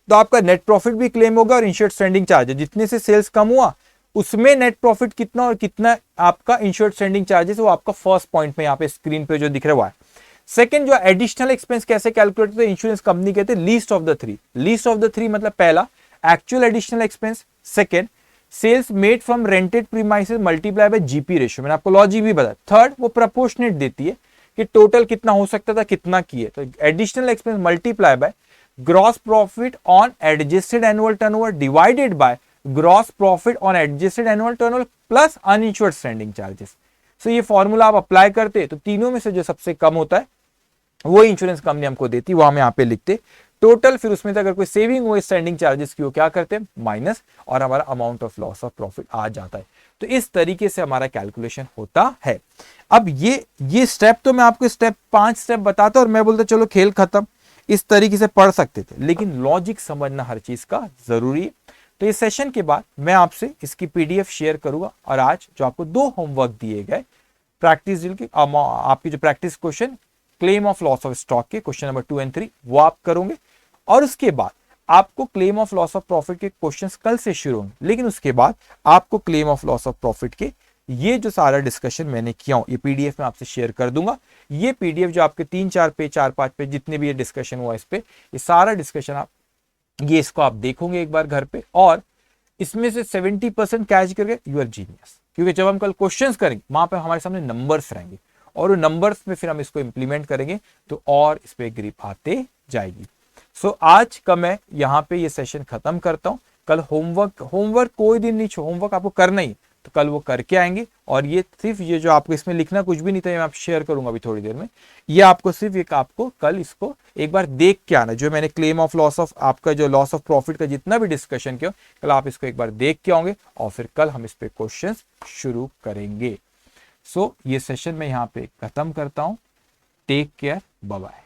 तो आपका नेट प्रॉफिट भी क्लेम होगा और इंश्योर्ड स्टैंडिंग चार्जेस जितने से सेल्स कम हुआ उसमें नेट प्रॉफिट कितना और कितना आपका इंश्योर्ड स्टैंडिंग चार्जेस, वो आपका फर्स्ट पॉइंट में यहाँ पे स्क्रीन पे जो दिख रहा है. सेकंड जो एडिशनल एक्सपेंस कैसे कैलकुलेट करते हैं, इंश्योरेंस कंपनी कहते हैं least of the three. Least of the three मतलब पहला actual additional expense, second sales made from rented premises multiply by GP ratio. मैंने आपको लॉजिक भी बताया. थर्ड वो प्रोपोर्शनेट देती है कि टोटल कितना हो सकता था कितना किए. तो additional expense multiply by gross profit on adjusted annual turnover divided by gross profit on adjusted annual turnover plus uninsured standing charges. So ये फॉर्मूला आप अप्लाई करते तो तीनों में से जो सबसे कम होता है वो इंश्योरेंस कंपनी हमको देती, वो हम यहाँ पे लिखते टोटल. फिर उसमें अगर कोई सेविंग हुए स्टैंडिंग चार्जेस की, वो क्या करते हैं माइनस, और हमारा amount of loss of profit आ जाता है. तो इस तरीके से हमारा कैलकुलेशन होता है. अब ये स्टेप तो मैं आपको स्टेप 5 स्टेप बताता और मैं बोलता चलो खेल खत्म. इस तरीके से पढ़ सकते थे, लेकिन लॉजिक समझना हर चीज का जरूरी है. तो इस सेशन के बाद मैं आपसे इसकी पीडीएफ शेयर करूंगा और आज जो आपको 2 होमवर्क दिए गए प्रैक्टिस ड्रिल के, आपकी जो practice question claim of loss of stock के क्वेश्चन नंबर 2 and 3 वो आप करोगे, और उसके बाद आपको claim of loss of profit के क्वेश्चंस कल से शुरू होंगे. लेकिन उसके बाद आपको claim of loss of profit के ये जो सारा डिस्कशन मैंने किया हूं ये पीडीएफ में आपसे शेयर कर दूंगा. ये पीडीएफ जो आपके 3-4 पेज 4-5 पेज जितने भी ये डिस्कशन हुआ इस पे, ये सारा डिस्कशन आप ये इसको आप देखोगे एक बार घर पे, और इसमें से 70% कैच करके यू आर जीनियस. क्योंकि जब हम कल क्वेश्चंस करेंगे वहां पे हमारे सामने नंबर्स रहेंगे और वो नंबर्स में फिर हम इसको इंप्लीमेंट करेंगे तो और इस पे ग्रिप आते जाएगी. सो आज का मैं यहाँ पे ये सेशन खत्म करता हूँ. कल होमवर्क कोई दिन नहीं छोड़, होमवर्क आपको करना ही, तो कल वो करके आएंगे. और ये सिर्फ ये जो आपको इसमें लिखना कुछ भी नहीं था, मैं आप शेयर करूंगा अभी थोड़ी देर में. ये आपको सिर्फ एक आपको कल इसको एक बार देख के आना. जो मैंने क्लेम ऑफ लॉस ऑफ आपका जो लॉस ऑफ प्रॉफिट का जितना भी डिस्कशन किया कल आप इसको एक बार देख के आओगे और फिर कल हम इस पे क्वेश्चन शुरू करेंगे. सो ये सेशन मैं यहाँ पे खत्म करता हूँ. Take care, bye bye.